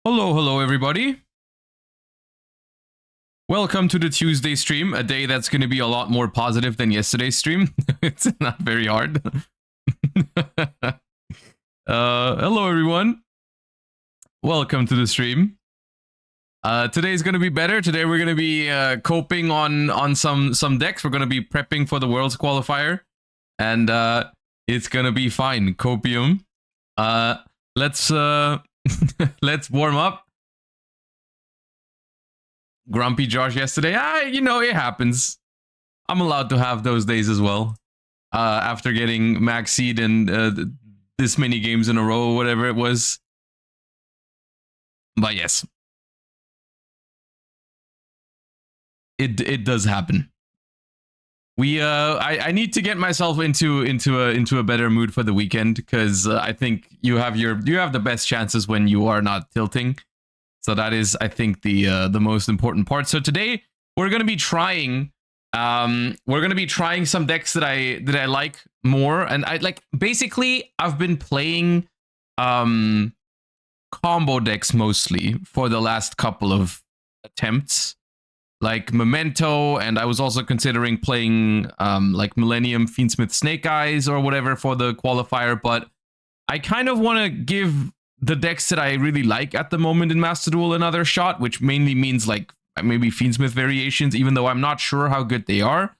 Hello, everybody. Welcome to the Tuesday stream, a day that's going to be a lot more positive than yesterday's stream. It's not very hard. Hello, everyone. Welcome to the stream. Today's going to be better. Today we're going to be coping on some decks. We're going to be prepping for the Worlds qualifier, and it's going to be fine. Copium. Let's let's warm up. Grumpy Josh yesterday. It happens. I'm allowed to have those days as well. After getting max seed and this many games in a row, whatever it was. But yes, it does happen. I need to get myself into a better mood for the weekend, because I think you have the best chances when you are not tilting. So that is, I think, the most important part. So today we're gonna be trying some decks that I like more, and basically I've been playing combo decks mostly for the last couple of attempts, like Memento, and I was also considering playing like Millennium, Fiendsmith, Snake Eyes, or whatever for the qualifier, but I kind of want to give the decks that I really like at the moment in Master Duel another shot, which mainly means like maybe Fiendsmith variations, even though I'm not sure how good they are.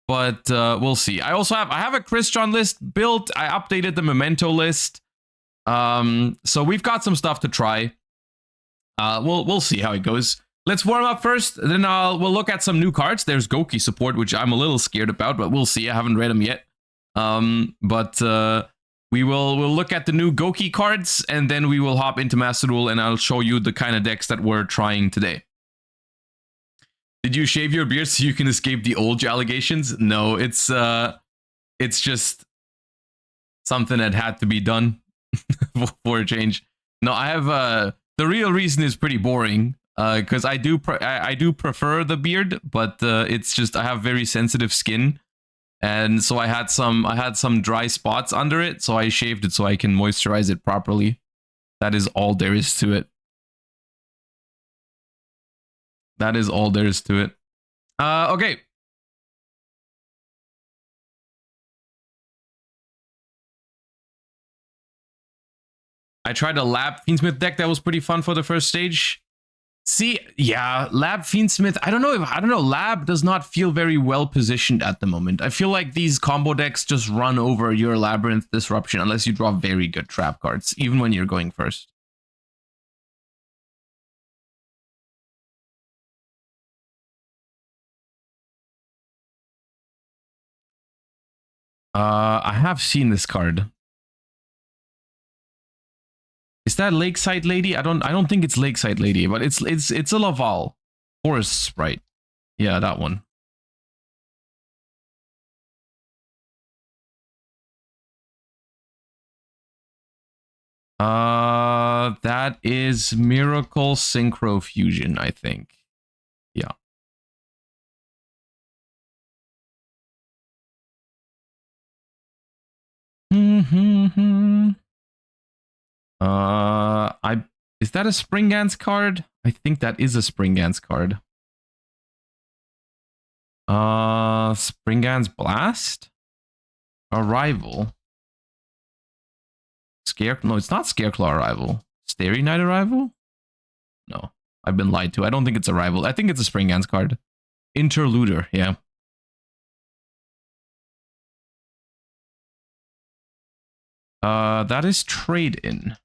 But we'll see. I have a Christian list built. I updated the Memento list. So we've got some stuff to try. We'll see how it goes. Let's warm up first, then we'll look at some new cards. There's Gouki Support, which I'm a little scared about, but we'll see. I haven't read them yet. We'll look at the new Gouki cards, and then we will hop into Master Duel, and I'll show you the kind of decks that we're trying today. Did you shave your beard so you can escape the old allegations? No, it's just something that had to be done for a change. No, I have the real reason is pretty boring, because I do prefer the beard, but it's just I have very sensitive skin. And so I had some dry spots under it, so I shaved it so I can moisturize it properly. That is all there is to it. That is all there is to it. Okay. I tried a Lab Fiendsmith deck that was pretty fun for the first stage. See, yeah, Lab Fiendsmith. I don't know. Lab does not feel very well positioned at the moment. I feel like these combo decks just run over your Labyrinth Disruption unless you draw very good trap cards, even when you're going first. I have seen this card. Is that Lakeside Lady? I don't think it's Lakeside Lady, but it's a Laval Forest Sprite. Yeah, that one. That is Miracle Synchro Fusion, I think. Yeah. Is that a Springance card? I think that is a Springance card. Springance Blast? Arrival? No, it's not Scareclaw Arrival. Starry Night Arrival? No, I've been lied to. I don't think it's Arrival. I think it's a Springance card. Interluder, yeah. That is Trade-In.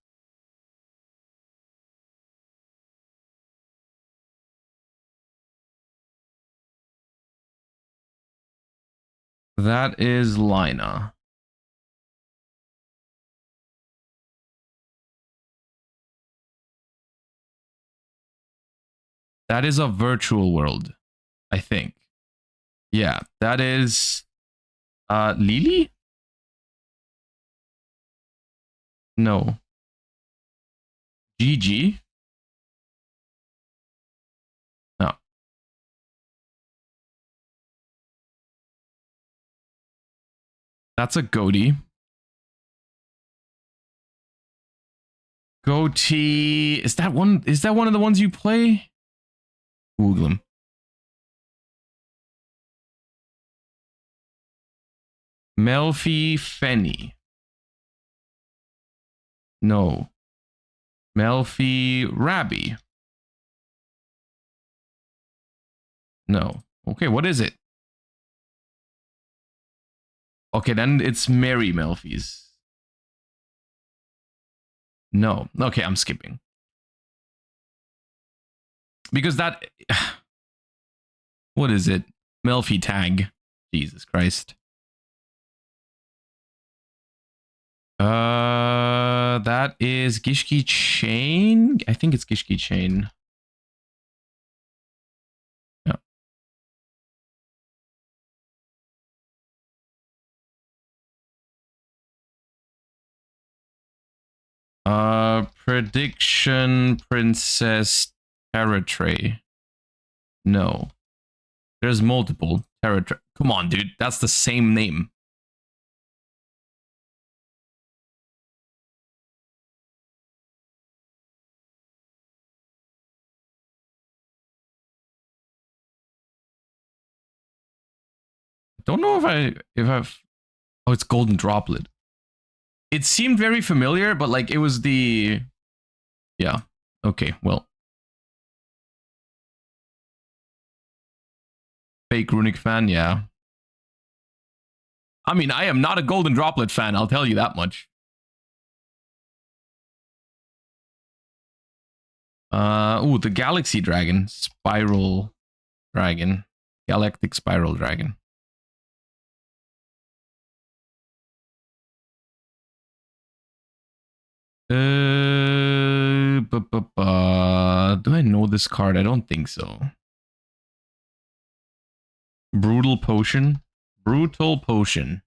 That is Lina. That is a Virtual World, I think. Yeah, that is Lily? No. GG? No. That's a Goaty. Goatee. Is that one of the ones you play? Google them. Melfi Fenny. No. Melfi Rabby. No. Okay, what is it? Okay, then it's Mary Melfi's. No. Okay, I'm skipping. Because that... What is it? Melfi tag. Jesus Christ. That is Gishki Chain. I think it's Gishki Chain. Yeah. Prediction Princess Terra Tray. No. There's multiple Terra Tray. Come on, dude. That's the same name. Don't know if I've... Oh, it's Golden Droplet. It seemed very familiar, but like it was the... Yeah. Okay, well. Fake Runic fan, yeah. I mean, I am not a Golden Droplet fan, I'll tell you that much. Ooh, the Galaxy Dragon. Spiral Dragon. Galactic Spiral Dragon. Do I know this card? I don't think so. Brutal Potion. Brutal Potion.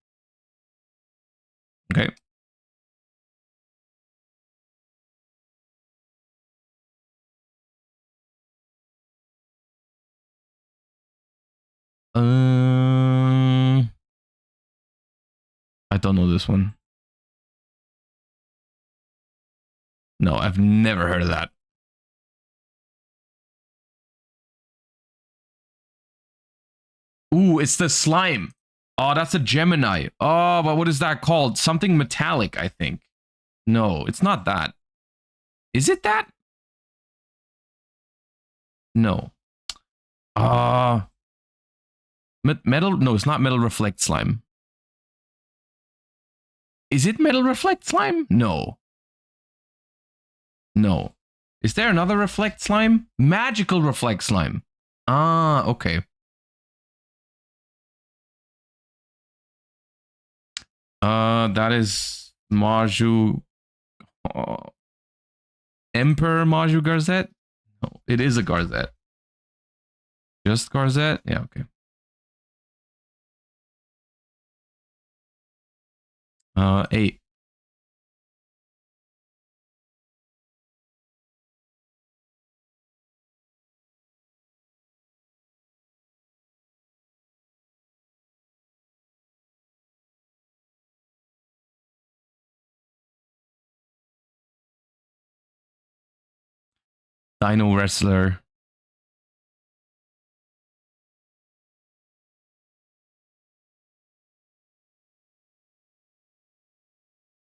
Okay. I don't know this one. No, I've never heard of that. Ooh, it's the slime. Oh, that's a Gemini. Oh, but what is that called? Something metallic, I think. No, it's not that. Is it that? No. Metal? No, it's not Metal Reflect Slime. Is it Metal Reflect Slime? No. No. Is there another Reflect Slime? Magical Reflect Slime. Ah, okay. That is Maju... Emperor Maju Garzette? No, it is a Garzette. Just Garzette? Yeah, okay. 8. Dino Wrestler.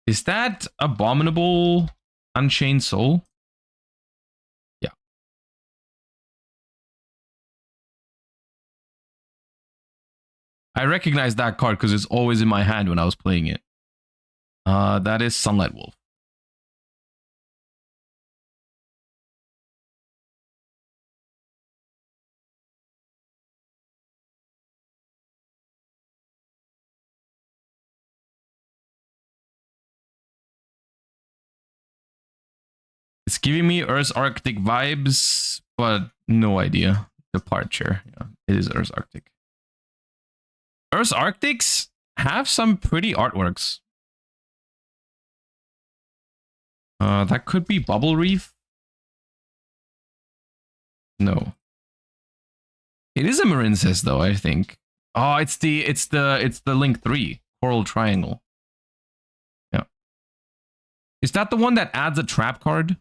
Is that Abominable Unchained Soul? Yeah. I recognize that card because it's always in my hand when I was playing it. That is Sunlight Wolf. It's giving me Earth's Arctic vibes, but no idea. Departure. Yeah, it is Earth's Arctic. Earth's Arctics have some pretty artworks. That could be Bubble Reef. No. It is a Marincess though, I think. Oh, it's the Link 3 Coral Triangle. Yeah. Is that the one that adds a trap card?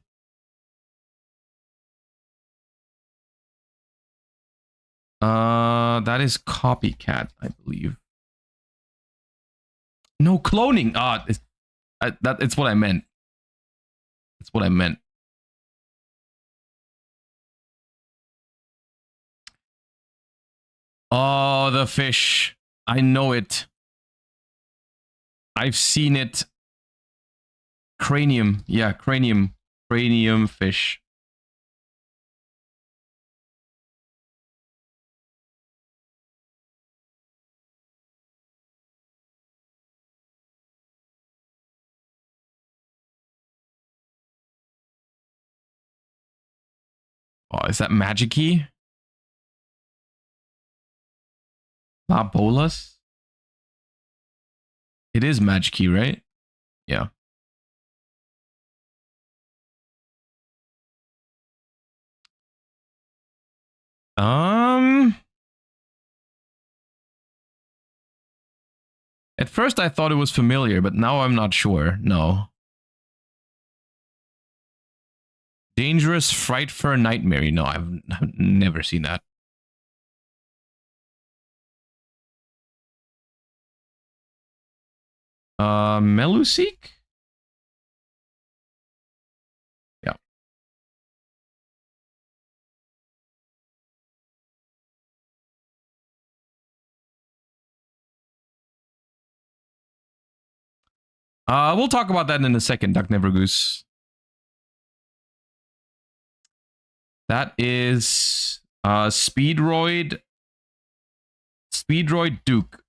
That is Copycat, I believe. No, cloning. It's what I meant. That's what I meant. Oh, the fish. I know it. I've seen it. Cranium. Yeah, cranium. Cranium fish. Oh, is that Magic-y? La Bolas? It is Magic-y, right? Yeah. At first I thought it was familiar, but now I'm not sure. No. Dangerous Fright for a Nightmare. No, I've never seen that. Meluseek? Yeah. We'll talk about that in a second, Duck Never Goose. That is Speedroid Duke.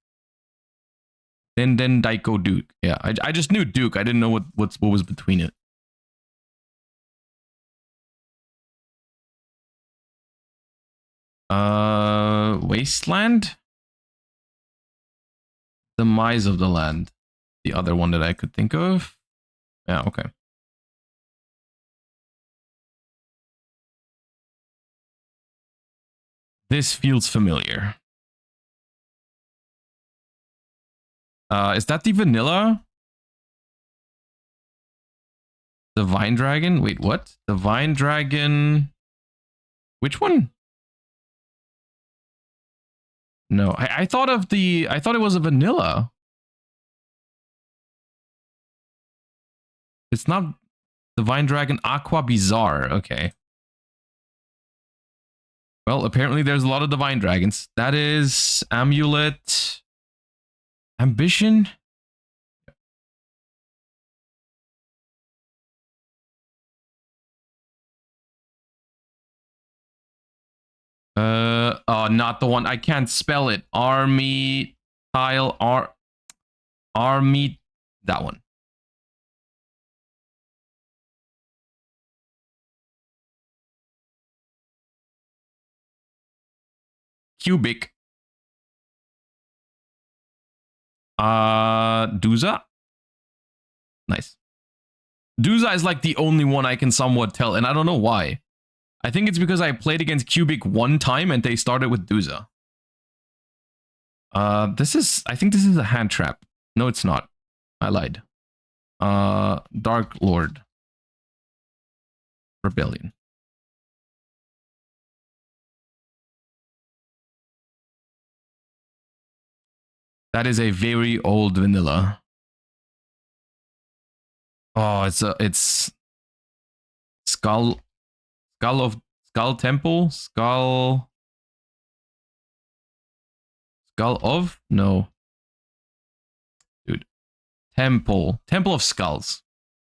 Then Daiko Duke. Yeah, I just knew Duke. I didn't know what was between it. Wasteland? Demise of the Land. The other one that I could think of. Yeah, okay. This feels familiar. Is that the vanilla? Divine Dragon? Wait, what? Divine Dragon. Which one? No, I thought it was a vanilla. It's not Divine Dragon Aqua Bizarre. Okay. Well, apparently there's a lot of Divine Dragons. That is Amulet. Ambition? Oh, not the one. I can't spell it. Army tile army. That one. Cubic. Duza. Nice. Duza is like the only one I can somewhat tell, and I don't know why. I think it's because I played against Cubic one time and they started with Duza. I think this is a hand trap. No, it's not. I lied. Dark Lord. Rebellion. That is a very old vanilla. Oh, it's Skull Temple? Skull of? No. Dude. Temple of Skulls.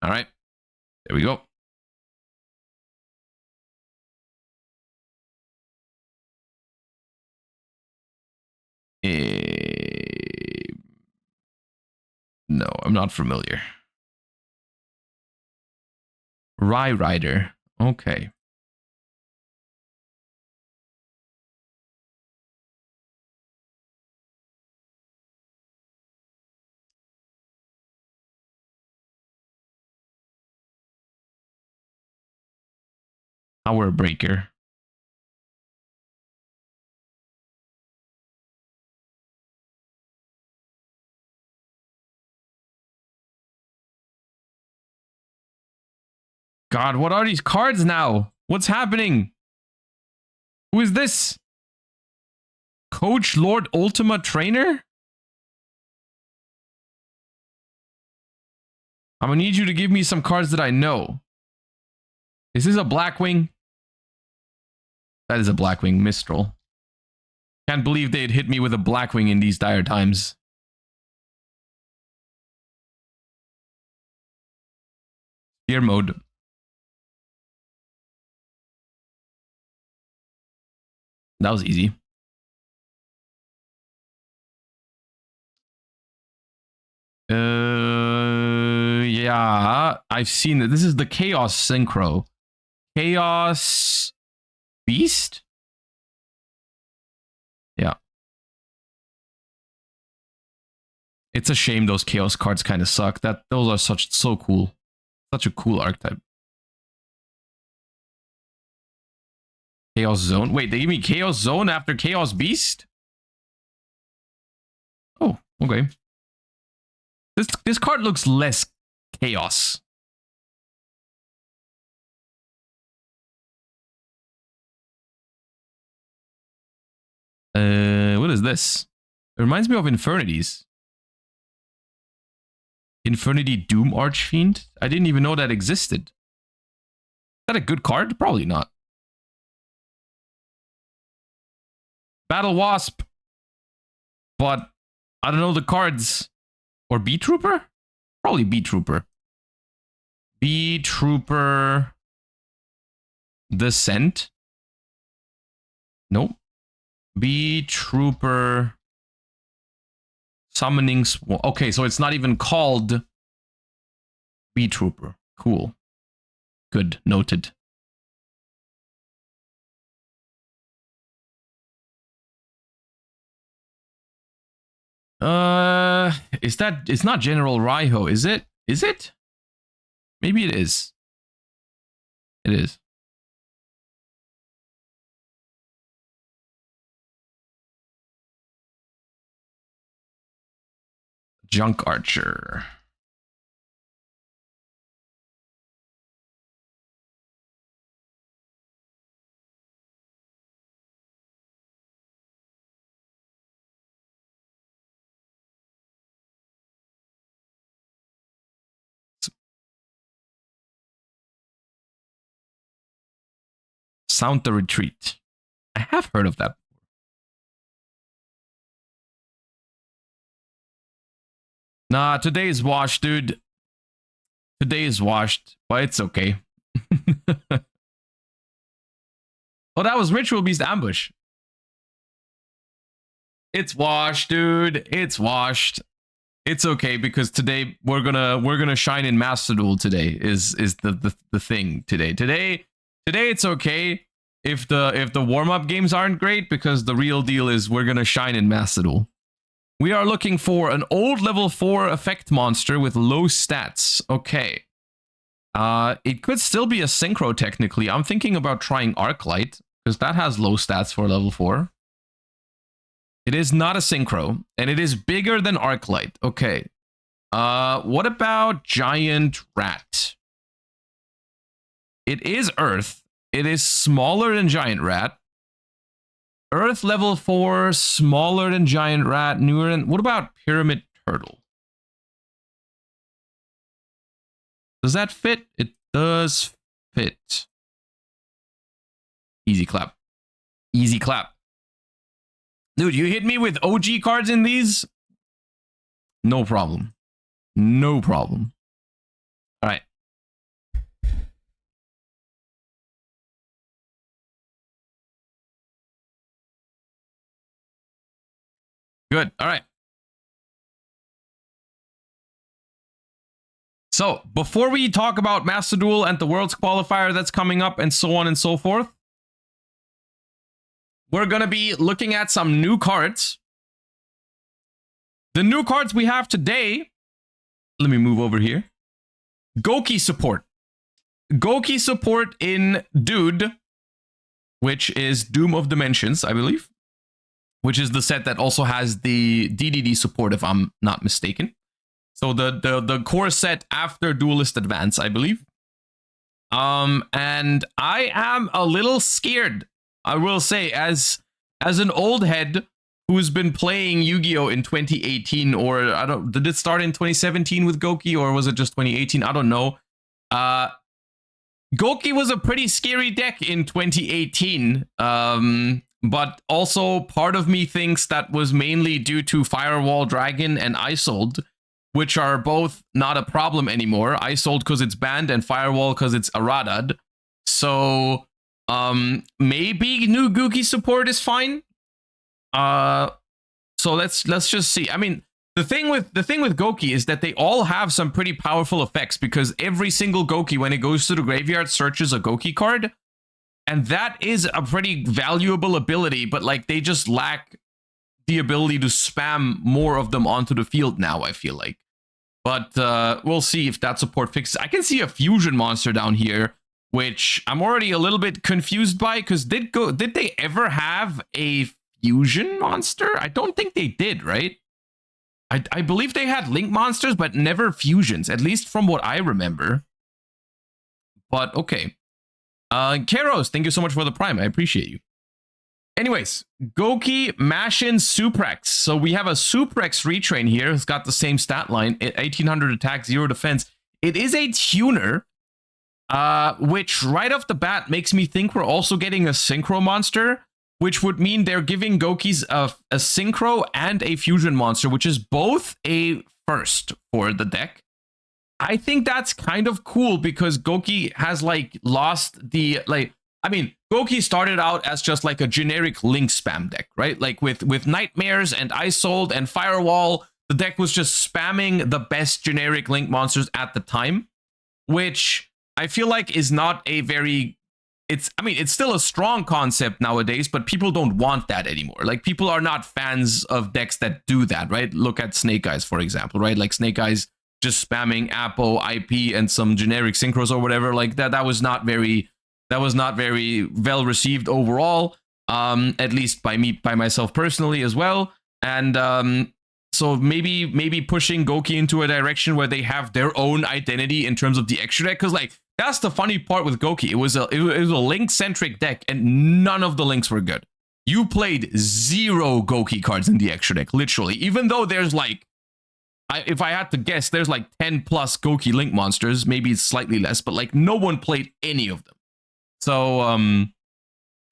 All right. There we go. No, I'm not familiar. Rye Rider. Okay. Power Breaker. God, what are these cards now? What's happening? Who is this? Coach Lord Ultima Trainer? I'm gonna need you to give me some cards that I know. Is this a Blackwing? That is a Blackwing Mistral. Can't believe they'd hit me with a Blackwing in these dire times. Spear mode. That was easy. Yeah, I've seen it. This is the Chaos Synchro. Chaos Beast? Yeah. It's a shame those Chaos cards kind of suck. Those are so cool. Such a cool archetype. Chaos Zone. Wait, they give me Chaos Zone after Chaos Beast? Oh, okay. This card looks less chaos. What is this? It reminds me of Infernities. Infernity Doom Archfiend? I didn't even know that existed. Is that a good card? Probably not. Battle Wasp. But I don't know the cards. Or B-Trooper? Probably B-Trooper. B-Trooper... Descent? Nope. B-Trooper... Summoning... Okay, so it's not even called... B-Trooper. Cool. Good. Noted. Is that... It's not General Raiho, is it? Is it? Maybe it is. It is. Junk Archer. Sound the Retreat. I have heard of that. Nah, today is washed, dude. Today is washed, but it's okay. Oh, that was Ritual Beast Ambush. It's washed, dude. It's washed. It's okay because today we're gonna shine in Master Duel. Today is the thing today. Today it's okay if the warm-up games aren't great because the real deal is we're gonna shine in Master Duel. We are looking for an old level 4 effect monster with low stats. Okay. It could still be a synchro technically. I'm thinking about trying Arclight because that has low stats for level 4. It is not a synchro and it is bigger than Arclight. Okay. What about Giant Rat? It is Earth. It is smaller than Giant Rat. Earth level 4, smaller than Giant Rat, newer than... What about Pyramid Turtle? Does that fit? It does fit. Easy clap. Easy clap. Dude, you hit me with OG cards in these? No problem. No problem. All right. Good. All right. So, before we talk about Master Duel and the World's Qualifier that's coming up and so on and so forth, we're going to be looking at some new cards. The new cards we have today, let me move over here. Gouki Support. Gouki Support in Dude, which is Doom of Dimensions, I believe. Which is the set that also has the DDD support, if I'm not mistaken. So the core set after Duelist Advance, I believe. And I am a little scared, I will say, as an old head who's been playing Yu-Gi-Oh in 2018, or I don't, did it start in 2017 with Gouki, or was it just 2018? I don't know. Gouki was a pretty scary deck in 2018, but also part of me thinks that was mainly due to Firewall Dragon and Isold, which are both not a problem anymore. Isold because it's banned and Firewall because it's Aradad. So maybe new Gouki support is fine. So let's just see. I mean, the thing with Gouki is that they all have some pretty powerful effects, because every single Gouki, when it goes to the graveyard, searches a Gouki card, and that is a pretty valuable ability. But like, they just lack the ability to spam more of them onto the field now, I feel like. But we'll see if that support fixes. I can see a fusion monster down here, which I'm already a little bit confused by, because did they ever have a fusion monster? I don't think they did, right? I believe they had link monsters, but never fusions, at least from what I remember. But okay. Karos, thank you so much for the prime. I appreciate you. Anyways, Gouki Mashin Suprex. So we have a Suprex retrain here. It's got the same stat line, 1800 attack, 0 defense. It is a tuner, which right off the bat makes me think we're also getting a synchro monster, which would mean they're giving Goukis a synchro and a fusion monster, which is both a first for the deck. I think that's kind of cool, because Gouki has like lost the I mean, Gouki started out as just like a generic link spam deck, right? Like with Nightmares and Isold and Firewall, the deck was just spamming the best generic link monsters at the time, which I feel like is not a very... I mean, it's still a strong concept nowadays, but people don't want that anymore. Like, people are not fans of decks that do that, right? Look at Snake Eyes, for example, right? Like, Snake Eyes just spamming Apo, IP, and some generic synchros or whatever. Like, that was not very well received overall, at least by myself personally as well. And so maybe pushing Gouki into a direction where they have their own identity in terms of the extra deck, because like, that's the funny part with Gouki. It was a link-centric deck, and none of the links were good. You played 0 Gouki cards in the extra deck, literally. Even though there's like, if I had to guess, there's like 10 plus Gouki link monsters. Maybe it's slightly less, but like, no one played any of them. So,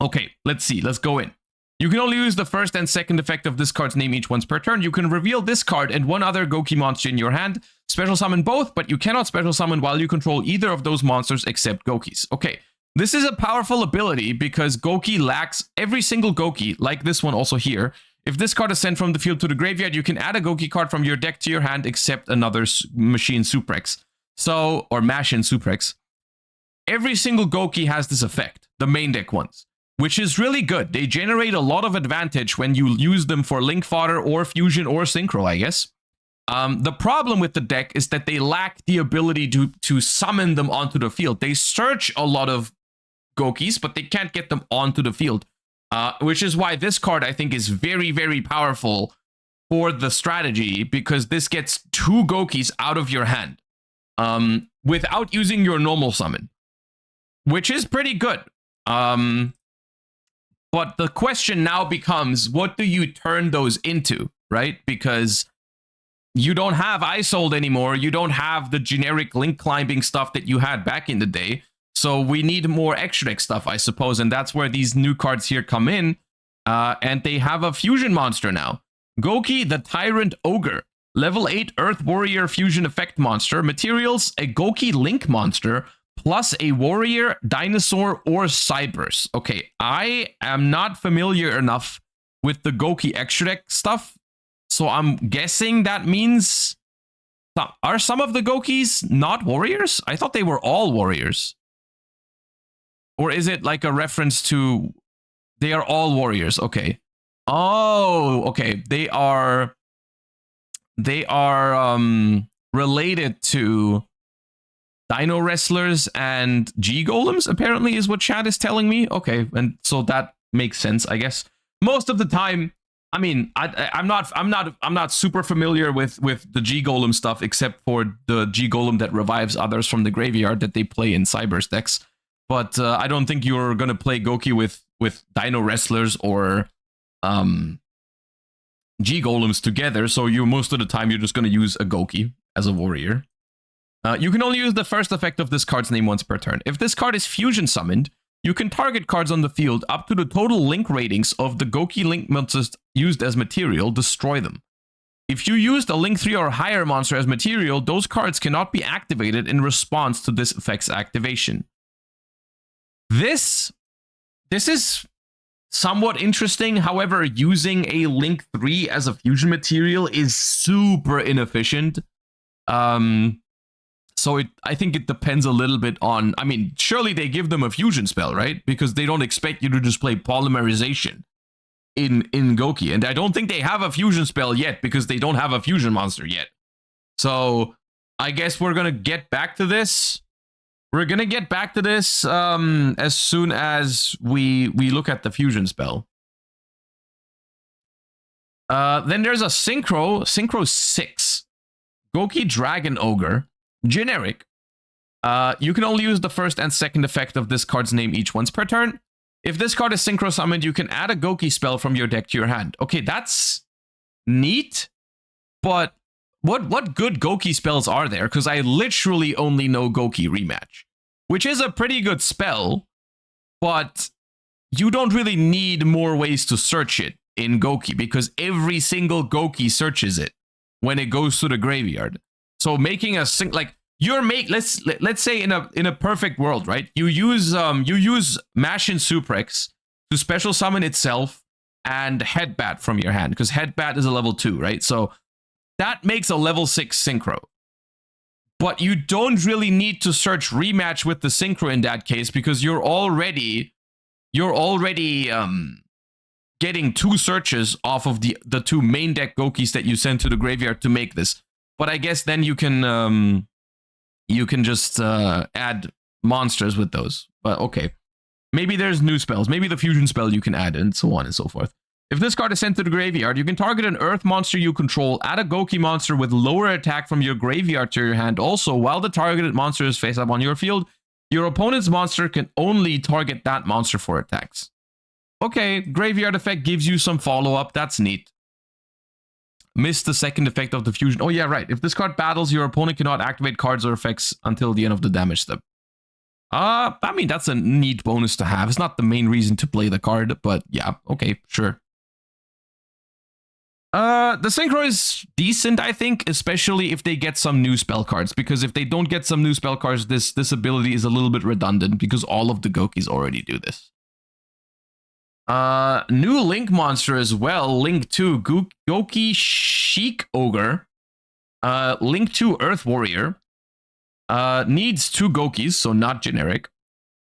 okay, let's see. Let's go in. You can only use the first and second effect of this card's name each once per turn. You can reveal this card and one other Gouki monster in your hand. Special summon both, but you cannot special summon while you control either of those monsters except Goukis. Okay, this is a powerful ability because Gouki lacks every single Gouki, like this one also here. If this card is sent from the field to the graveyard, you can add a Gouki card from your deck to your hand except another Machine Suprex. So, or Mashin Suprex. Every single Gouki has this effect, the main deck ones, which is really good. They generate a lot of advantage when you use them for link fodder or fusion or synchro, I guess. The problem with the deck is that they lack the ability to summon them onto the field. They search a lot of Goukis, but they can't get them onto the field, which is why this card, I think, is very, very powerful for the strategy, because this gets 2 Goukis out of your hand without using your normal summon, which is pretty good. But the question now becomes, what do you turn those into, right? Because you don't have Isold anymore. You don't have the generic link climbing stuff that you had back in the day. So we need more extra deck stuff, I suppose. And that's where these new cards here come in. And they have a fusion monster now. Gouki the Tyrant Ogre. Level 8 Earth Warrior fusion effect monster. Materials, a Gouki link monster, plus a warrior, dinosaur, or Cyberse. Okay, I am not familiar enough with the Gouki extra deck stuff, so I'm guessing that means... Are some of the Goukis not warriors? I thought they were all warriors. Or is it like a reference to... They are all warriors, okay. Oh, okay, they are related to Dino Wrestlers and G-Golems, apparently, is what chat is telling me. Okay, and so that makes sense, I guess. Most of the time, I mean, I'm not super familiar with the G Golem stuff, except for the G Golem that revives others from the graveyard that they play in Cyber's decks. But I don't think you're gonna play Gouki with Dino Wrestlers or G Golems together. So you most of the time you're just gonna use a Gouki as a warrior. You can only use the first effect of this card's name once per turn. If this card is fusion summoned, you can target cards on the field up to the total link ratings of the Gouki link monsters used as material, destroy them. If you used a link 3 or higher monster as material, those cards cannot be activated in response to this effect's activation. This is somewhat interesting. However, using a link 3 as a fusion material is super inefficient. So I think it depends a little bit on, I mean, surely they give them a fusion spell, right? Because they don't expect you to just play polymerization in Gouki. And I don't think they have a fusion spell yet because they don't have a fusion monster yet. So I guess we're going to get back to this. We're going to get back to this as soon as we look at the fusion spell. Then there's a Synchro 6. Gouki Dragon Ogre. Generic. You can only use the first and second effect of this card's name each once per turn. If this card is synchro summoned, you can add a Gouki spell from your deck to your hand. Okay, that's neat. But what good Gouki spells are there? Because I literally only know Gouki Rematch, which is a pretty good spell, but you don't really need more ways to search it in Gouki because every single Gouki searches it when it goes to the graveyard. So making a like let's say in a perfect world, right? You use Mash and Suprex to special summon itself and Headbat from your hand because Headbat is a level 2, right? So that makes a level 6 synchro. But you don't really need to search Rematch with the synchro in that case because you're already getting 2 searches off of the 2 main deck Goukis that you send to the graveyard to make this. But I guess then you can just add monsters with those. But okay. Maybe there's new spells. Maybe the fusion spell you can add and so on and so forth. If this card is sent to the graveyard, you can target an earth monster you control, add a Gouki monster with lower attack from your graveyard to your hand. Also, while the targeted monster is face up on your field, your opponent's monster can only target that monster for attacks. Okay, graveyard effect gives you some follow-up. That's neat. Missed the second effect of the fusion. Oh yeah, right. If this card battles, your opponent cannot activate cards or effects until the end of the damage step. I mean, that's a neat bonus to have. It's not the main reason to play the card, but yeah, okay, sure. The synchro is decent, I think, especially if they get some new spell cards, because if they don't get some new spell cards, this ability is a little bit redundant because all of the Goukis already do this. New Link monster as well. Link 2, Gouki Sheik Ogre. Link 2, Earth Warrior. Needs 2 Goukis, so not generic.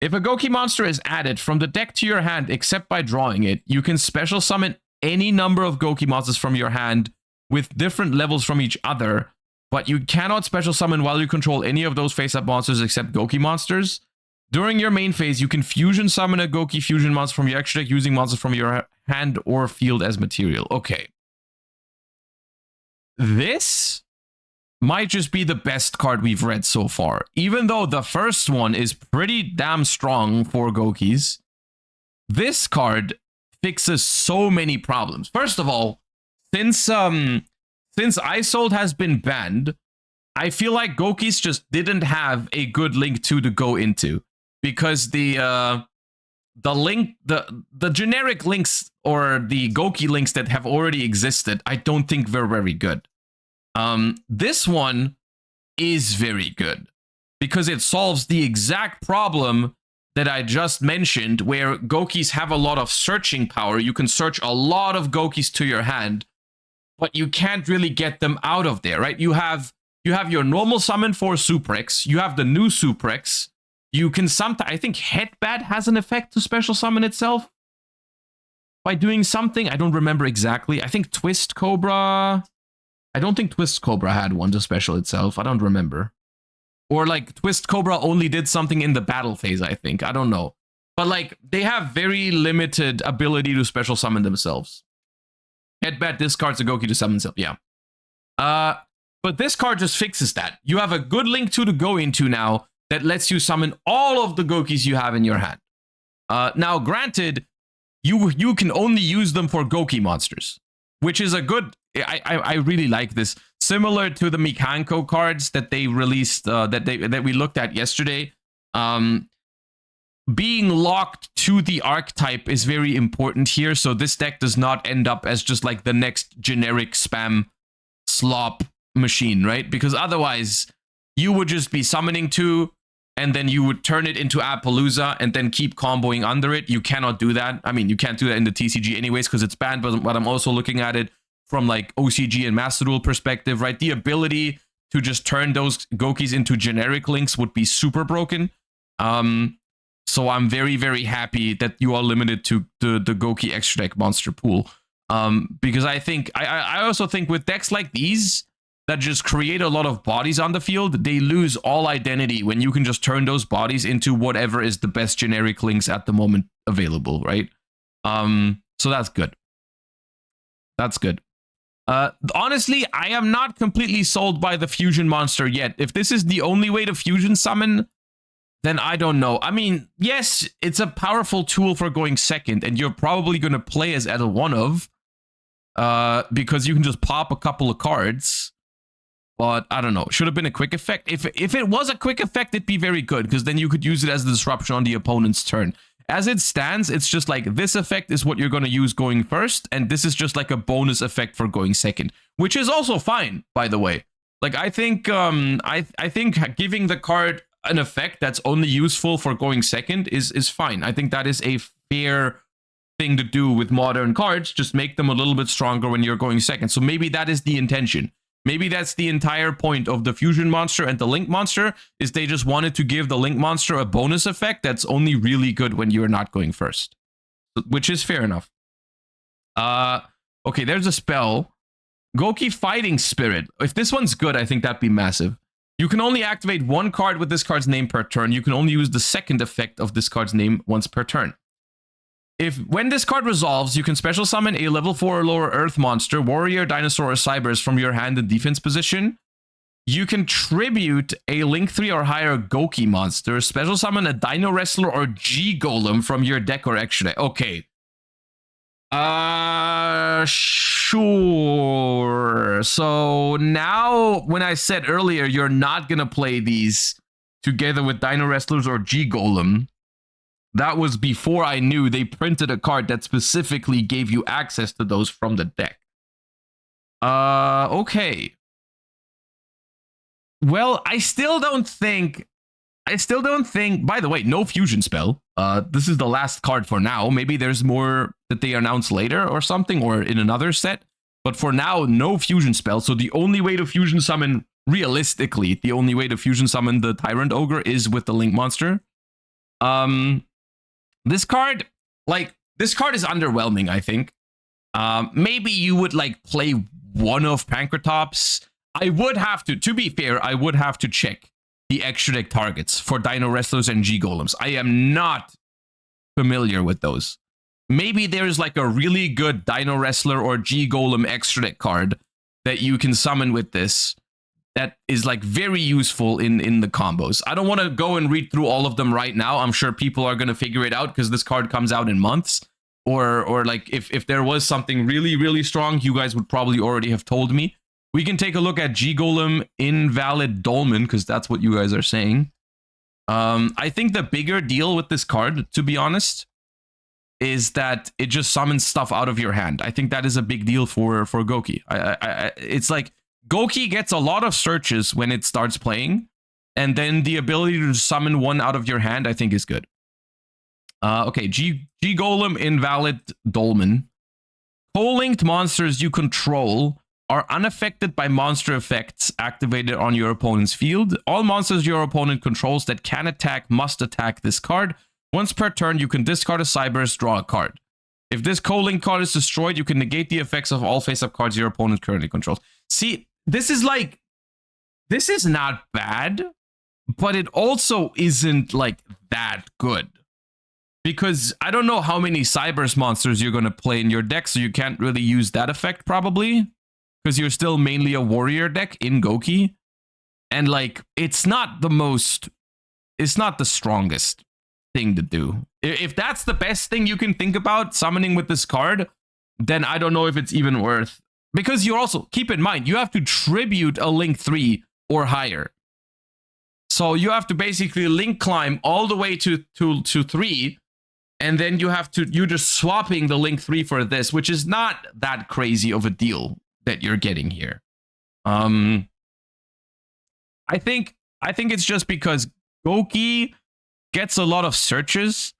If a Gouki monster is added from the deck to your hand except by drawing it, you can special summon any number of Gouki monsters from your hand with different levels from each other, but you cannot special summon while you control any of those face-up monsters except Gouki monsters. During your main phase, you can fusion summon a Gouki fusion monster from your extra deck using monsters from your hand or field as material. Okay. This might just be the best card we've read so far. Even though the first one is pretty damn strong for Goukis, this card fixes so many problems. First of all, since Isold has been banned, I feel like Goukis just didn't have a good Link 2 to go into. Because the generic links or the Gouki links that have already existed, I don't think they're very good. This one is very good because it solves the exact problem that I just mentioned, where Goukis have a lot of searching power. You can search a lot of Goukis to your hand, but you can't really get them out of there, right? You have your normal summon for Suprex. You have the new Suprex. You can sometimes, I think Headbat has an effect to special summon itself by doing something. I don't remember exactly. I think Twist Cobra. I don't think Twist Cobra had one to special itself. I don't remember. Or like Twist Cobra only did something in the battle phase, I think. I don't know. But like they have very limited ability to special summon themselves. Headbat discards a Gouki to summon himself. Yeah. But this card just fixes that. You have a good link to go into now that lets you summon all of the Goukis you have in your hand. Now, granted, you can only use them for Gouki monsters, which is a good... I really like this. Similar to the Mikanko cards that they released, that we looked at yesterday. Being locked to the archetype is very important here, so this deck does not end up as just like the next generic spam slop machine, right? Because otherwise, you would just be summoning 2, and then you would turn it into Appaloosa and then keep comboing under it. You cannot do that. I mean, you can't do that in the TCG anyways because it's banned, but I'm also looking at it from like OCG and Master Duel perspective, right? The ability to just turn those Goukis into generic links would be super broken. So I'm very, very happy that you are limited to the Gouki extra deck monster pool. Because I also think with decks like these that just create a lot of bodies on the field, they lose all identity when you can just turn those bodies into whatever is the best generic links at the moment available, right? So that's good. That's good. Honestly, I am not completely sold by the fusion monster yet. If this is the only way to fusion summon, then I don't know. I mean, yes, it's a powerful tool for going second, and you're probably going to play as one of, because you can just pop a couple of cards. But I don't know. Should have been a quick effect. If it was a quick effect, it'd be very good, because then you could use it as a disruption on the opponent's turn. As it stands, it's just like this effect is what you're going to use going first, and this is just like a bonus effect for going second, which is also fine, by the way. Like I think I think giving the card an effect that's only useful for going second is fine. I think that is a fair thing to do with modern cards. Just make them a little bit stronger when you're going second. So maybe that is the intention. Maybe that's the entire point of the fusion monster and the link monster, is they just wanted to give the link monster a bonus effect that's only really good when you're not going first, which is fair enough. Okay, there's a spell. Gouki Fighting Spirit. If this one's good, I think that'd be massive. You can only activate one card with this card's name per turn. You can only use the second effect of this card's name once per turn. When this card resolves, you can special summon a level 4 or lower Earth monster, warrior, dinosaur, or cybers from your hand in defense position. You can tribute a Link 3 or higher Gouki monster, special summon a Dino Wrestler or G-Golem from your deck or extra deck. Okay. Sure. So now, when I said earlier, you're not going to play these together with Dino Wrestlers or G-Golem, that was before I knew they printed a card that specifically gave you access to those from the deck. Okay. Well, I still don't think, by the way, no fusion spell. This is the last card for now. Maybe there's more that they announce later or something, or in another set. But for now, no fusion spell. So the only way to fusion summon, realistically, the only way to fusion summon the Tyrant Ogre is with the Link monster. This card is underwhelming, I think. Maybe you would like play one of Pankratops. I would have to be fair, I would have to check the extra deck targets for Dino Wrestlers and G-Golems. I am not familiar with those. Maybe there's like a really good Dino Wrestler or G-Golem extra deck card that you can summon with this that is like very useful in the combos. I don't want to go and read through all of them right now. I'm sure people are going to figure it out because this card comes out in months. Or like if there was something really, really strong, you guys would probably already have told me. We can take a look at G-Golem Invalid Dolmen, because that's what you guys are saying. I think the bigger deal with this card, to be honest, is that it just summons stuff out of your hand. I think that is a big deal for Gouki. It's like Gouki gets a lot of searches when it starts playing, and then the ability to summon one out of your hand, I think, is good. Okay, G-Golem Invalid Dolmen. Co-linked monsters you control are unaffected by monster effects activated on your opponent's field. All monsters your opponent controls that can attack must attack this card. Once per turn, you can discard a Cybers, draw a card. If this co-link card is destroyed, you can negate the effects of all face-up cards your opponent currently controls. See, this is not bad, but it also isn't like that good. because I don't know how many Cybers monsters you're going to play in your deck, so you can't really use that effect probably, because you're still mainly a warrior deck in Gouki. And like, it's not the strongest thing to do. If that's the best thing you can think about summoning with this card, then I don't know if it's even worth. Because you also, keep in mind, you have to tribute a Link 3 or higher. So you have to basically Link climb all the way to 3, and then you're just swapping the Link 3 for this, which is not that crazy of a deal that you're getting here. I think it's just because Gouki gets a lot of searches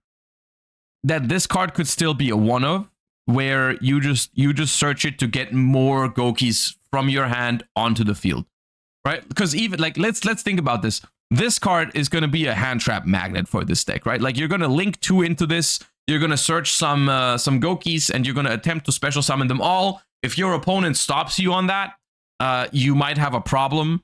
that this card could still be a one of, where you just search it to get more Goukis from your hand onto the field, right? Because even like let's think about this. This card is going to be a hand trap magnet for this deck, right? Like you're going to link 2 into this. You're going to search some Goukis, and you're going to attempt to special summon them all. If your opponent stops you on that, you might have a problem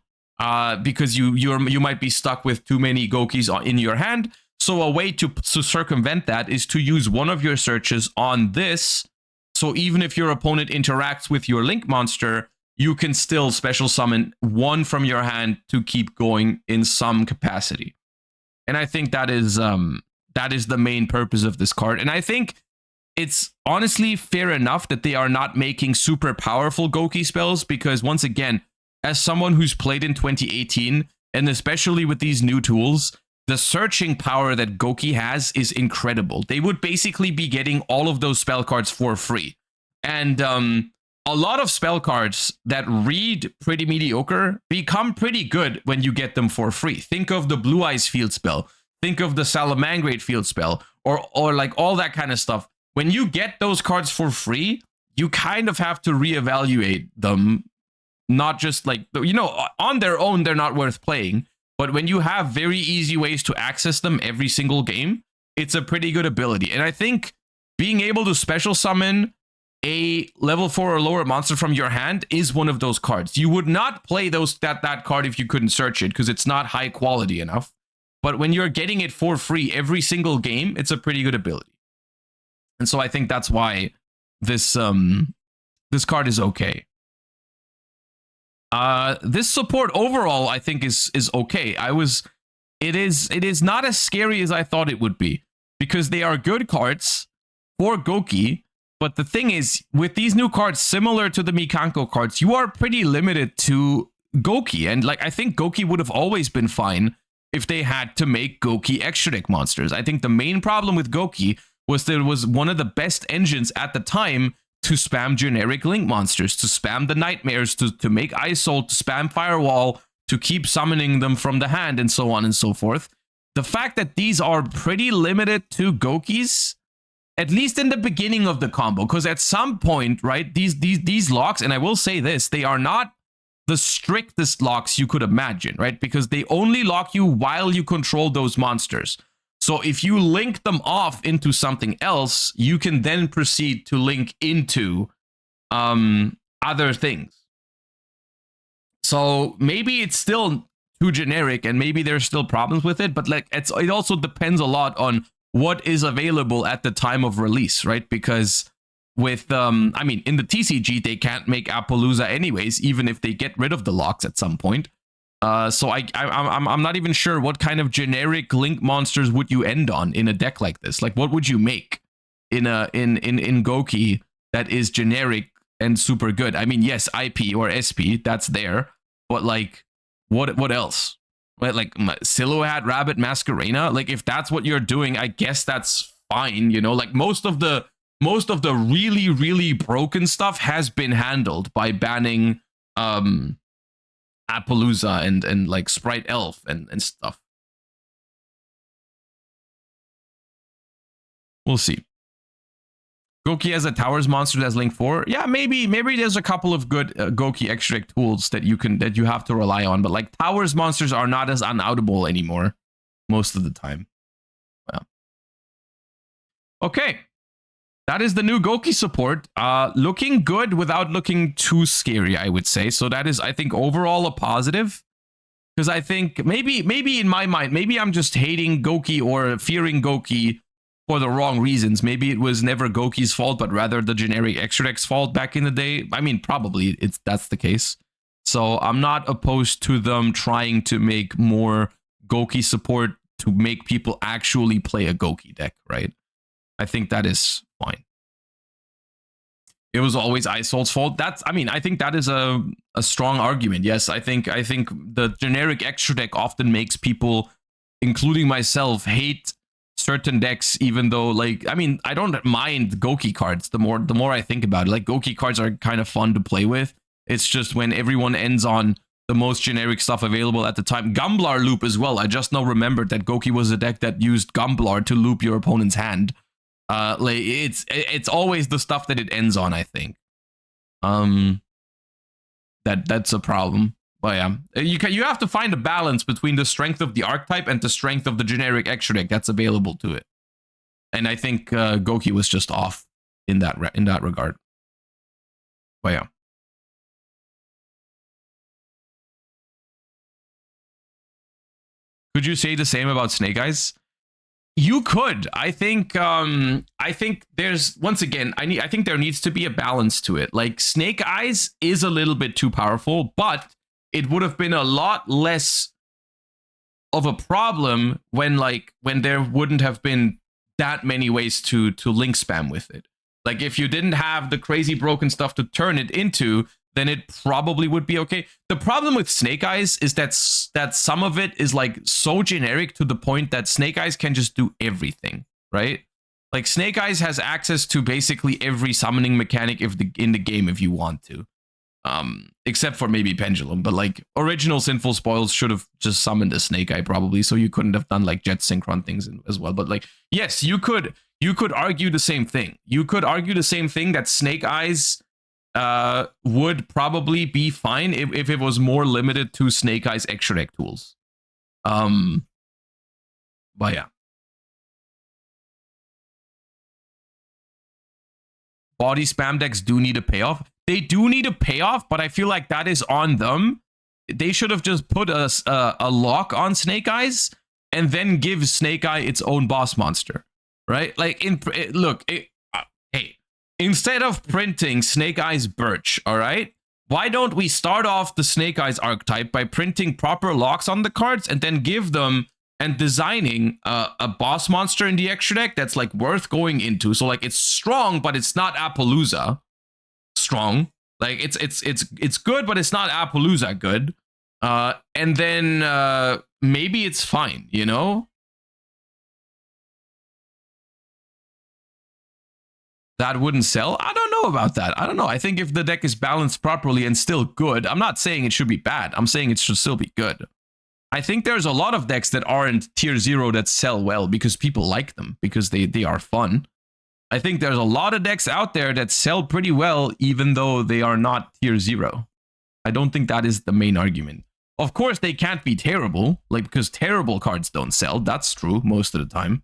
because you might be stuck with too many Goukis in your hand. So a way to circumvent that is to use one of your searches on this. So even if your opponent interacts with your Link monster, you can still special summon one from your hand to keep going in some capacity. And I think that is the main purpose of this card. And I think it's honestly fair enough that they are not making super powerful Gouki spells, because once again, as someone who's played in 2018, and especially with these new tools, the searching power that Gouki has is incredible. They would basically be getting all of those spell cards for free. And a lot of spell cards that read pretty mediocre become pretty good when you get them for free. Think of the Blue Eyes field spell. Think of the Salamangrate field spell, or like all that kind of stuff. When you get those cards for free, you kind of have to reevaluate them. Not just like, you know, on their own, they're not worth playing. But when you have very easy ways to access them every single game, it's a pretty good ability. And I think being able to special summon a level 4 or lower monster from your hand is one of those cards. You would not play that card if you couldn't search it, because it's not high quality enough. But when you're getting it for free every single game, it's a pretty good ability. And so I think that's why this card is okay. This support overall, I think, is okay. It is not as scary as I thought it would be, because they are good cards for Gouki. But the thing is, with these new cards, similar to the Mikanko cards, you are pretty limited to Gouki. And like, I think Gouki would have always been fine if they had to make Gouki extra deck monsters. I think the main problem with Gouki was that it was one of the best engines at the time to spam generic Link monsters, to spam the Nightmares, to make Isolt, to spam Firewall, to keep summoning them from the hand, and so on and so forth. The fact that these are pretty limited to Goukis, at least in the beginning of the combo, because at some point, right, these locks, and I will say this, they are not the strictest locks you could imagine, right? Because they only lock you while you control those monsters. So if you link them off into something else, you can then proceed to link into other things. So maybe it's still too generic, and maybe there's still problems with it, but like it also depends a lot on what is available at the time of release, right? Because with I mean, in the TCG they can't make Appaloosa anyways, even if they get rid of the locks at some point. So I'm not even sure what kind of generic Link monsters would you end on in a deck like this. Like, what would you make in Gouki that is generic and super good? I mean, yes, IP or SP, that's there, but like, what else? Right? Like Silhouette, Rabbit, Masquerena. Like, if that's what you're doing, I guess that's fine. You know, like most of the really, really broken stuff has been handled by banning Appaloosa and like Sprite Elf and stuff. We'll see. Gouki as a Towers monster as Link 4. Yeah, maybe there's a couple of good Gouki extract tools that you have to rely on, but like Towers monsters are not as unoutable anymore most of the time. Well. Okay. That is the new Gouki support. Looking good without looking too scary, I would say. So that is, I think, overall a positive. Because I think maybe in my mind, maybe I'm just hating Gouki or fearing Gouki for the wrong reasons. Maybe it was never Gouki's fault, but rather the generic extra deck's fault back in the day. I mean, probably that's the case. So I'm not opposed to them trying to make more Gouki support to make people actually play a Gouki deck, right? I think that is fine. It was always Isol's fault. I think that is a strong argument. Yes, I think the generic extra deck often makes people, including myself, hate certain decks, even though, like, I mean, I don't mind Gouki cards. The more I think about it, like, Gouki cards are kind of fun to play with. It's just when everyone ends on the most generic stuff available at the time. Gumblar loop as well. I just now remembered that Gouki was a deck that used Gumblar to loop your opponent's hand. Like, it's always the stuff that it ends on, I think. That's a problem. But yeah, you have to find a balance between the strength of the archetype and the strength of the generic extra deck that's available to it. And I think Gouki was just off in that regard. But yeah. Could you say the same about Snake Eyes? You could. I think there's, once again, I think there needs to be a balance to it. Like, Snake Eyes is a little bit too powerful, but it would have been a lot less of a problem when there wouldn't have been that many ways to link spam with it. Like, if you didn't have the crazy broken stuff to turn it into, then it probably would be okay. The problem with Snake Eyes is that some of it is like so generic to the point that Snake Eyes can just do everything, right? Like, Snake Eyes has access to basically every summoning mechanic in the game if you want to. Except for maybe Pendulum, but like, original Sinful Spoils should have just summoned a Snake Eye probably, so you couldn't have done like Jet Synchron things as well. But like, yes, you could argue the same thing. You could argue the same thing that Snake Eyes would probably be fine if it was more limited to Snake Eyes extra deck tools. But yeah. Body spam decks do need a payoff. They do need a payoff, but I feel like that is on them. They should have just put a lock on Snake Eyes and then give Snake Eye its own boss monster, right? Like, hey, instead of printing Snake Eyes Birch, all right, why don't we start off the Snake Eyes archetype by printing proper locks on the cards and then give them and designing a boss monster in the extra deck that's like worth going into. So like, it's strong, but it's not Appaloosa strong. Like, it's good, but it's not Appaloosa good. And then maybe it's fine, you know? That wouldn't sell? I don't know about that. I don't know. I think if the deck is balanced properly and still good, I'm not saying it should be bad. I'm saying it should still be good. I think there's a lot of decks that aren't tier 0 that sell well because people like them, because they are fun. I think there's a lot of decks out there that sell pretty well even though they are not tier 0. I don't think that is the main argument. Of course, they can't be terrible, like, because terrible cards don't sell. That's true most of the time.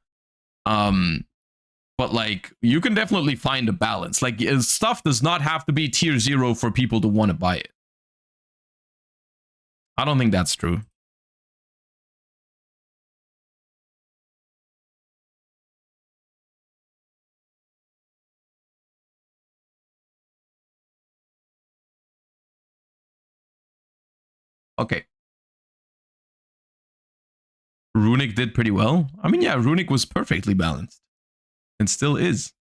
But like, you can definitely find a balance. Like, stuff does not have to be tier 0 for people to want to buy it. I don't think that's true. Okay. Runic did pretty well. I mean, yeah, Runic was perfectly balanced. And still is.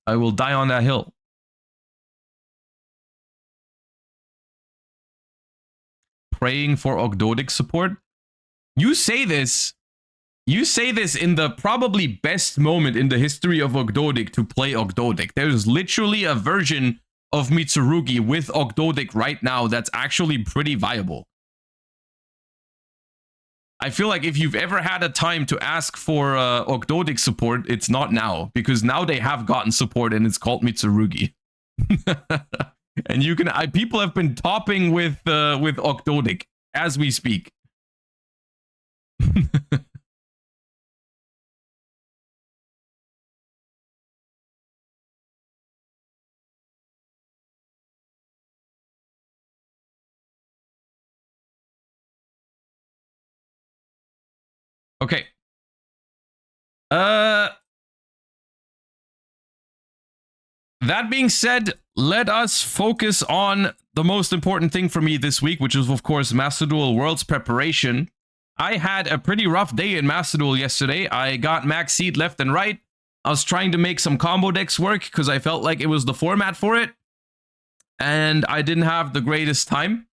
I will die on that hill. Praying for Ogdoadic support. You say this in the probably best moment in the history of Ogdoadic to play Ogdoadic. There's literally a version of Mitsurugi with Ogdoadic right now that's actually pretty viable. I feel like if you've ever had a time to ask for Ogdoadic support, it's not now, because now they have gotten support and it's called Mitsurugi. And you can, people have been topping with Ogdoadic as we speak. Okay. That being said, let us focus on the most important thing for me this week, which is, of course, Master Duel Worlds preparation. I had a pretty rough day in Master Duel yesterday. I got max seed left and right. I was trying to make some combo decks work because I felt like it was the format for it. And I didn't have the greatest time.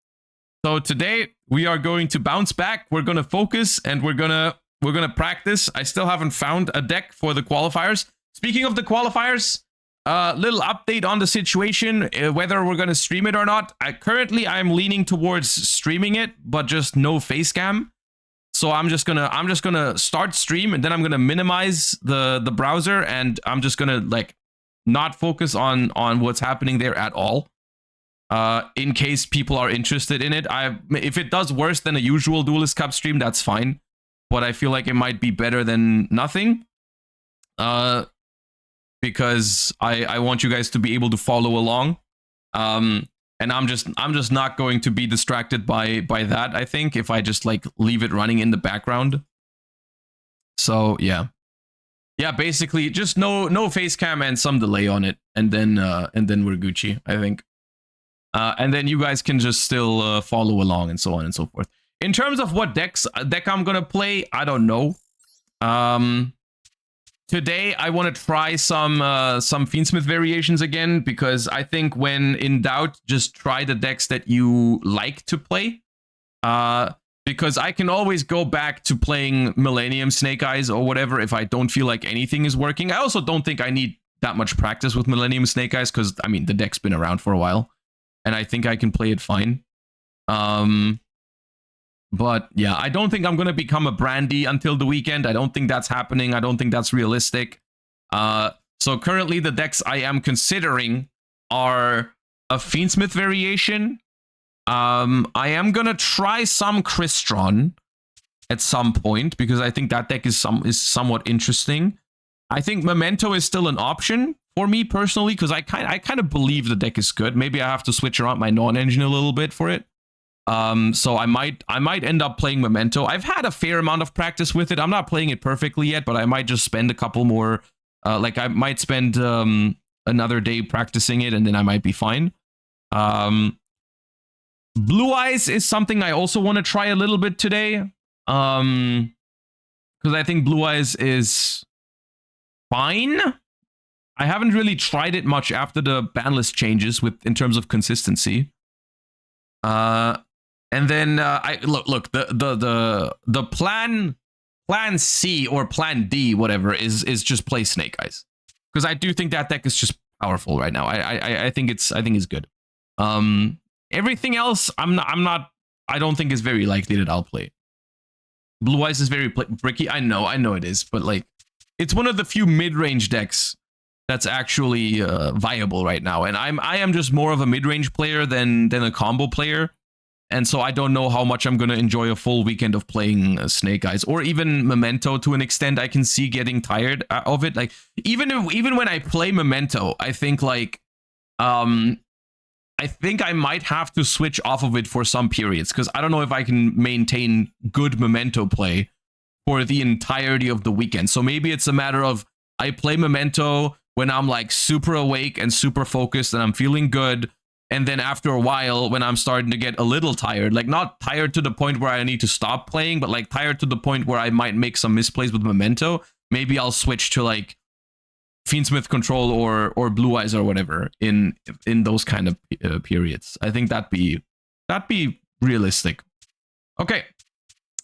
So today we are going to bounce back. We're going to focus and we're going to practice. I still haven't found a deck for the qualifiers. Speaking of the qualifiers, little update on the situation, whether we're going to stream it or not. Currently I'm leaning towards streaming it, but just no face cam. So I'm just gonna start stream and then I'm gonna minimize the browser and I'm just gonna like not focus on what's happening there at all. In case people are interested in it. If it does worse than a usual Duelist Cup stream, that's fine. But I feel like it might be better than nothing. Because I want you guys to be able to follow along. And I'm just not going to be distracted by that, I think, if I just like leave it running in the background. So yeah. Yeah, basically just no face cam and some delay on it, and then we're Gucci, I think. And then you guys can just still follow along and so on and so forth. In terms of what deck I'm gonna play, I don't know. Today, I want to try some Fiendsmith variations again, because I think when in doubt, just try the decks that you like to play. Because I can always go back to playing Millennium Snake Eyes or whatever if I don't feel like anything is working. I also don't think I need that much practice with Millennium Snake Eyes, because, I mean, the deck's been around for a while. And I think I can play it fine. But yeah, I don't think I'm going to become a Brandy until the weekend. I don't think that's happening. I don't think that's realistic. So currently the decks I am considering are a Fiendsmith variation. I am going to try some Crystron at some point, because I think that deck is somewhat interesting. I think Memento is still an option for me personally, because I kind of believe the deck is good. Maybe I have to switch around my non-engine a little bit for it. So I might end up playing Memento. I've had a fair amount of practice with it. I'm not playing it perfectly yet, but I might just spend a couple more, like I might spend another day practicing it, and then I might be fine. Blue Eyes is something I also want to try a little bit today. Because I think Blue Eyes is fine. I haven't really tried it much after the ban list changes in terms of consistency. And then look the plan C or plan D, whatever, is just play Snake Eyes, because I do think that deck is just powerful right now. I think it's good. Everything else I don't think is very likely that I'll play. Blue Eyes is very bricky. I know it is, but like it's one of the few mid-range decks that's actually viable right now, and I am just more of a mid-range player than a combo player. And so I don't know how much I'm going to enjoy a full weekend of playing Snake Eyes, or even Memento to an extent. I can see getting tired of it. Like even when I play Memento, I think like I think I might have to switch off of it for some periods, because I don't know if I can maintain good Memento play for the entirety of the weekend. So maybe it's a matter of I play Memento when I'm like super awake and super focused and I'm feeling good. And then after a while, when I'm starting to get a little tired, like not tired to the point where I need to stop playing, but like tired to the point where I might make some misplays with Memento, maybe I'll switch to like Fiendsmith Control or Blue Eyes or whatever in those kind of periods. I think that'd be realistic. Okay,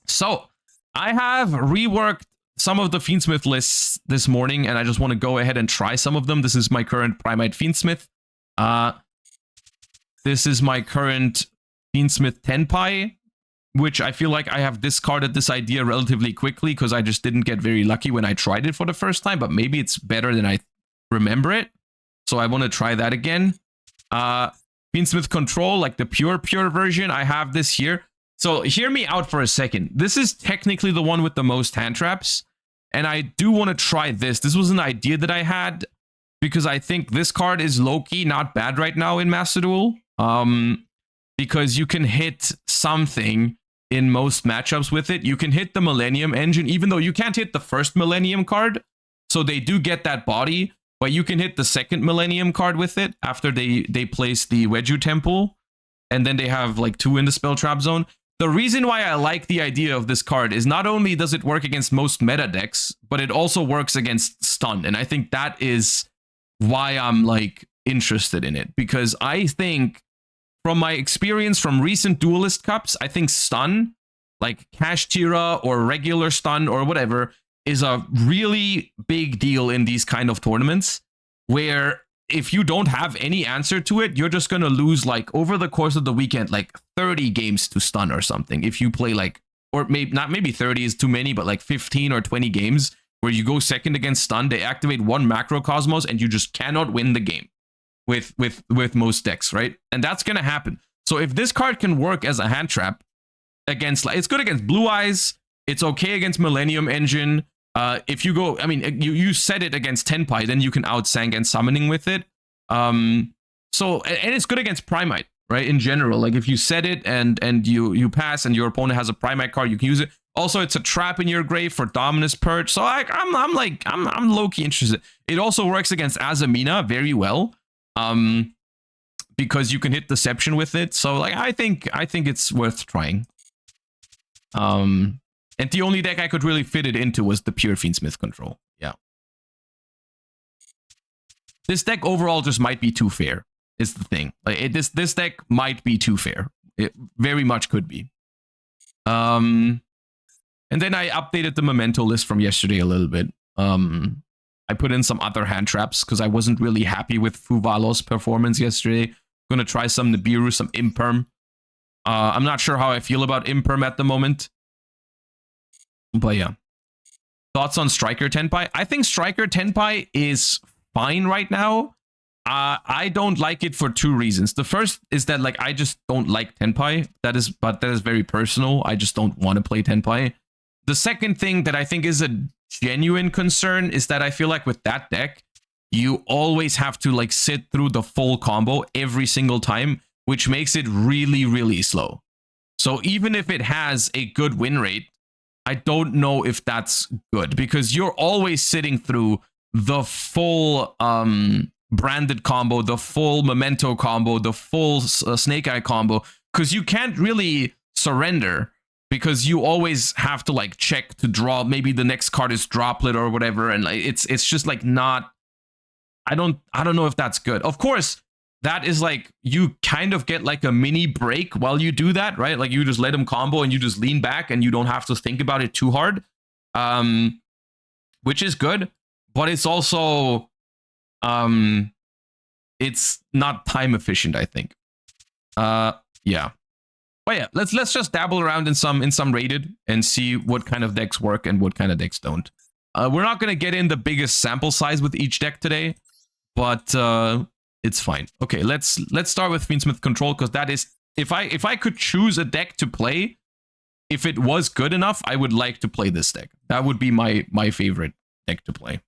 so I have reworked some of the Fiendsmith lists this morning, and I just want to go ahead and try some of them. This is my current Primite Fiendsmith. This is my current Fiendsmith Tenpai, which I feel like I have discarded this idea relatively quickly because I just didn't get very lucky when I tried it for the first time, but maybe it's better than I remember it. So I want to try that again. Fiendsmith Control, like the pure version, I have this here. So hear me out for a second. This is technically the one with the most hand traps, and I do want to try this. This was an idea that I had because I think this card is low-key not bad right now in Master Duel. Because you can hit something in most matchups with it. You can hit the Millennium Engine, even though you can't hit the first Millennium card. So they do get that body, but you can hit the second Millennium card with it after they place the Weju Temple. And then they have like 2 in the spell trap zone. The reason why I like the idea of this card is not only does it work against most meta decks, but it also works against stun. And I think that is why I'm like interested in it, because I think from my experience from recent Duelist Cups, I think stun, like Cash Tira or regular stun or whatever, is a really big deal in these kind of tournaments, where if you don't have any answer to it, you're just going to lose, like, over the course of the weekend, like 30 games to stun or something. If you play like, or maybe 30 is too many, but like 15 or 20 games where you go second against stun, they activate 1 Macrocosmos and you just cannot win the game with most decks, right? And that's going to happen. So if this card can work as a hand trap against, like, it's good against Blue Eyes, it's okay against Millennium Engine. If you go, I mean, you set it against Tenpai, then you can out Sangan summoning with it. So, and it's good against Primite, right? In general, like if you set it and you pass and your opponent has a Primite card, you can use it. Also, it's a trap in your grave for Dominus Purge. So I'm low-key interested. It also works against Azamina very well. Because you can hit Deception with it. So like I think it's worth trying. And the only deck I could really fit it into was the Pure Fiendsmith Control. Yeah. This deck overall just might be too fair, is the thing. Like this deck might be too fair. It very much could be. And then I updated the Memento list from yesterday a little bit. I put in some other hand traps because I wasn't really happy with Fuvalo's performance yesterday. Gonna try some Nibiru, some Imperm. I'm not sure how I feel about Imperm at the moment. But yeah. Thoughts on Striker Tenpai? I think Striker Tenpai is fine right now. I don't like it for 2 reasons. The first is that, like, I just don't like Tenpai. That is very personal. I just don't want to play Tenpai. The second thing that I think is a genuine concern is that I feel like with that deck, you always have to like sit through the full combo every single time, which makes it really, really slow. So even if it has a good win rate, I don't know if that's good, because you're always sitting through the full branded combo, the full Memento combo, the full Snake Eye combo, because you can't really surrender, because you always have to like check to draw. Maybe the next card is Droplet or whatever, and like it's just like not. I don't know if that's good. Of course, that is like, you kind of get like a mini break while you do that, right? Like you just let them combo and you just lean back and you don't have to think about it too hard, which is good. But it's also, it's not time efficient, I think. Yeah. But yeah, let's just dabble around in some rated and see what kind of decks work and what kind of decks don't. We're not gonna get in the biggest sample size with each deck today, but it's fine. Okay, let's start with Fiendsmith Control, because that is, if I could choose a deck to play, if it was good enough, I would like to play this deck. That would be my favorite deck to play.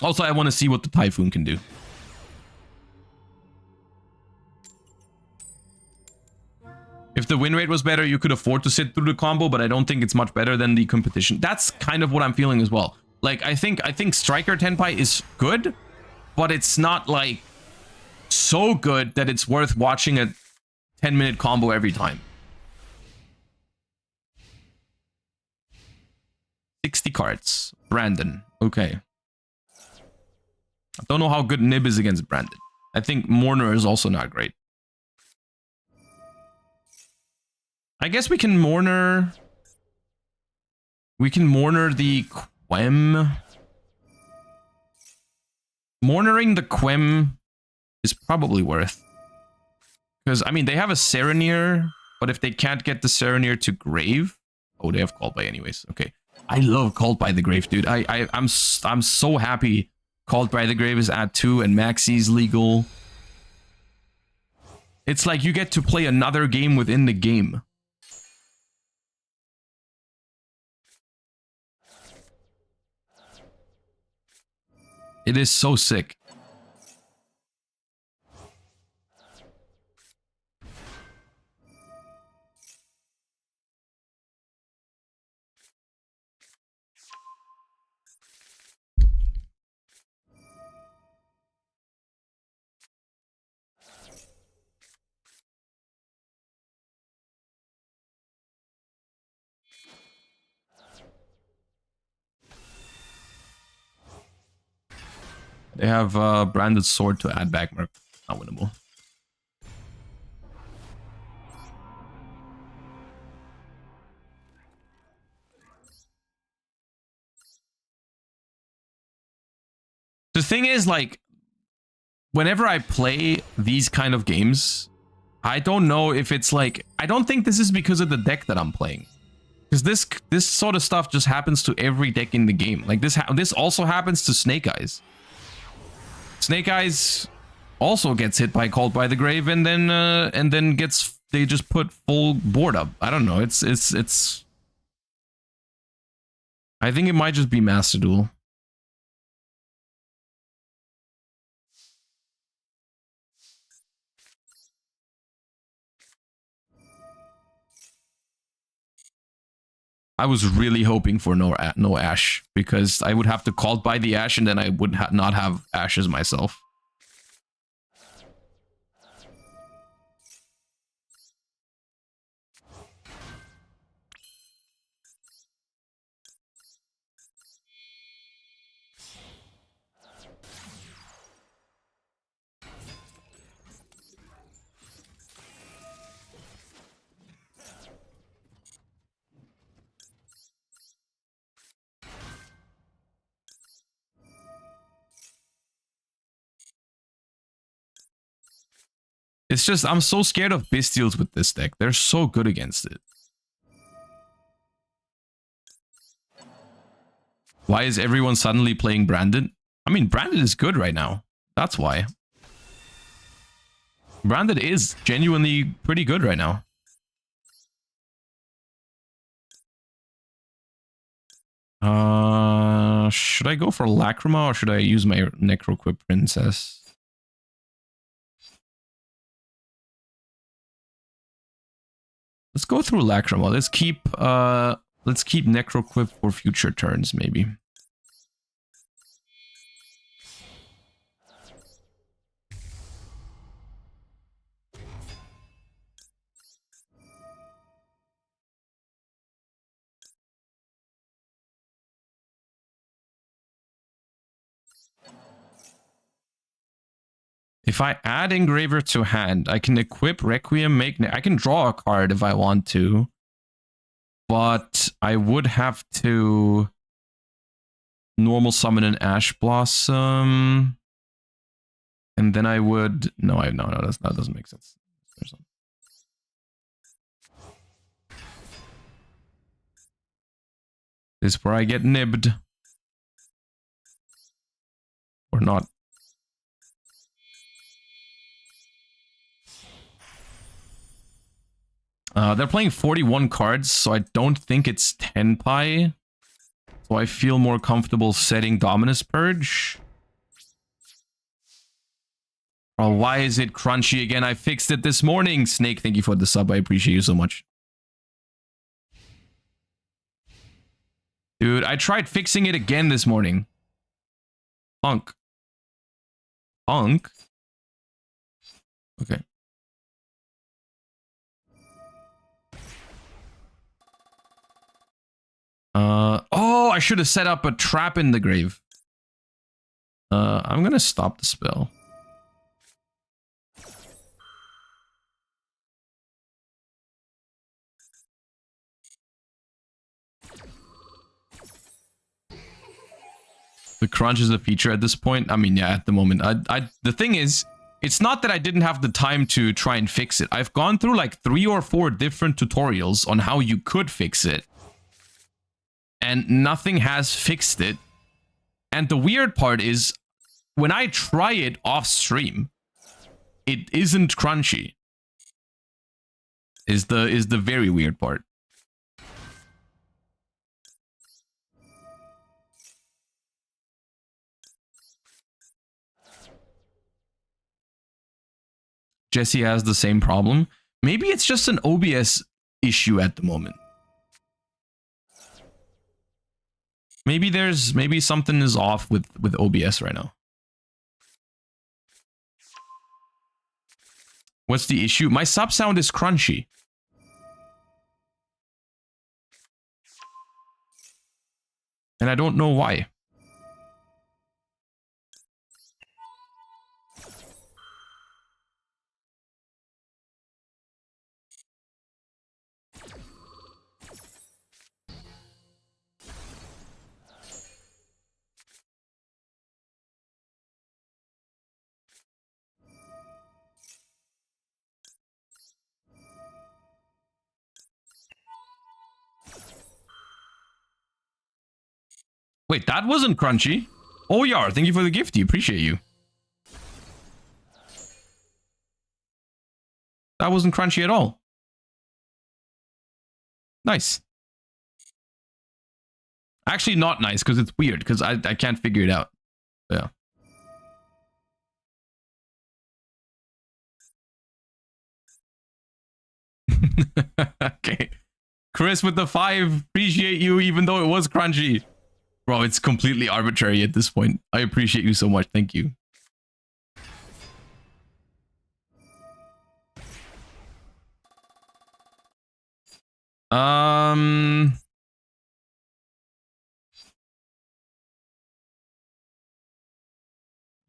Also, I want to see what the Typhoon can do. If the win rate was better, you could afford to sit through the combo, but I don't think it's much better than the competition. That's kind of what I'm feeling as well. Like, I think Striker Tenpai is good, but it's not like so good that it's worth watching a 10-minute combo every time. 60 cards. Brandon. Okay. I don't know how good Nib is against Brandon. I think Mourner is also not great. I guess we can Mourner... We can Mourner the Quem. Mournering the Quem is probably worth. Because, I mean, they have a Serenir, but if they can't get the Serenir to Grave... Oh, they have Called By anyways. Okay. I love Called By the Grave, dude. I'm so happy Called By the Grave is at 2 and Maxi's legal. It's like you get to play another game within the game. It is so sick. They have branded sword to add back mark. Not winnable. The thing is, like, whenever I play these kind of games, I don't know if it's like, I don't think this is because of the deck that I'm playing. Because this sort of stuff just happens to every deck in the game. Like this also happens to Snake Eyes. Snake Eyes also gets hit by Called by the Grave and then gets, they just put full board up. I don't know. It's I think it might just be Master Duel. I was really hoping for no Ash, because I would have to Called by the Ash and then I would not have Ashes myself. It's just, I'm so scared of Bestials with this deck. They're so good against it. Why is everyone suddenly playing Branded? I mean, Branded is good right now. That's why. Branded is genuinely pretty good right now. Should I go for Lacrima or should I use my Necroquip Princess? Let's go through Lacrima. Let's keep Necroquip for future turns, maybe. If I add Engraver to hand, I can equip Requiem, I can draw a card if I want to. But I would have to normal summon an Ash Blossom. And then I would... No, that doesn't make sense. This is where I get nibbed. Or not. They're playing 41 cards, so I don't think it's 10 pi. So I feel more comfortable setting Dominus Purge. Oh, why is it crunchy again? I fixed it this morning. Snake, thank you for the sub. I appreciate you so much. Dude, I tried fixing it again this morning. Punk. Punk? Okay. Oh, I should have set up a trap in the grave. I'm gonna stop the spell. The crunch is a feature at this point. I mean, yeah, at the moment. The thing is, it's not that I didn't have the time to try and fix it. I've gone through like 3 or 4 different tutorials on how you could fix it. And nothing has fixed it. And the weird part is, when I try it off stream, it isn't crunchy. Is the very weird part. Jesse has the same problem. Maybe it's just an OBS issue at the moment. Maybe something is off with OBS right now. What's the issue? My sub sound is crunchy. And I don't know why. Wait, that wasn't crunchy. Oh, Yar, thank you for the gifty. Appreciate you. That wasn't crunchy at all. Nice. Actually, not nice, because it's weird, because I can't figure it out. Yeah. Okay. Chris with the 5. Appreciate you, even though it was crunchy. Bro, it's completely arbitrary at this point. I appreciate you so much. Thank you.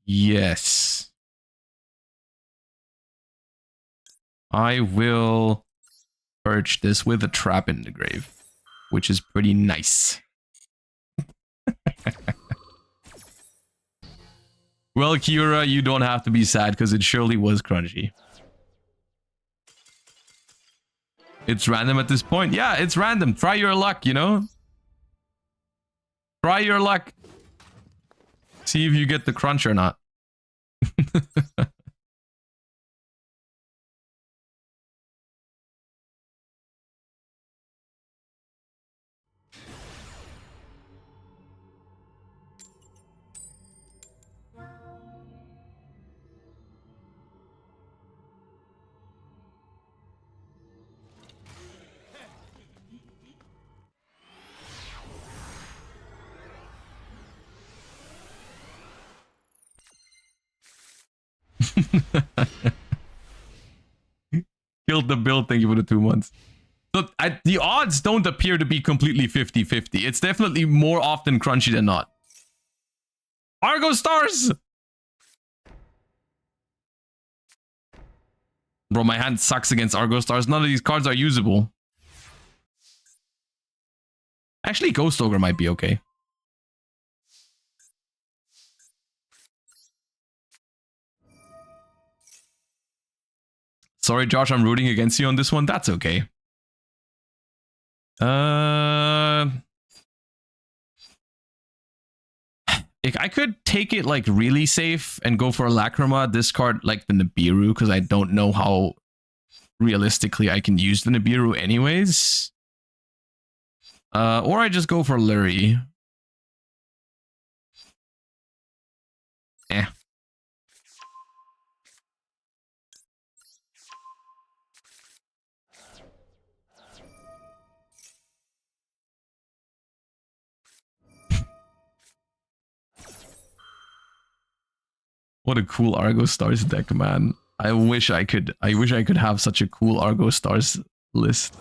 Yes. I will purge this with a trap in the grave, which is pretty nice. Well, Kira, you don't have to be sad because it surely was crunchy. It's random at this point. Yeah, it's random. Try your luck, you know? Try your luck. See if you get the crunch or not. Killed the build. Thank you for the 2 months. So the odds don't appear to be completely 50-50. It's definitely more often crunchy than not. Argo stars! Bro, my hand sucks against Argo stars. None of these cards are usable. Actually, Ghost Ogre might be okay. Sorry, Josh, I'm rooting against you on this one. That's okay. I could take it like really safe and go for a Lacrima, discard like the Nibiru, because I don't know how realistically I can use the Nibiru anyways. Or I just go for Luri. Eh. What a cool Argo Stars deck, man. I wish I could have such a cool Argo Stars list.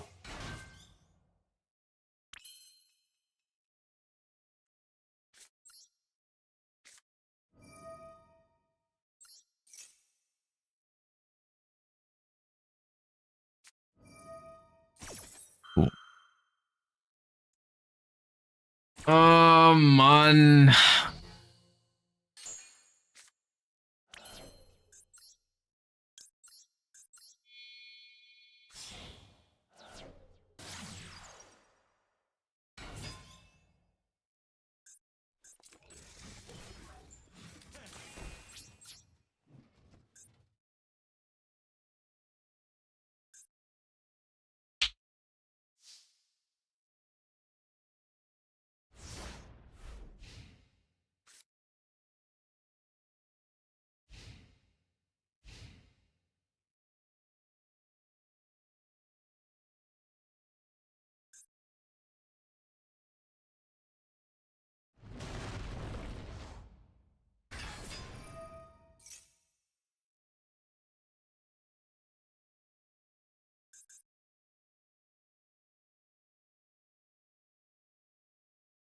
Cool. Oh man.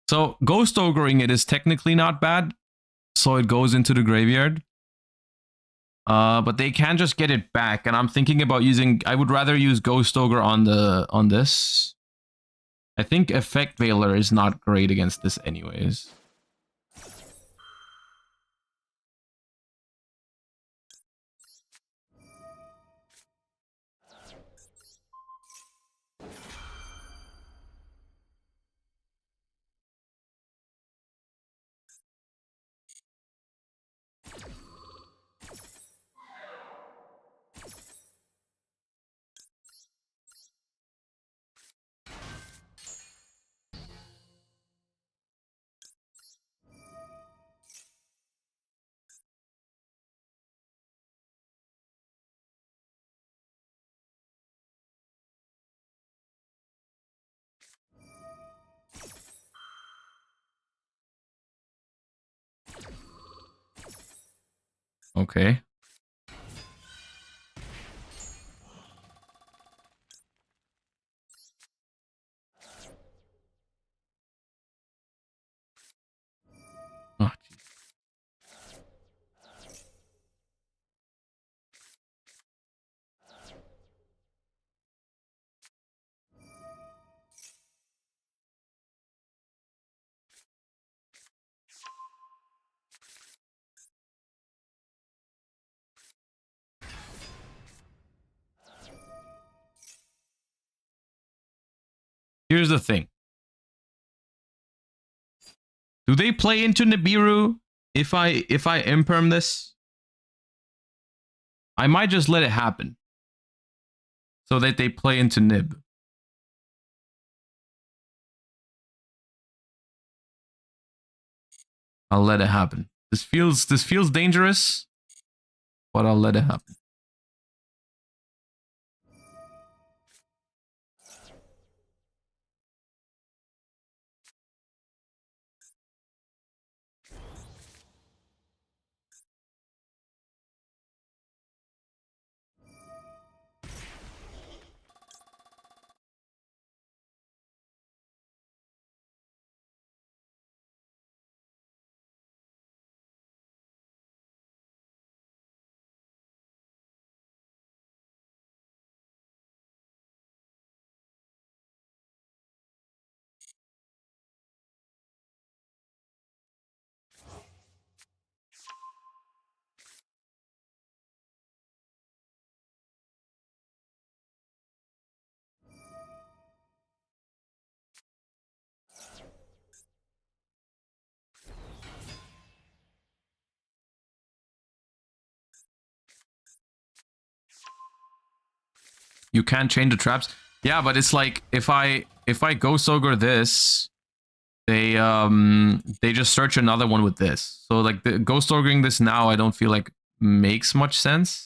So Ghost Ogreing it is technically not bad. So it goes into the graveyard. But they can just get it back, and I'm thinking about using. I would rather use Ghost Ogre on this. I think Effect Veiler is not great against this, anyways. Okay. Oh, here's the thing. Do they play into Nibiru if I imperm this? I might just let it happen so that they play into Nib. I'll let it happen. This feels dangerous, but I'll let it happen. You can't change the traps. Yeah, but it's like if I Ghost Ogre this, they just search another one with this. So like the Ghost Ogring this now, I don't feel like makes much sense.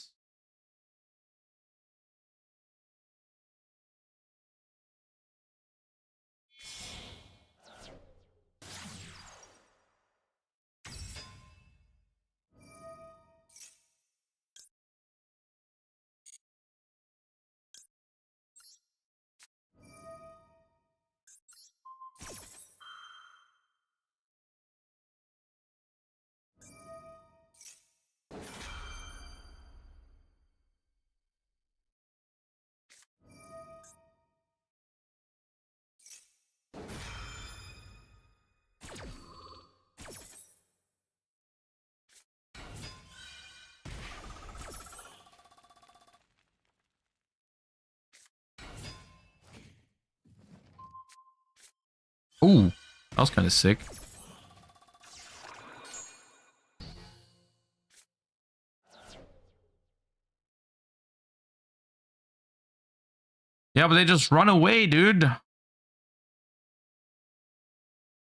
Ooh, that was kind of sick. Yeah, but they just run away, dude.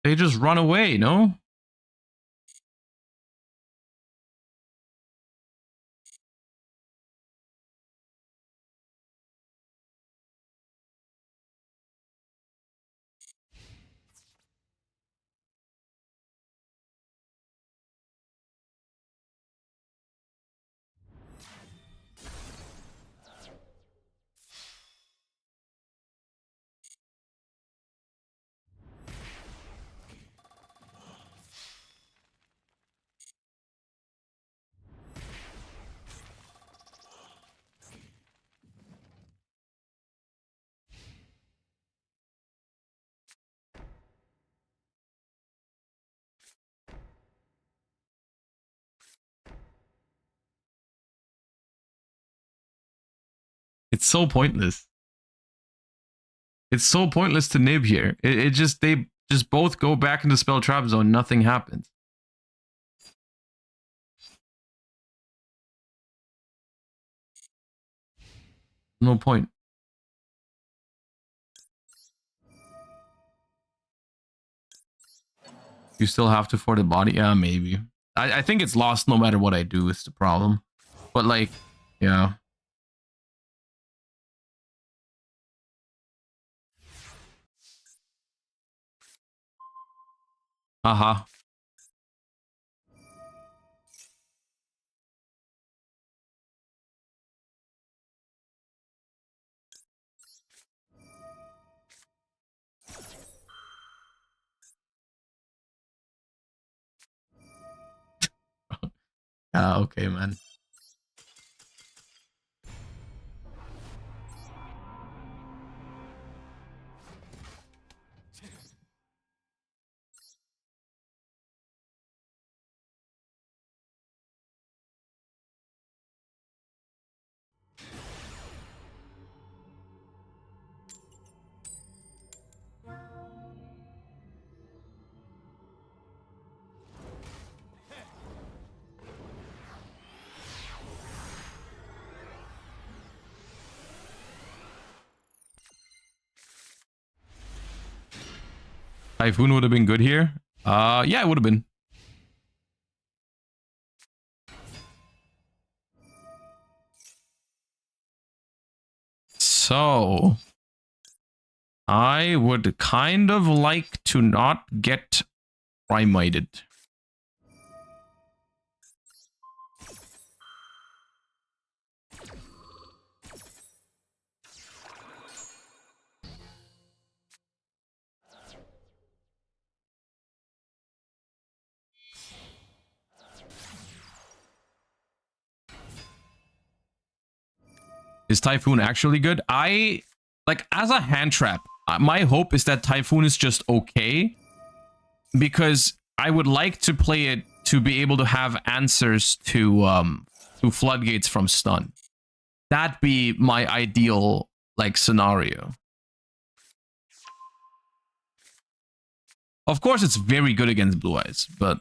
They just run away, no? It's so pointless. It's so pointless to nib here. It just, they just both go back into spell trap zone. Nothing happens. No point. You still have to for the body. Yeah, maybe. I think it's lost no matter what I do. Is the problem. But like, yeah. Haha. Okay, man. Typhoon would have been good here. Yeah, it would have been. So, I would kind of like to not get primited. Is Typhoon actually good? Like, as a hand trap, my hope is that Typhoon is just okay. Because I would like to play it to be able to have answers to floodgates from stun. That'd be my ideal, like, scenario. Of course, it's very good against Blue Eyes, but...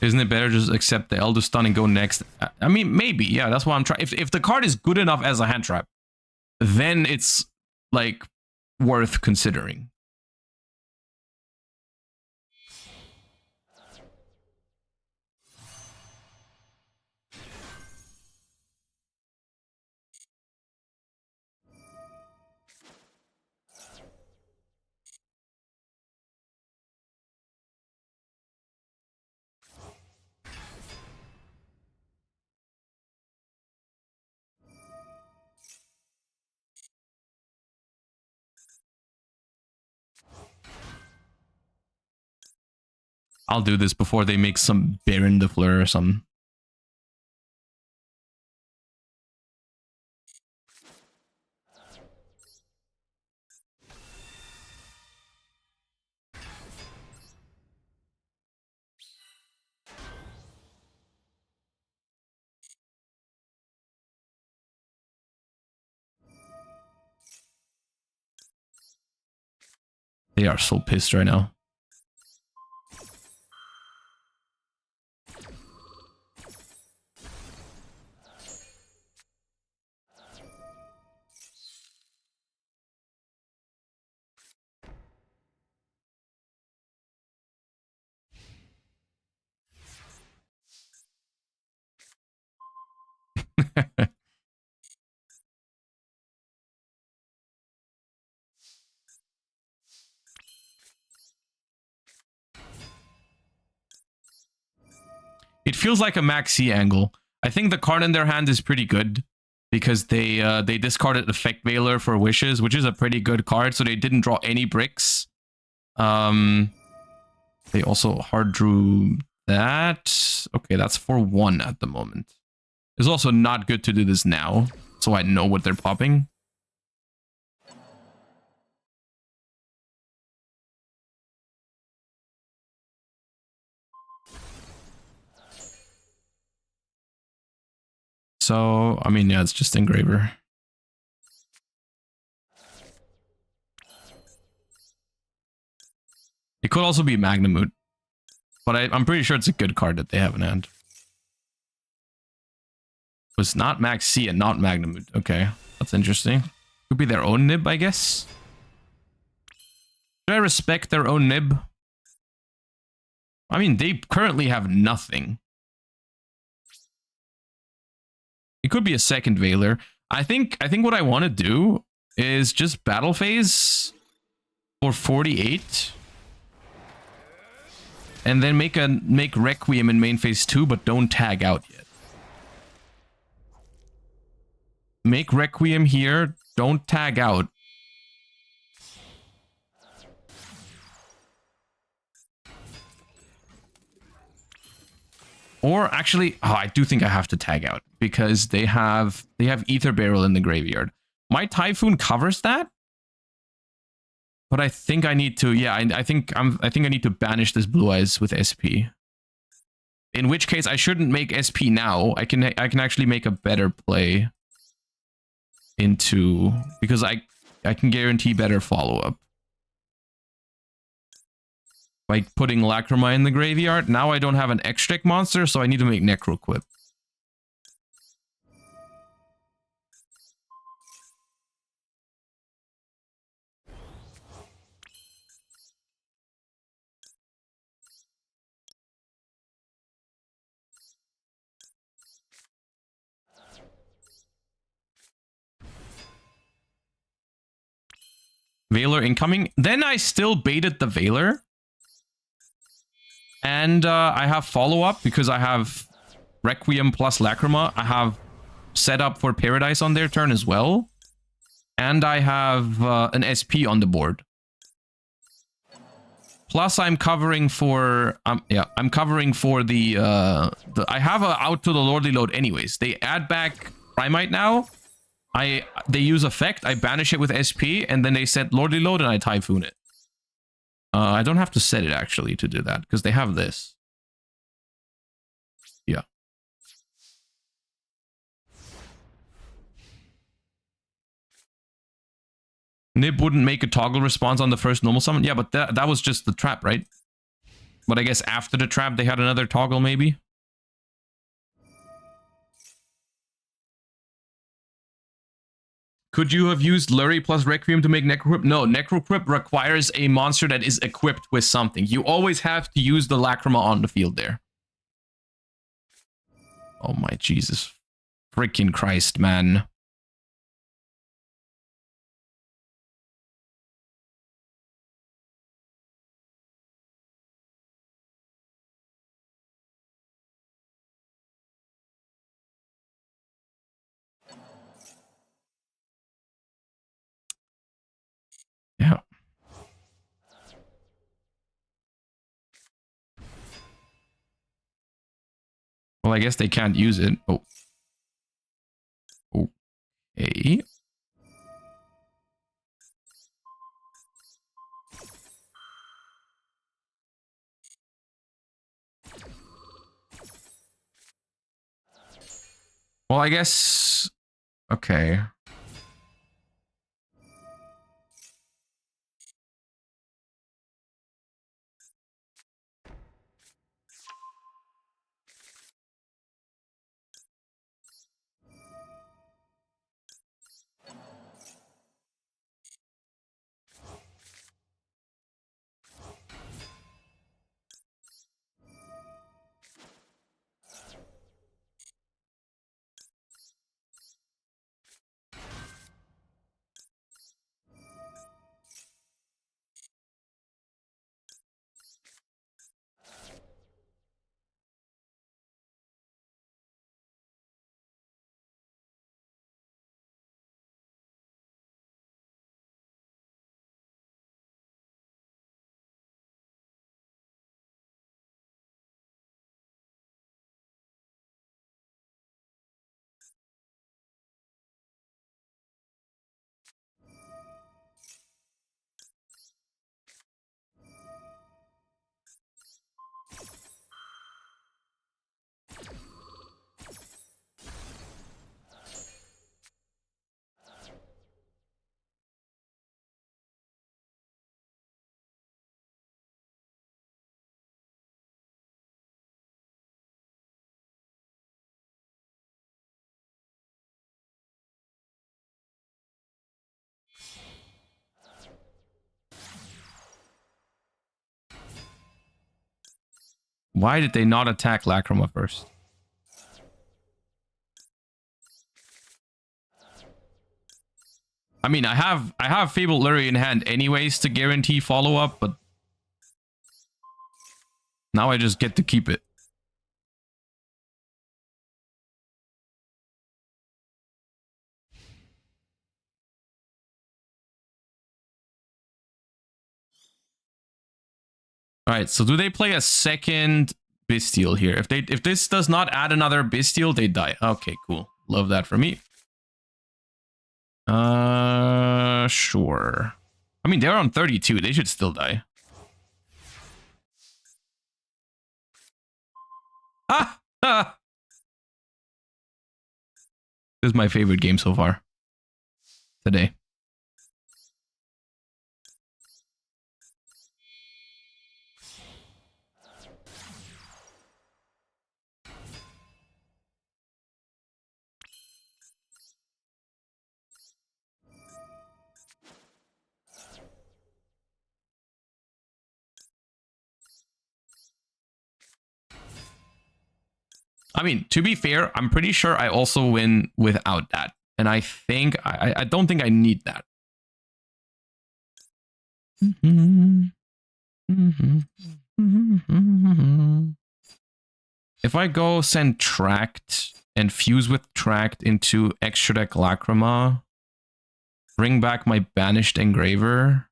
Isn't it better just accept the Elder Stun and go next? I mean, maybe. Yeah, that's why I'm trying. If the card is good enough as a hand trap, then it's, like, worth considering. I'll do this before they make some Baron de Fleur or something. They are so pissed right now. It feels like a Max C angle. I think the card in their hand is pretty good because they discarded Effect Veiler for Wishes, which is a pretty good card, so they didn't draw any bricks. They also hard drew that. Okay, that's for 1 at the moment. It's also not good to do this now, so I know what they're popping. So, I mean, yeah, it's just Engraver. It could also be Magnamute, but I'm pretty sure it's a good card that they have in hand. It's not Max C and not Magnamute. Okay, that's interesting. Could be their own nib, I guess. Should I respect their own nib? I mean, they currently have nothing. It could be a second Veiler. I think what I want to do is just battle phase for 48. And then make Requiem in main phase 2, but don't tag out yet. Make Requiem here, don't tag out. Or actually, oh, I do think I have to tag out because they have Ether Barrel in the graveyard. My Typhoon covers that, but I think I need to. Yeah, I think I need to banish this Blue Eyes with SP. In which case, I shouldn't make SP now. I can actually make a better play into because I can guarantee better follow up. By putting Lacrima in the graveyard. Now I don't have an extract monster, so I need to make Necroquip. Veiler incoming. Then I still baited the Veiler. And I have follow-up because I have Requiem plus Lacrima. I have set up for Paradise on their turn as well. And I have an SP on the board. Plus I'm covering for... I'm covering for the I have a out to the Lordly Load anyways. They add back Primite now. They use effect. I banish it with SP. And then they set Lordly Load and I Typhoon it. I don't have to set it, actually, to do that, because they have this. Yeah. Nib wouldn't make a toggle response on the first normal summon? Yeah, but that was just the trap, right? But I guess after the trap, they had another toggle, maybe? Could you have used Lurry plus Requiem to make Necroquip? No, Necroquip requires a monster that is equipped with something. You always have to use the Lacrima on the field there. Oh my Jesus. Freaking Christ, man. Yeah. Well, I guess they can't use it. Oh. Okay. Well, I guess... Okay. Why did they not attack Lacrima first? I mean, I have Fabled Lurry in hand anyways to guarantee follow-up, but now I just get to keep it. Alright, so do they play a second Bestial here? If this does not add another Bestial, they die. Okay, cool. Love that for me. Sure. I mean, they're on 32. They should still die. Ah! Ah! This is my favorite game so far. Today. I mean, to be fair, I'm pretty sure I also win without that. And I think, I don't think I need that. If I go send Tract and fuse with Tract into extra deck Lacrima, bring back my Banished Engraver.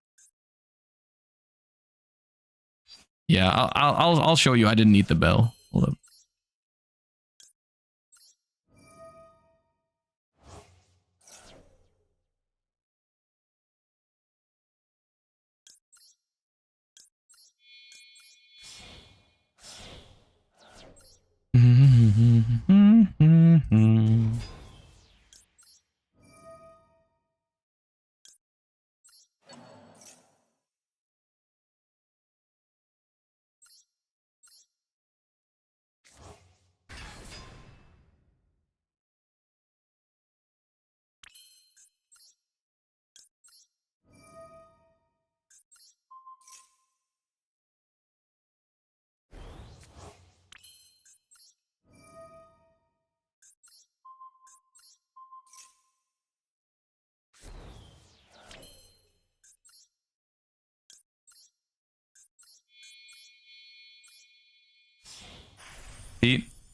Yeah, I'll show you. I didn't need the bell. Hold up.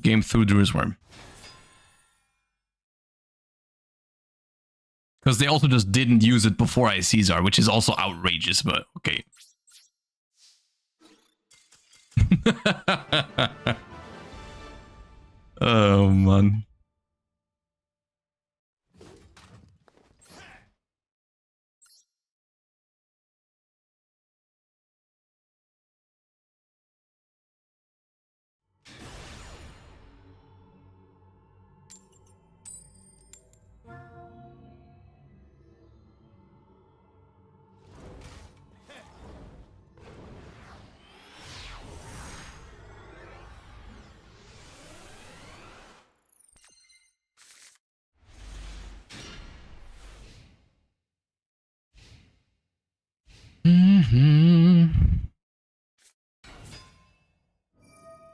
Game through Drew's Worm. Because they also just didn't use it before I Caesar, which is also outrageous, but okay. Oh, man.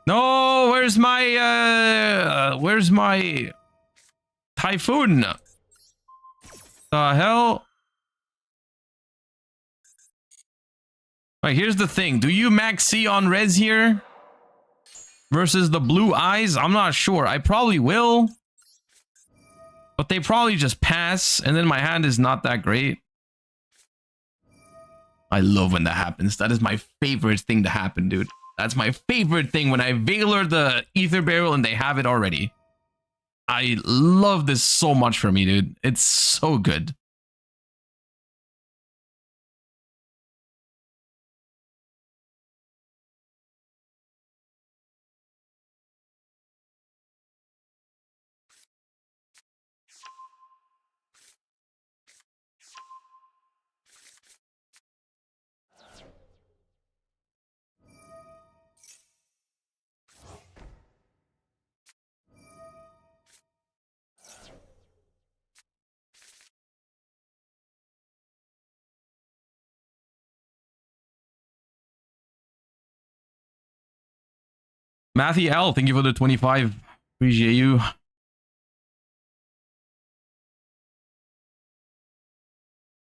No, where's my Typhoon? The hell? Right, here's the thing. Do you max C on res here? Versus the blue eyes? I'm not sure. I probably will. But they probably just pass, and then my hand is not that great. I love when that happens. That is my favorite thing to happen, dude. That's my favorite thing, when I Valor the Ether Barrel and they have it already. I love this so much for me, dude. It's so good. Matthew L, thank you for the 25. Appreciate you.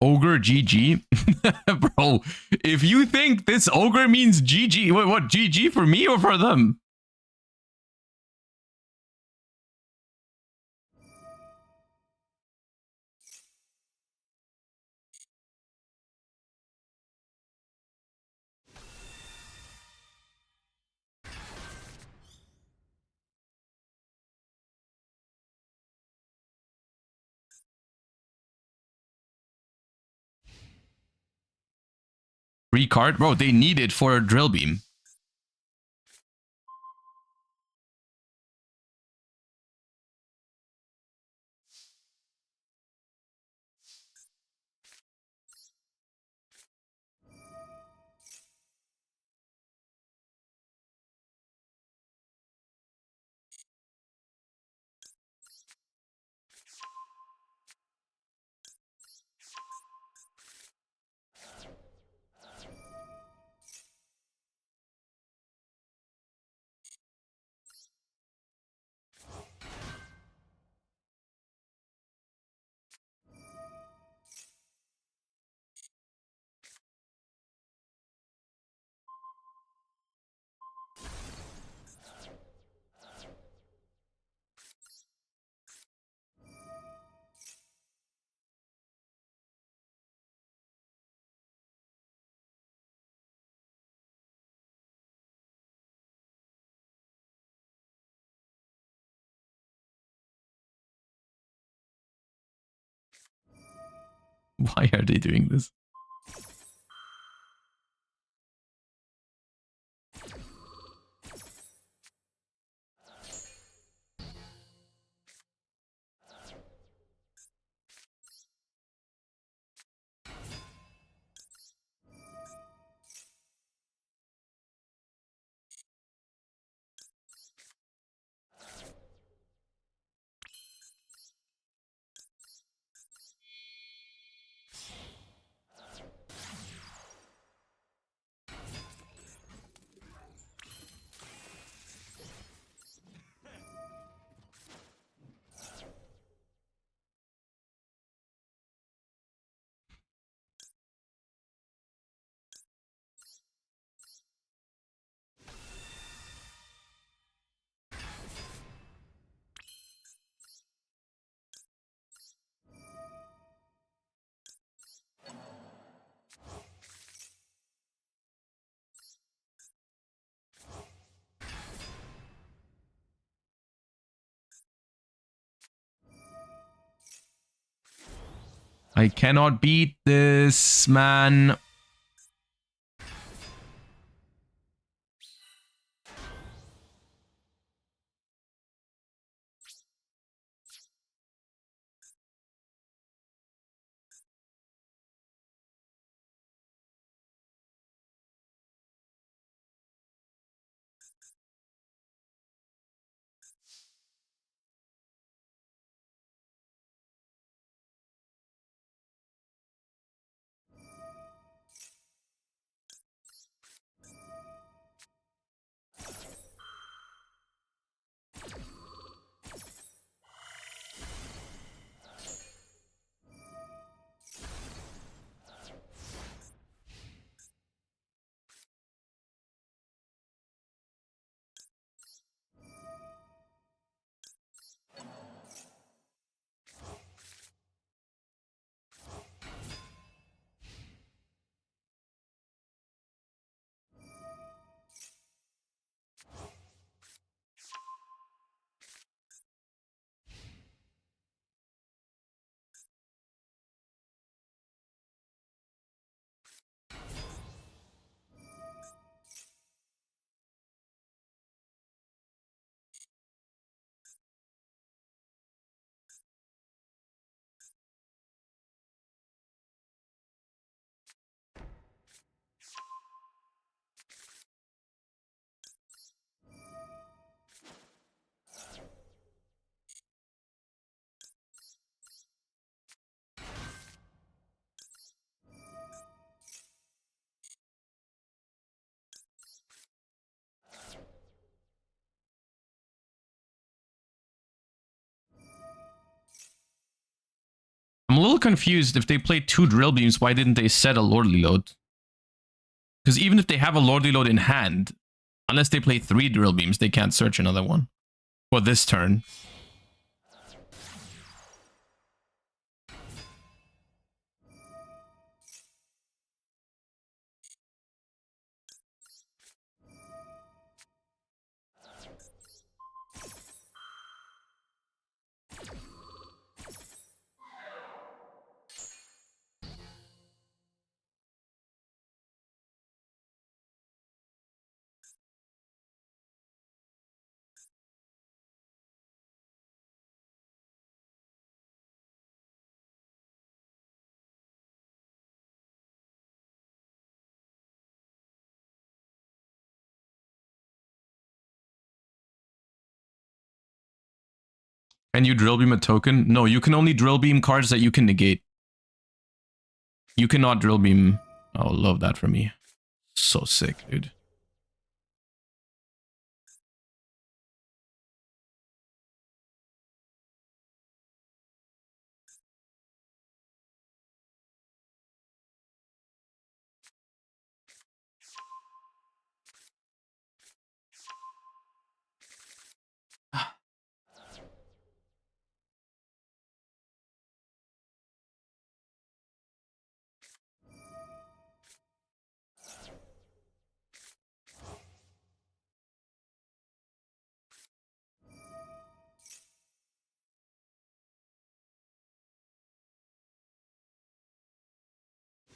Ogre GG? Bro, if you think this ogre means GG, what GG for me or for them? Free card? Bro, they need it for a drill beam. Why are they doing this? I cannot beat this, man. I'm a little confused. If they play 2 drill beams, why didn't they set a lordly load? Because even if they have a lordly load in hand, unless they play 3 drill beams, they can't search another one for this turn. And you drill beam a token? No, you can only drill beam cards that you can negate. You cannot drill beam. Oh, love that for me. So sick, dude.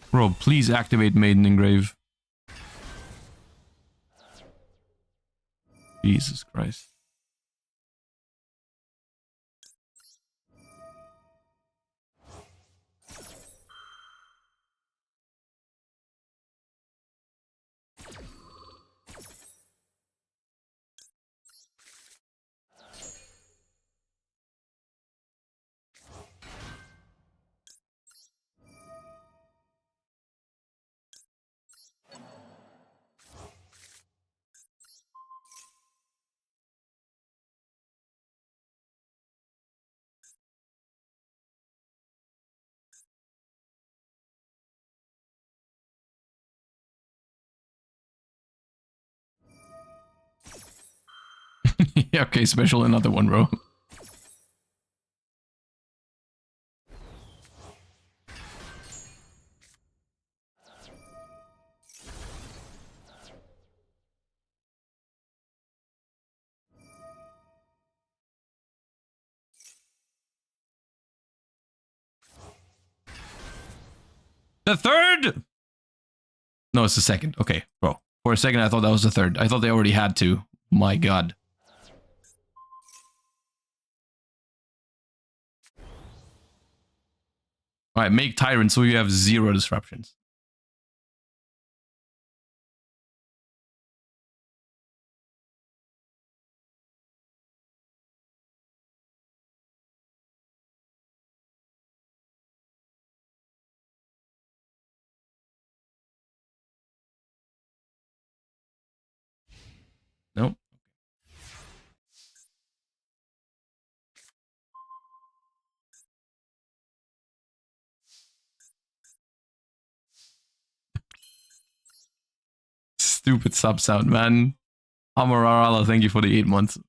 Bro, please activate Maiden Engrave. Jesus Christ. Yeah, okay, special another one, bro. The third? No, it's the second. Okay, bro. For a second, I thought that was the third. I thought they already had two. My god. Alright, make Tyrant so you have 0 disruptions. Nope. Stupid sub sound, man. Amararala, thank you for the 8 months.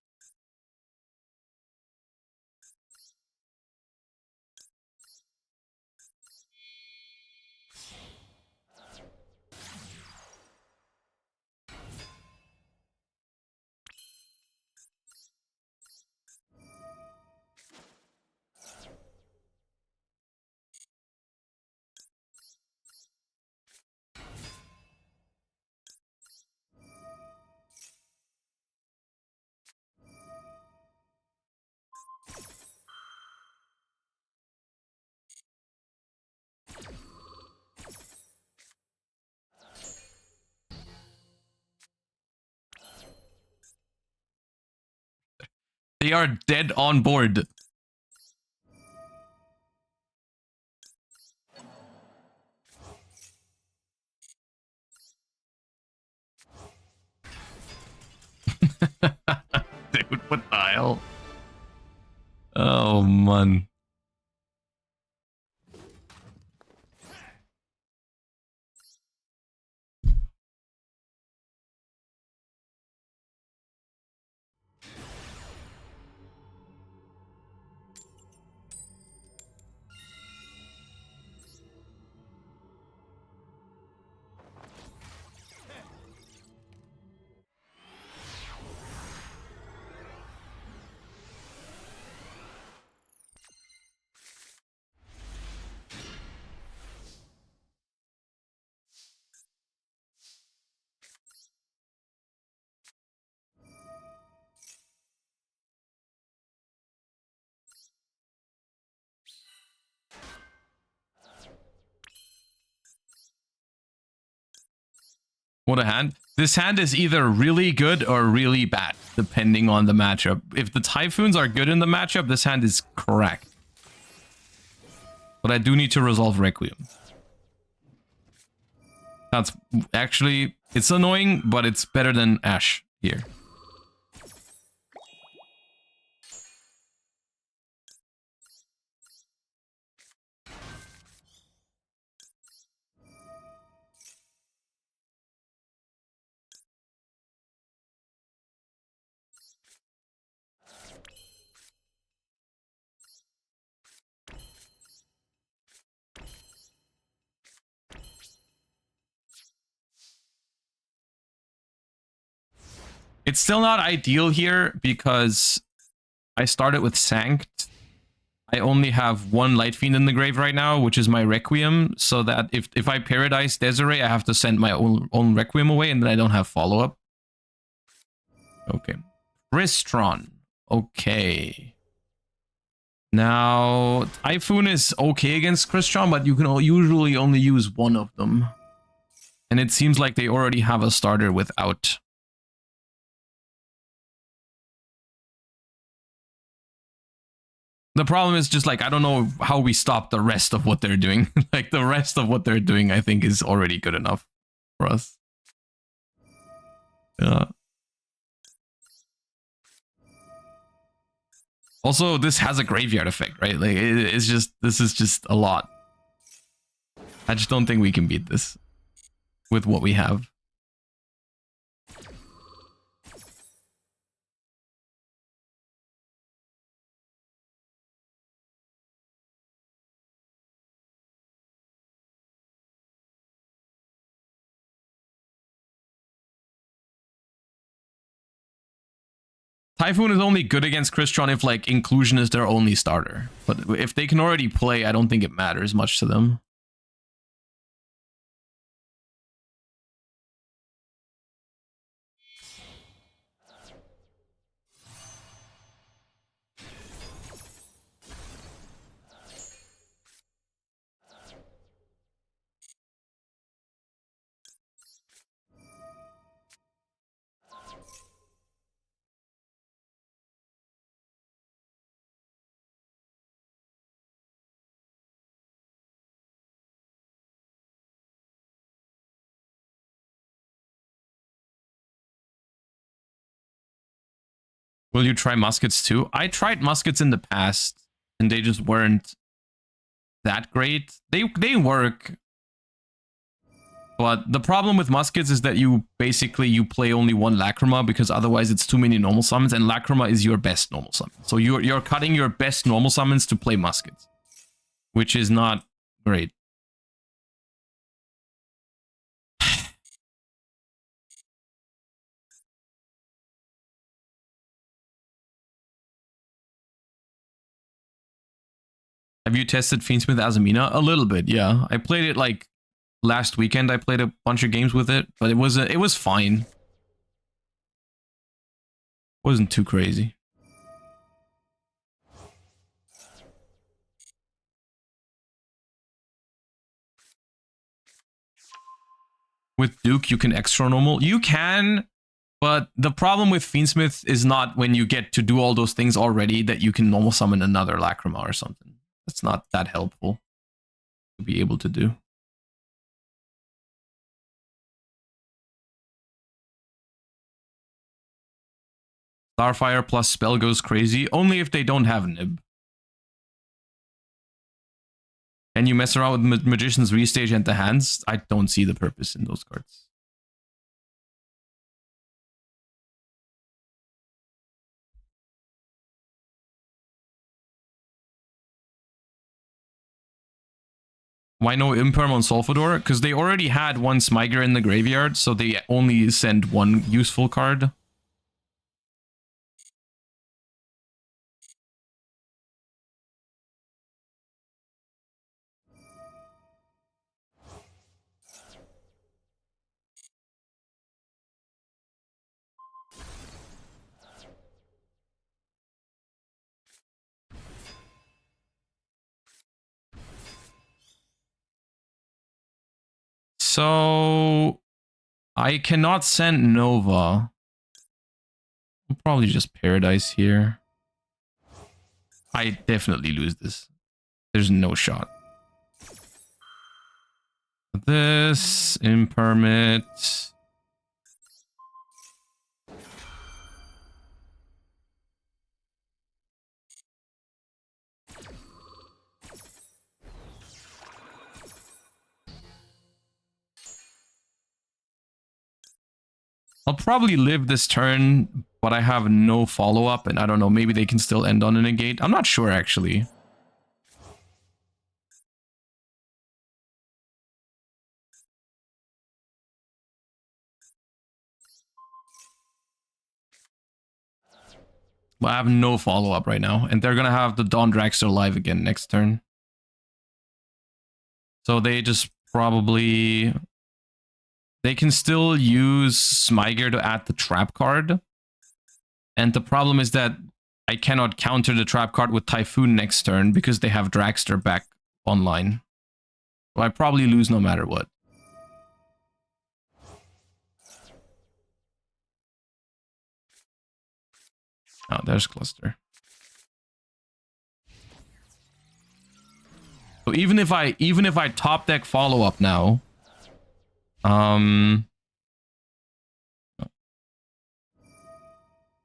They are dead on board. Dude, what the hell? Oh, man. What a hand. This hand is either really good or really bad, depending on the matchup. If the Typhoons are good in the matchup, this hand is correct. But I do need to resolve Requiem. That's actually, it's annoying, but it's better than Ash here. It's still not ideal here because I started with Sanct. I only have one Light Fiend in the grave right now, which is my Requiem, so that if I Paradise Desiree, I have to send my own Requiem away, and then I don't have follow-up. Okay. Crystron. Okay. Now, Typhoon is okay against Crystron, but you can usually only use one of them. And it seems like they already have a starter without. The problem is just like, I don't know how we stop the rest of what they're doing. Like the rest of what they're doing, I think is already good enough for us. Yeah. Also, this has a graveyard effect, right? Like it's just, this is just a lot. I just don't think we can beat this with what we have. Typhoon is only good against Crystron if, like, Inclusion is their only starter. But if they can already play, I don't think it matters much to them. Will you try muskets too? I tried muskets in the past, and they just weren't that great. They work, but the problem with muskets is that you play only one Lacrima, because otherwise it's too many normal summons, and Lacrima is your best normal summon. So you're cutting your best normal summons to play muskets, which is not great. Have you tested Fiendsmith Azamina? A little bit, yeah. I played it like last weekend. I played a bunch of games with it, but it was fine. Wasn't too crazy. With Duke, you can extra normal. You can, but the problem with Fiendsmith is not when you get to do all those things already that you can normal summon another Lacrima or something. That's not that helpful to be able to do. Starfire plus spell goes crazy, only if they don't have Nib. Can you mess around with Magician's Restage and the hands? I don't see the purpose in those cards. Why no Imperm on Solfador? Because they already had one Smyger in the graveyard, so they only send one useful card. So I cannot send Nova. I'll probably just Paradise here. I definitely lose this. There's no shot. This impermit. I'll probably live this turn, but I have no follow-up, and I don't know, maybe they can still end on a negate. I'm not sure, actually. But I have no follow-up right now, and they're gonna have the Dawn Dragster live again next turn. So they just probably... They can still use Smyger to add the trap card. And the problem is that I cannot counter the trap card with Typhoon next turn because they have Dragster back online. So I probably lose no matter what. Oh, there's Cluster. So even if I top deck follow up now,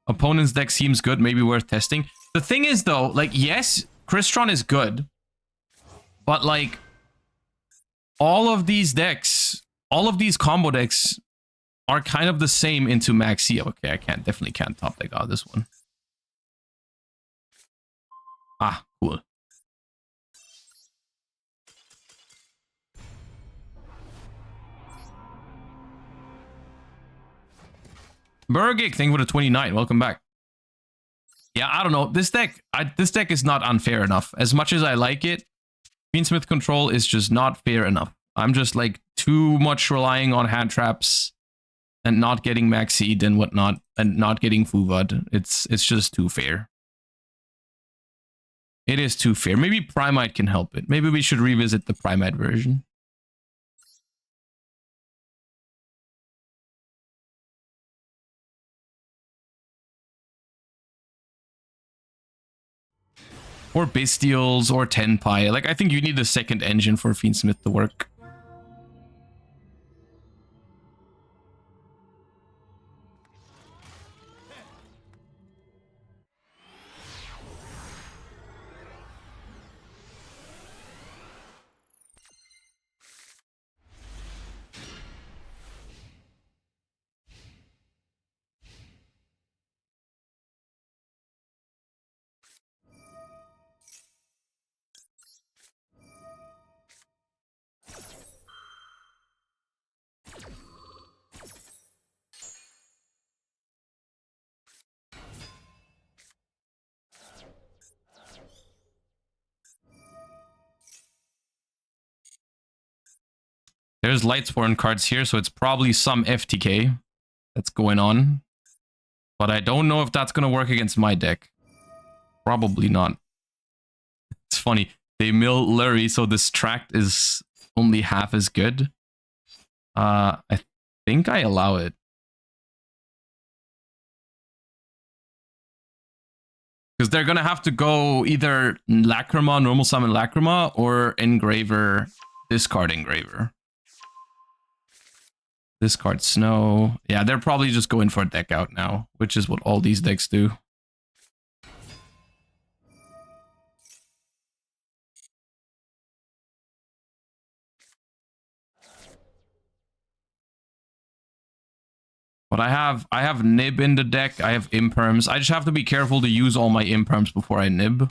opponent's deck seems good, maybe worth testing. The thing is though, like, yes, Crystron is good, but like all of these decks, all of these combo decks are kind of the same into Maxi. Okay, I definitely can't top deck out this one. Ah, cool. Burgig, thank you for the 29. Welcome back. Yeah, I don't know. This deck is not unfair enough. As much as I like it, Fiendsmith control is just not fair enough. I'm just like too much relying on hand traps and not getting max seed and whatnot, and not getting Fuvad. It's just too fair. It is too fair. Maybe Primite can help it. Maybe we should revisit the Primite version. Or Bestials, or Tenpai. Like, I think you need a second engine for Fiendsmith to work. There's Lightsworn cards here, so it's probably some FTK that's going on. But I don't know if that's going to work against my deck. Probably not. It's funny. They mill Lurie, so this tract is only half as good. I think I allow it. Because they're going to have to go either Lacrima, normal summon Lacrima, or Engraver, discard Engraver. Discard Snow. Yeah, they're probably just going for a deck out now, which is what all these decks do. But I have Nib in the deck. I have Imperms. I just have to be careful to use all my Imperms before I Nib.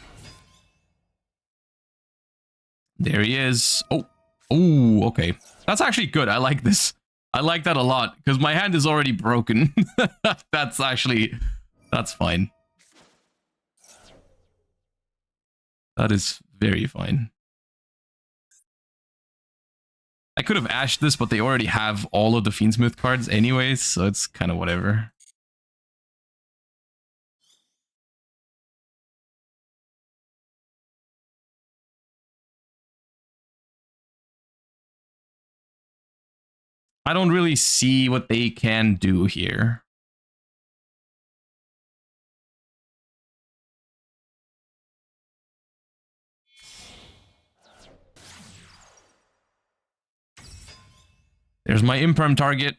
There he is. Oh, okay. That's actually good. I like this. I like that a lot because my hand is already broken. That's fine. That is very fine. I could have ashed this, but they already have all of the Fiendsmith cards anyways, so it's kind of whatever. I don't really see what they can do here. There's my imperm target.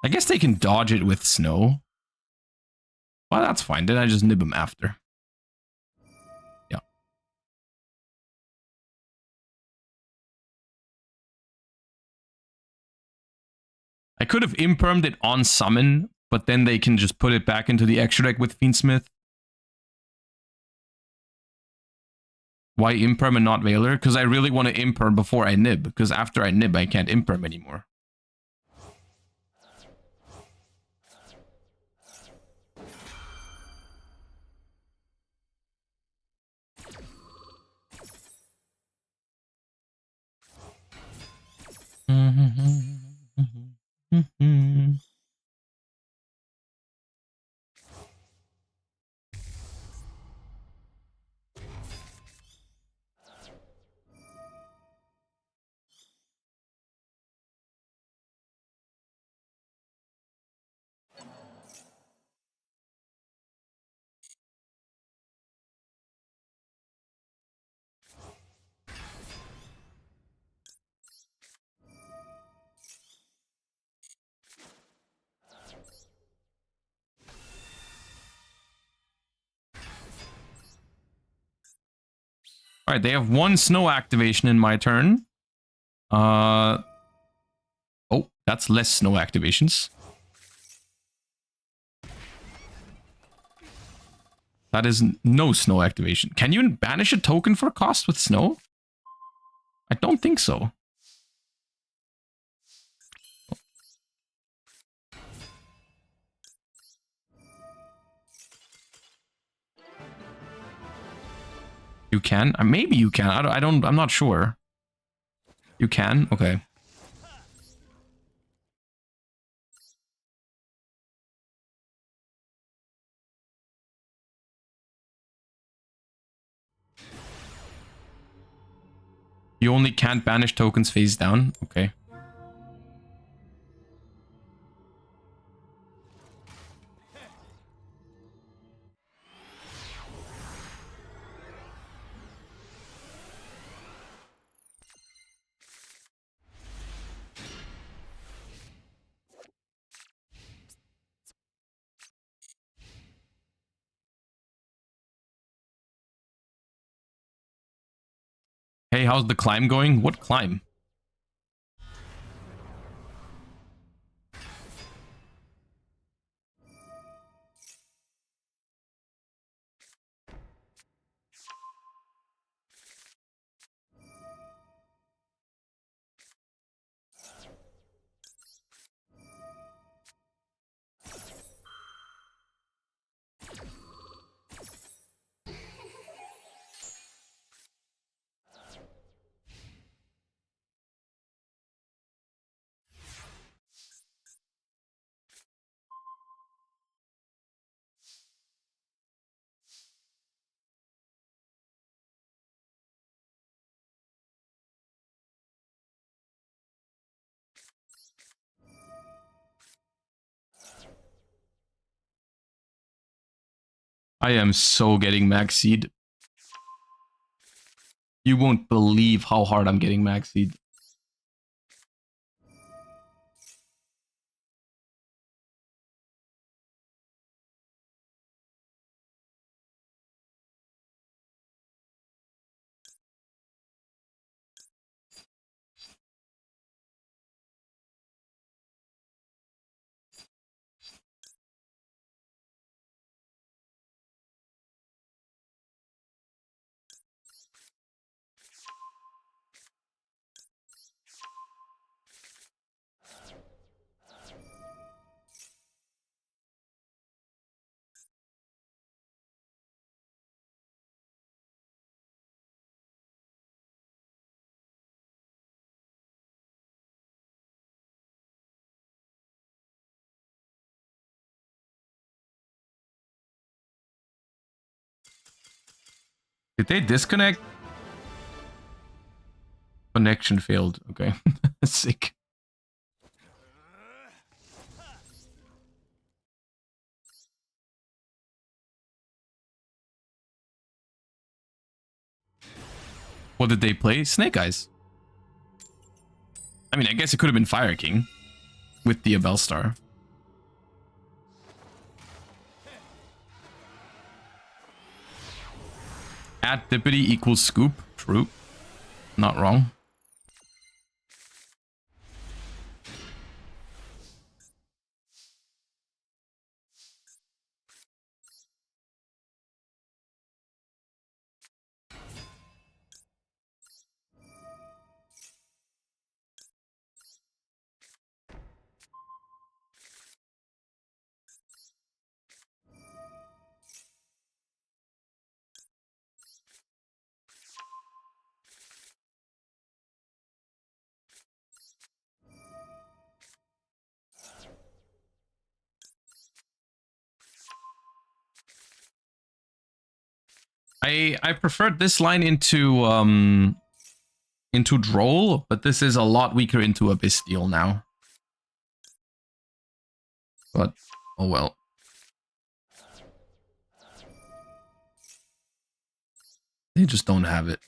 I guess they can dodge it with snow. Well, that's fine. Then I just nib him after. Yeah. I could have impermed it on summon, but then they can just put it back into the extra deck with Fiendsmith. Why imperm and not Veiler? Because I really want to imperm before I nib, because after I nib, I can't imperm anymore. All right, they have one snow activation in my turn. Oh, that's less snow activations. That is no snow activation. Can you banish a token for cost with snow? I don't think so. You can? Maybe you can. I'm not sure. You can? Okay. You only can't banish tokens face down? Okay. Hey, how's the climb going? What climb? I am so getting max seed. You won't believe how hard I'm getting max seed. Did they disconnect? Connection failed. Okay. Sick. What did they play? Snake Eyes. I mean, I guess it could have been Fire King with the Bellstar. At Dippity equals Scoop. True. Not wrong. I preferred this line into Droll, but this is a lot weaker into Abystial now. But oh well. They just don't have it.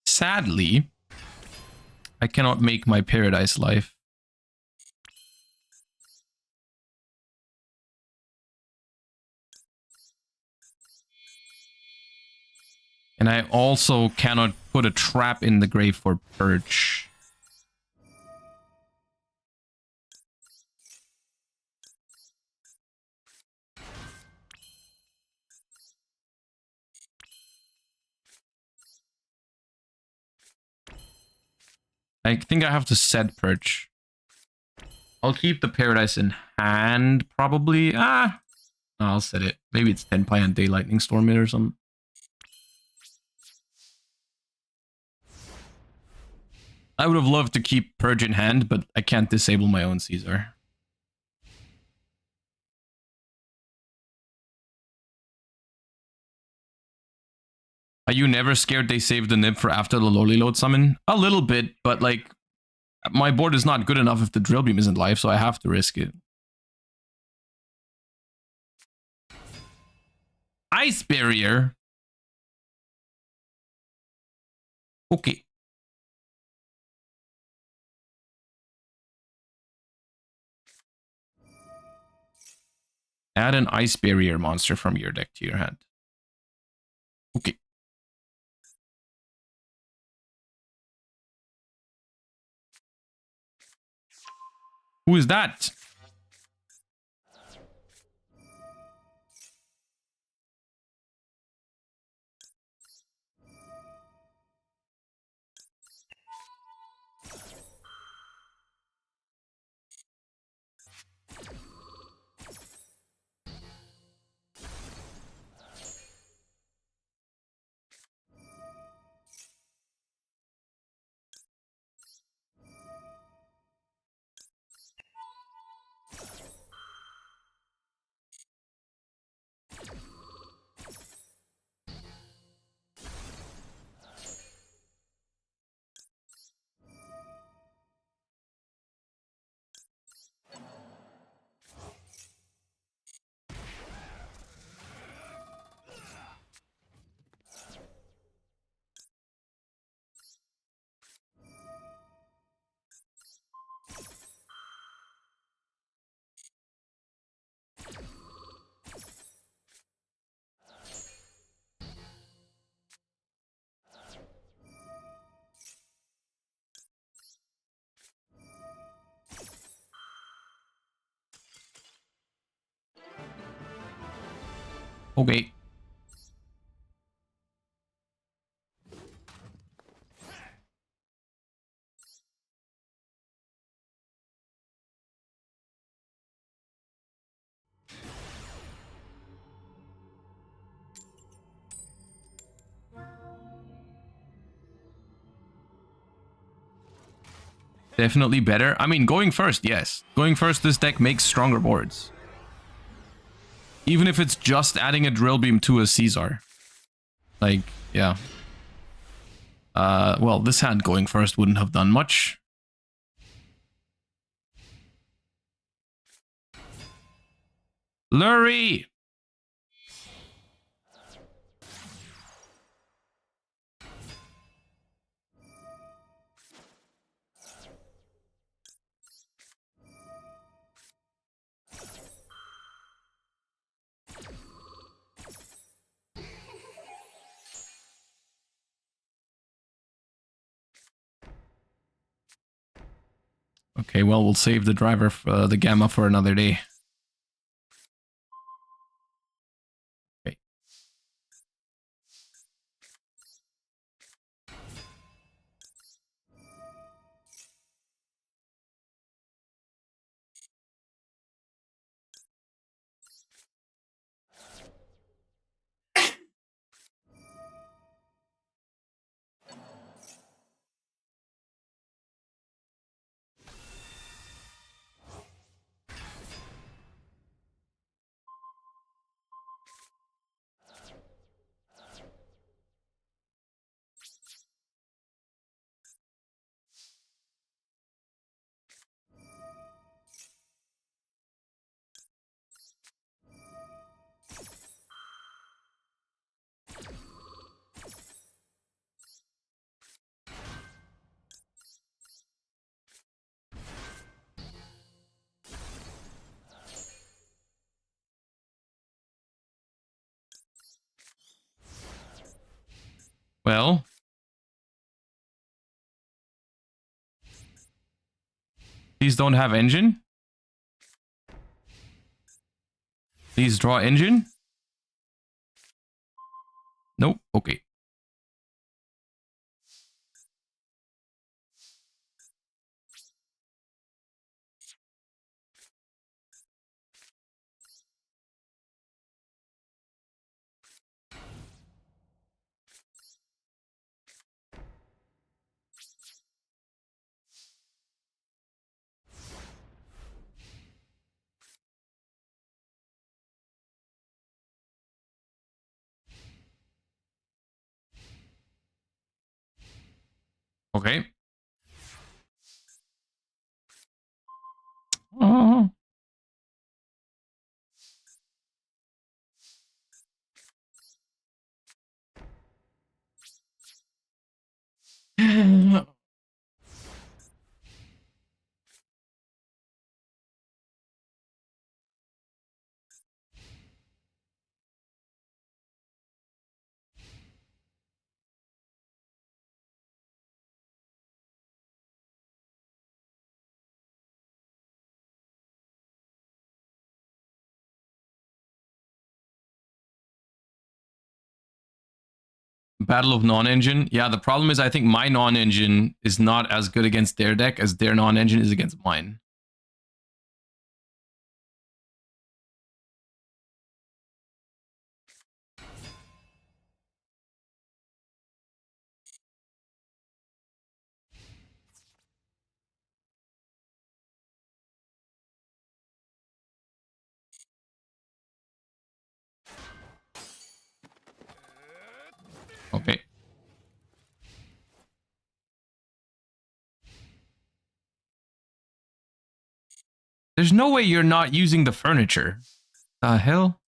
Sadly, I cannot make my Paradise Life. And I also cannot put a trap in the grave for Purge. I think I have to set Purge. I'll keep the Paradise in hand, probably. No, I'll set it. Maybe it's Tenpai and Day Lightning Storm it or something. I would have loved to keep Purge in hand, but I can't disable my own Caesar. Are you never scared they save the nib for after the lowly load summon? A little bit, but like, my board is not good enough if the Drill Beam isn't live, so I have to risk it. Ice Barrier? Okay. Add an Ice Barrier monster from your deck to your hand. Okay. Who is that? Okay. Definitely better. I mean, going first, yes. Going first, this deck makes stronger boards. Even if it's just adding a drill beam to a Caesar. Like, yeah. Well, this hand going first wouldn't have done much. Lurie! Okay, well, we'll save the driver, the Gamma for another day. Okay. Well, these don't have engine. Please draw engine. Nope. Okay. Okay. Oh. Battle of non-engine. Yeah, the problem is I think my non-engine is not as good against their deck as their non-engine is against mine. Okay. There's no way you're not using the furniture. The hell?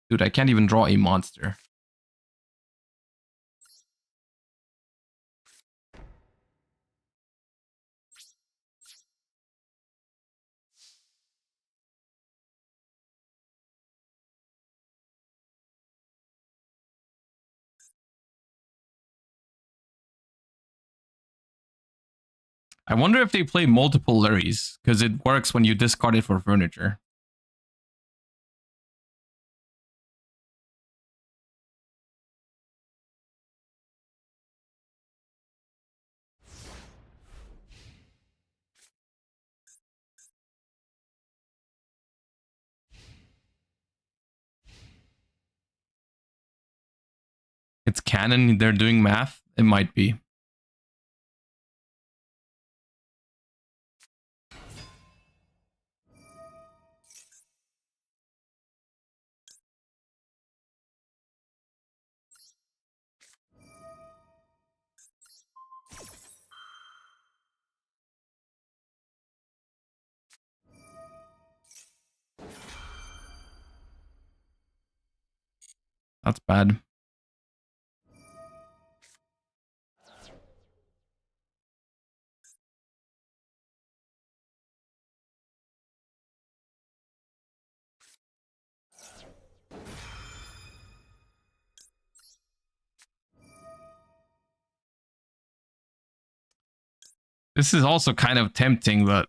Dude, I can't even draw a monster. I wonder if they play multiple Lurries, because it works when you discard it for furniture. It's canon, they're doing math. It might be. That's bad. This is also kind of tempting, but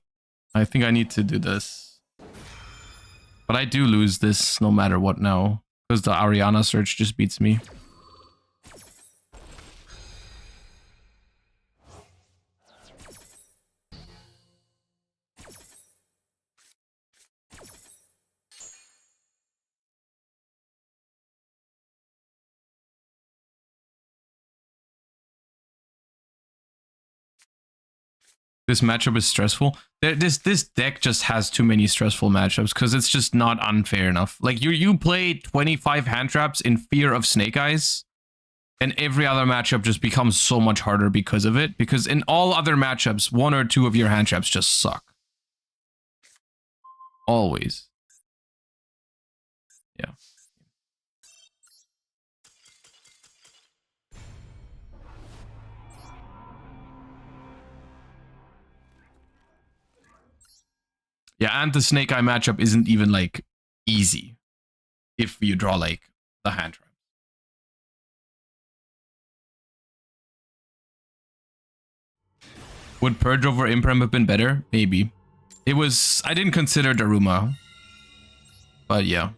I think I need to do this. But I do lose this no matter what now, because the Ariana search just beats me. This matchup is stressful. This deck just has too many stressful matchups because it's just not unfair enough. Like you play 25 hand traps in fear of Snake Eyes, and every other matchup just becomes so much harder because of it. Because in all other matchups, 1 or 2 of your hand traps just suck. Always. Yeah. Yeah, and the Snake Eye matchup isn't even like easy if you draw like the hand trap. Would Purge over Imprem have been better? Maybe. It was... I didn't consider Daruma. But yeah.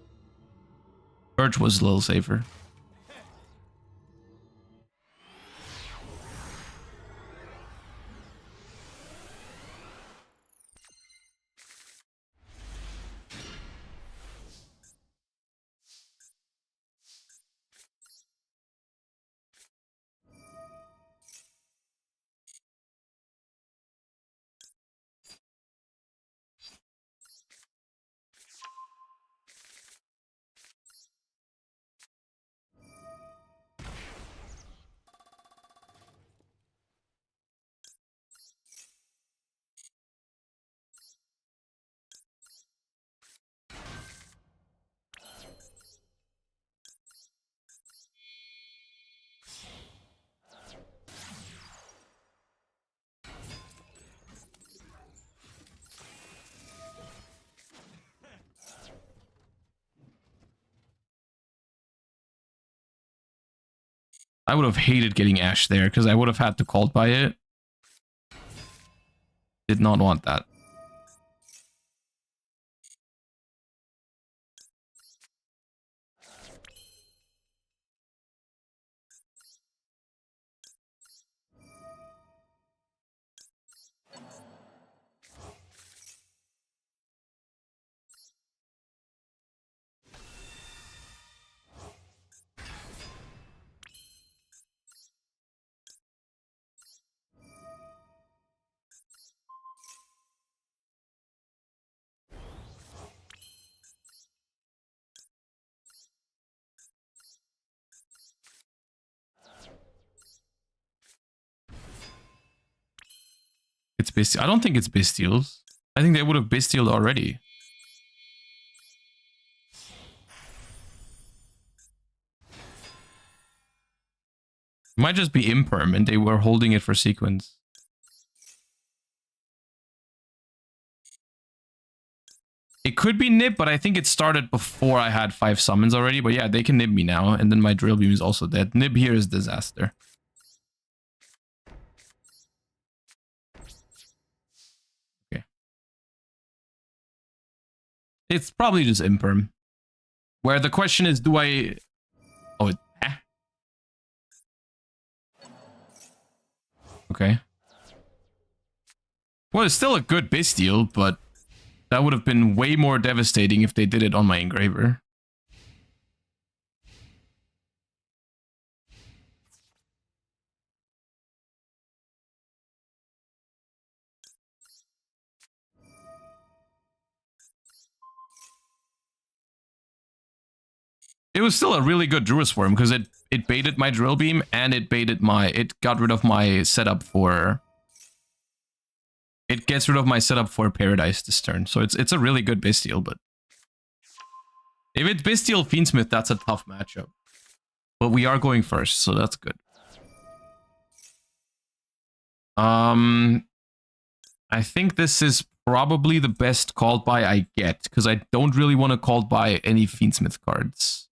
Purge was a little safer. I would have hated getting Ash there because I would have had to cult by it. Did not want that. It's Bestial. I don't think it's Bestials. I think they would have Bestialed already. It might just be Imperm and they were holding it for sequence. It could be Nib, but I think it started before I had 5 summons already. But yeah, they can Nib me now. And then my Drill Beam is also dead. Nib here is disaster. It's probably just imperm. Where the question is, do I... Oh, okay. Well, it's still a good base deal, but that would have been way more devastating if they did it on my engraver. It was still a really good Druid Swarm because it baited my Drill Beam and it got rid of my setup for... It gets rid of my setup for Paradise this turn. So it's a really good Bestial, but... If it's Bestial Fiendsmith, that's a tough matchup. But we are going first, so that's good. I think this is probably the best called buy I get, because I don't really want to called buy any Fiendsmith cards.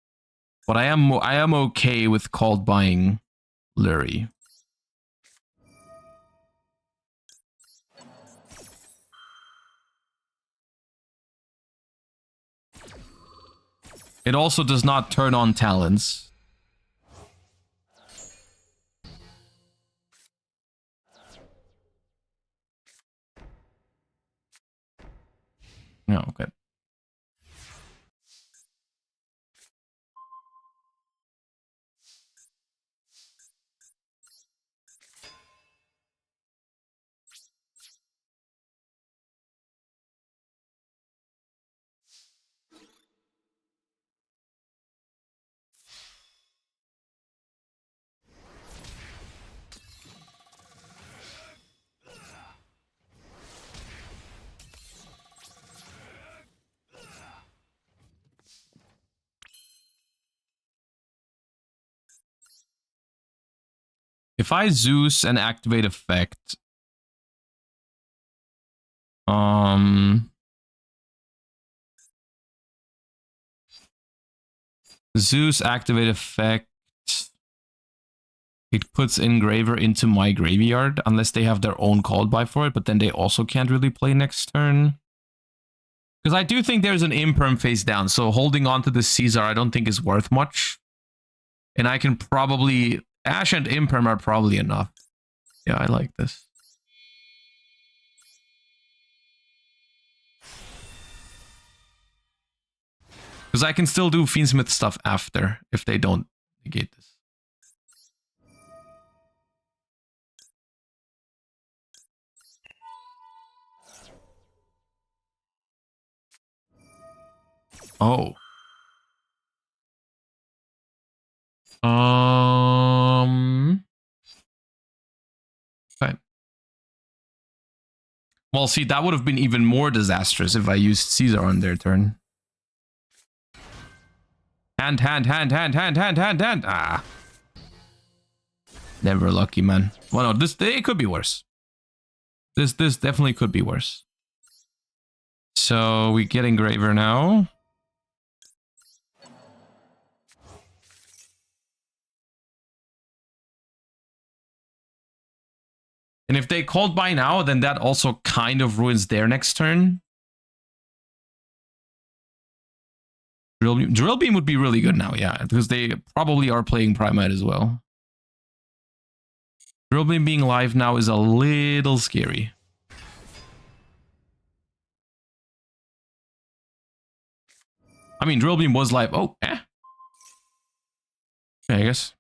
But I am okay with called buying Lurie. It also does not turn on talents. No, okay. If I Zeus and activate effect, Zeus activate effect, it puts Engraver into my graveyard unless they have their own called buy for it, but then they also can't really play next turn. Because I do think there's an imperm face down, so holding on to the Caesar I don't think is worth much. And I can probably... Ash and imperm are probably enough. Yeah, I like this. Because I can still do Fiendsmith stuff after, if they don't negate this. Oh. Okay. Well, see, that would have been even more disastrous if I used Caesar on their turn. Hand. Ah. Never lucky, man. Well, no, it could be worse. This definitely could be worse. So we get Engraver now. And if they called by now, then that also kind of ruins their next turn. Drill Beam would be really good now, yeah, because they probably are playing Primite as well. Drill Beam being live now is a little scary. I mean, Drill Beam was live. Oh, Okay, I guess.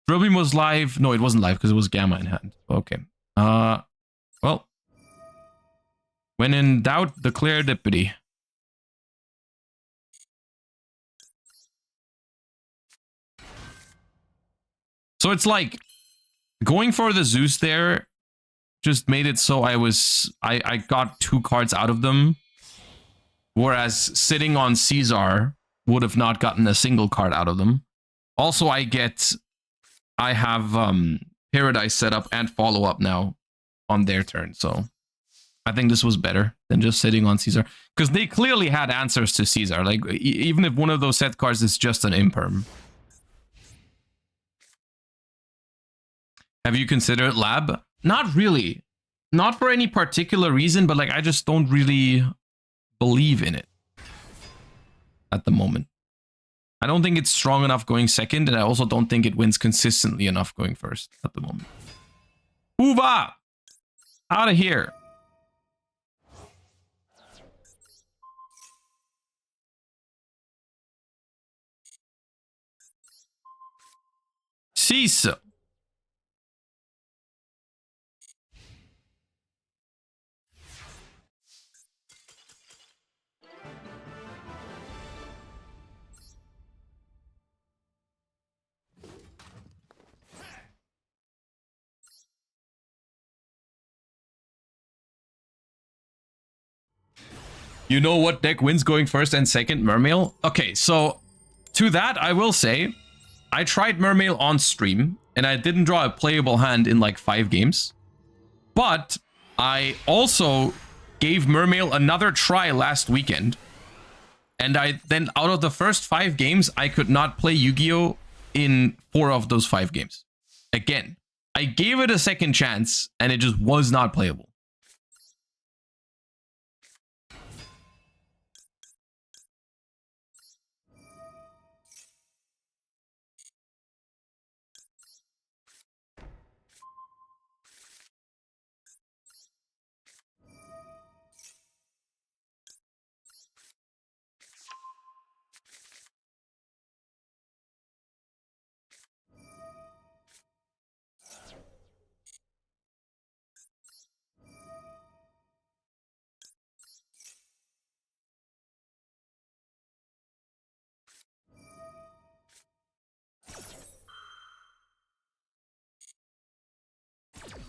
Drill Beam was live. No, it wasn't live because it was Gamma in hand. Okay. Well. When in doubt, declare Deputy. So it's like going for the Zeus there just made it so I got 2 cards out of them. Whereas sitting on Caesar would have not gotten a single card out of them. Also, I have Paradise set up and follow up now on their turn. So I think this was better than just sitting on Caesar. Because they clearly had answers to Caesar. Like, even if one of those set cards is just an imperm. Have you considered Lab? Not really. Not for any particular reason, but like I just don't really believe in it at the moment. I don't think it's strong enough going second, and I also don't think it wins consistently enough going first at the moment. Uva! Out of here. Cease. You know what deck wins going first and second, Mermail? Okay, so to that, I will say, I tried Mermail on stream, and I didn't draw a playable hand in like 5 games. But I also gave Mermail another try last weekend. And then out of the first 5 games, I could not play Yu-Gi-Oh! In 4 of those 5 games. Again, I gave it a second chance, and it just was not playable.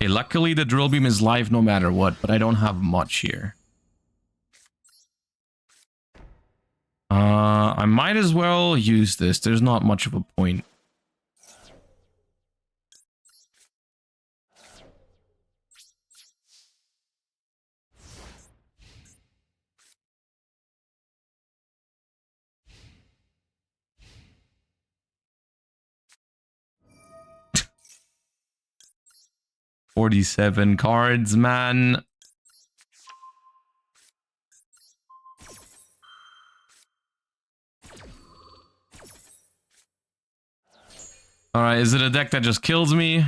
Okay, luckily the drill beam is live no matter what, but I don't have much here. I might as well use this. There's not much of a point. $47 cards, man. Alright, is it a deck that just kills me?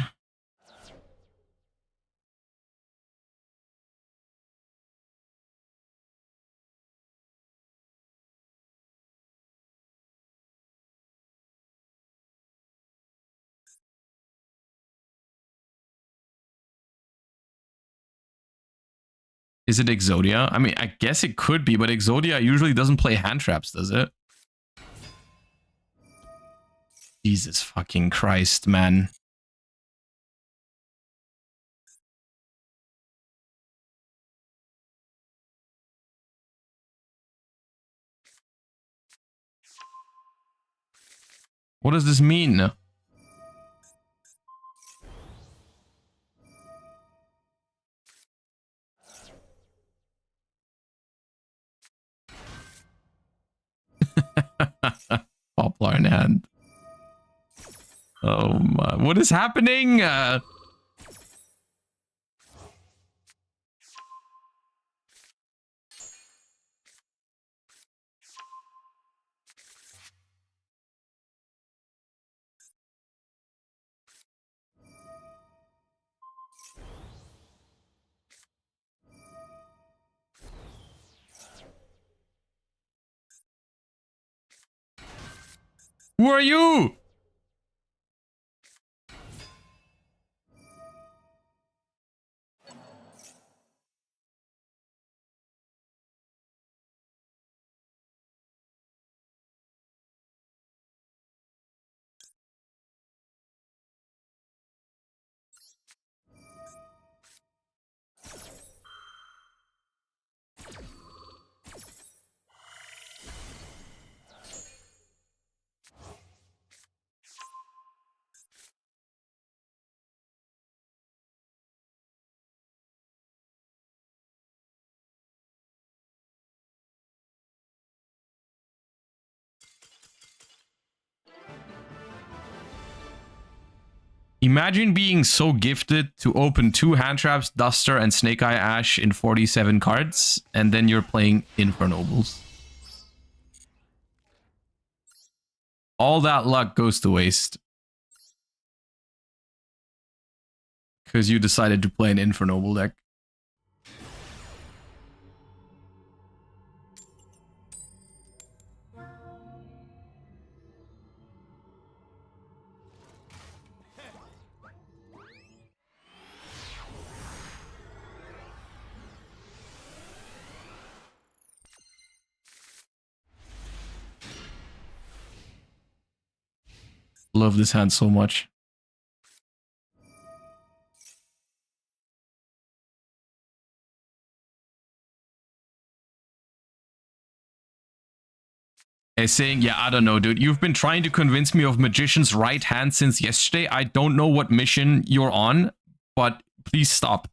Is it Exodia? I mean, I guess it could be, but Exodia usually doesn't play hand traps, does it? Jesus fucking Christ, man. What does this mean? Poplar in hand. Oh my, what is happening? Who are you? Imagine being so gifted to open 2 hand traps, Duster, and Snake Eye Ash in 47 cards, and then you're playing Infernobles. All that luck goes to waste. Because you decided to play an Infernoble deck. Love this hand so much. Is saying, yeah, I don't know, dude. You've been trying to convince me of Magician's right hand since yesterday. I don't know what mission you're on, but please stop.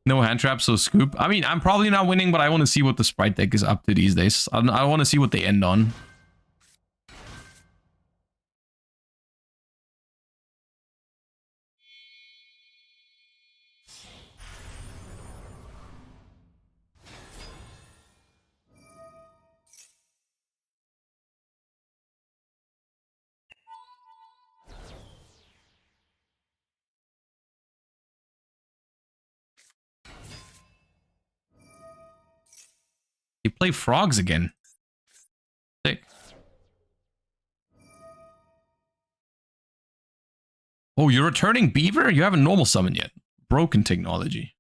No hand trap, so scoop. I mean, I'm probably not winning, but I want to see what the Sprite deck is up to these days. I want to see what they end on. They play frogs again. Sick. Oh, you're returning Beaver? You haven't normal summon yet. Broken technology.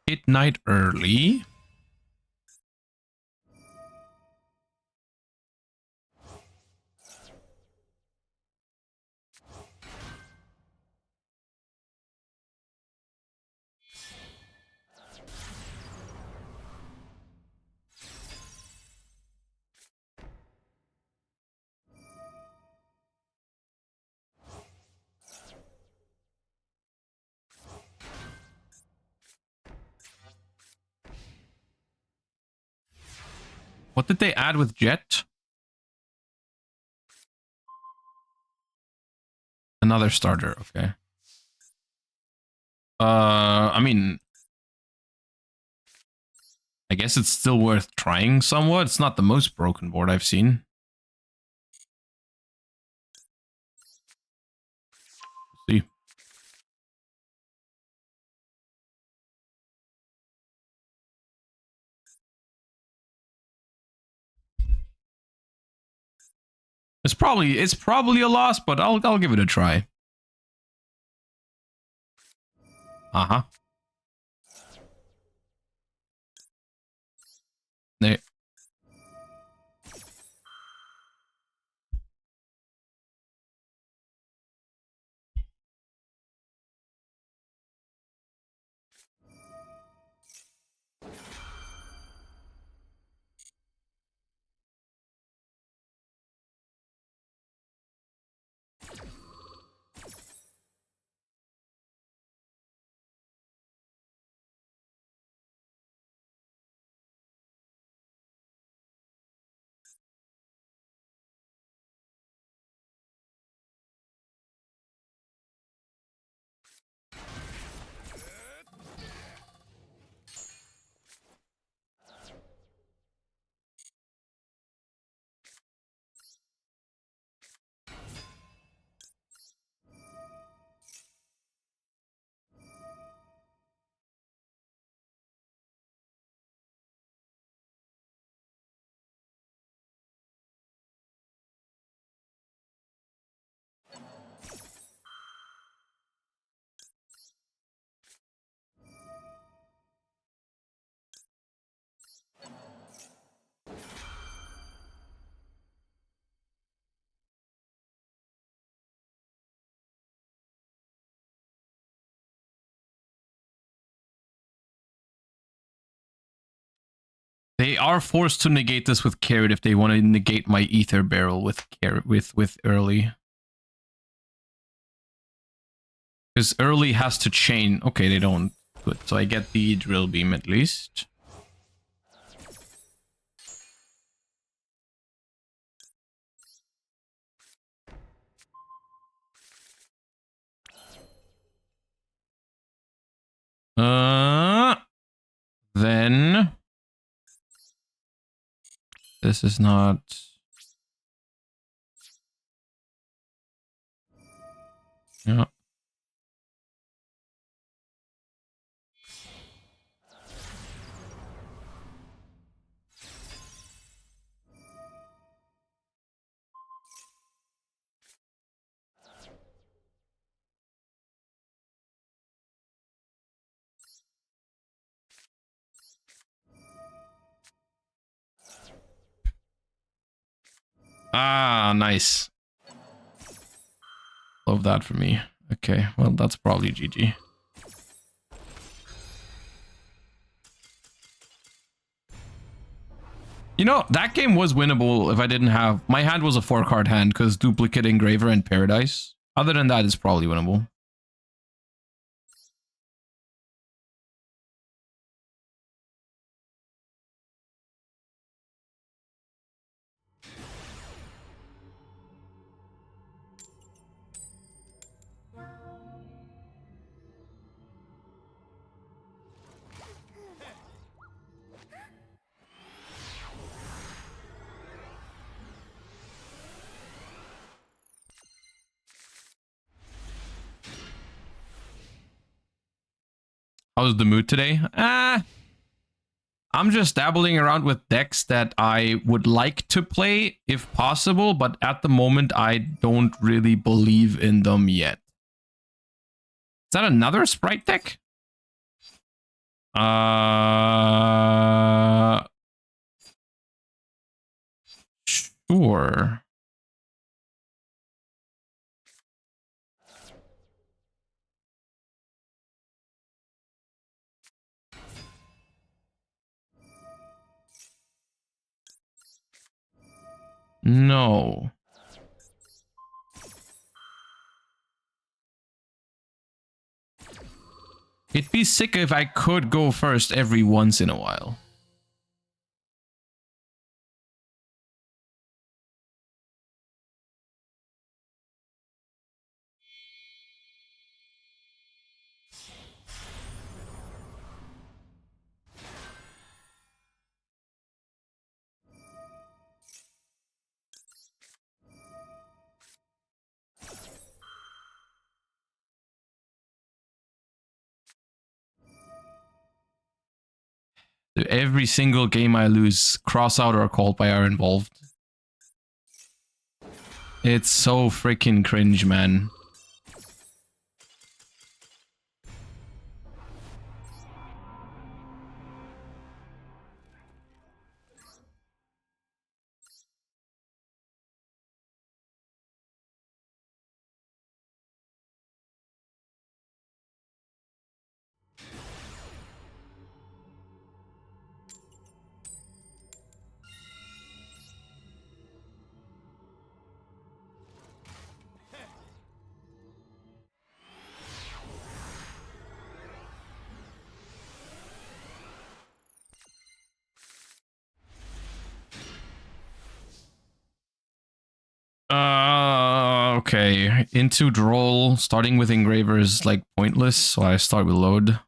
Hit night early. What did they add with Jet? Another starter, okay. I mean, I guess it's still worth trying somewhat. It's not the most broken board I've seen. See. It's probably a loss, but I'll give it a try. Uh-huh. There. are forced to negate this with Carrot if they want to negate my Ether Barrel with Carrot with early. Because early has to chain. Okay, they don't. Good. So I get the Drill Beam at least. Then this is not. Yeah. Ah, nice. Love that for me. Okay, well, that's probably GG. You know, that game was winnable if I didn't have... My hand was a 4-card hand because Duplicate, Engraver, and Paradise. Other than that, it's probably winnable. How's the mood today? I'm just dabbling around with decks that I would like to play if possible, but at the moment I don't really believe in them yet. Is that another Sprite deck? Sure. No. It'd be sick if I could go first every once in a while. Every single game I lose, cross out or called by are involved. It's so freaking cringe, man. Okay. Into Droll, starting with Engraver is like pointless, so I start with Load.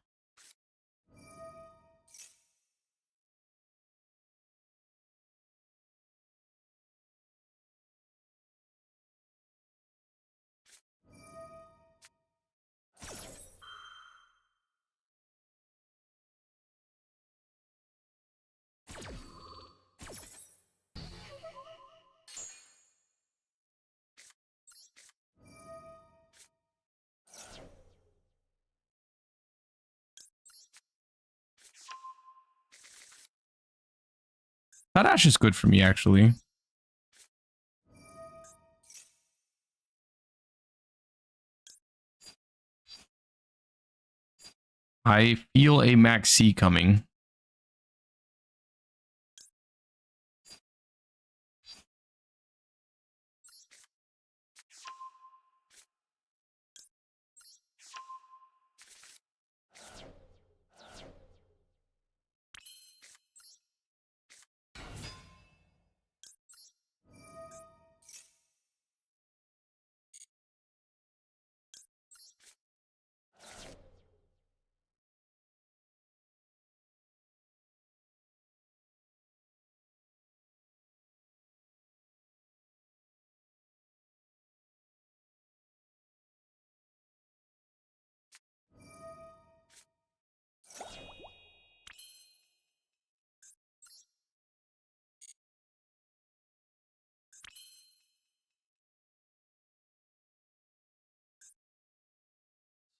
That Ash is good for me, actually. I feel a Max C coming.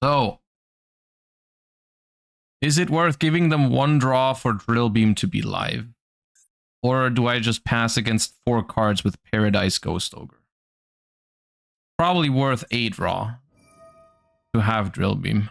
So, is it worth giving them 1 draw for Drill Beam to be live? Or do I just pass against 4 cards with Paradise Ghost Ogre? Probably worth 8 draw to have Drill Beam.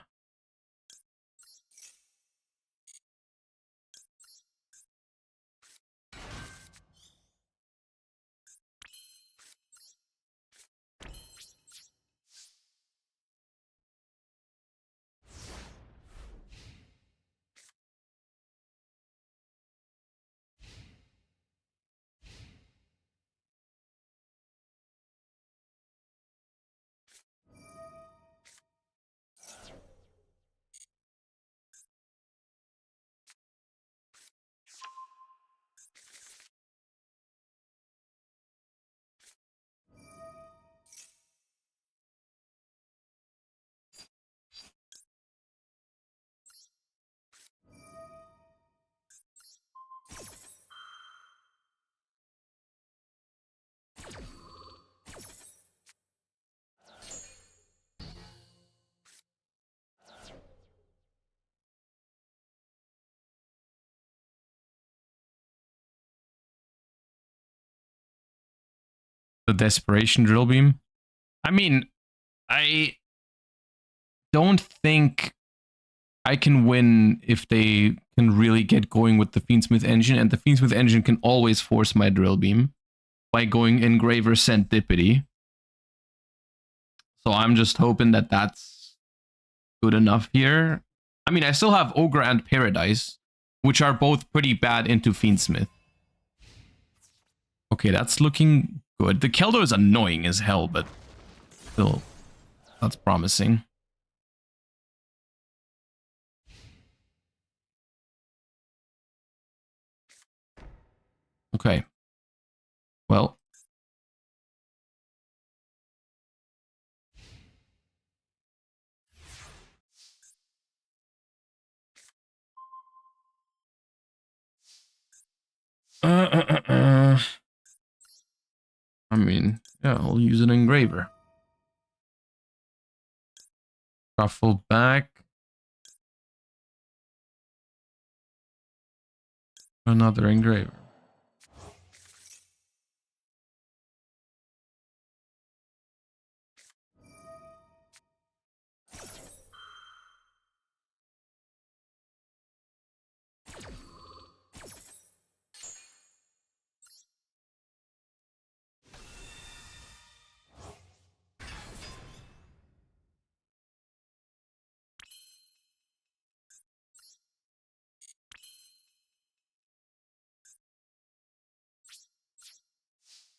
The Desperation Drill Beam. I mean, I don't think I can win if they can really get going with the Fiendsmith engine, and the Fiendsmith engine can always force my Drill Beam by going Engraver Serendipity. So I'm just hoping that that's good enough here. I mean, I still have Ogre and Paradise, which are both pretty bad into Fiendsmith. Okay, that's looking good. The Keldo is annoying as hell, but still, that's promising. Okay. Well. I mean, yeah, I'll use an engraver. Shuffle back. Another engraver.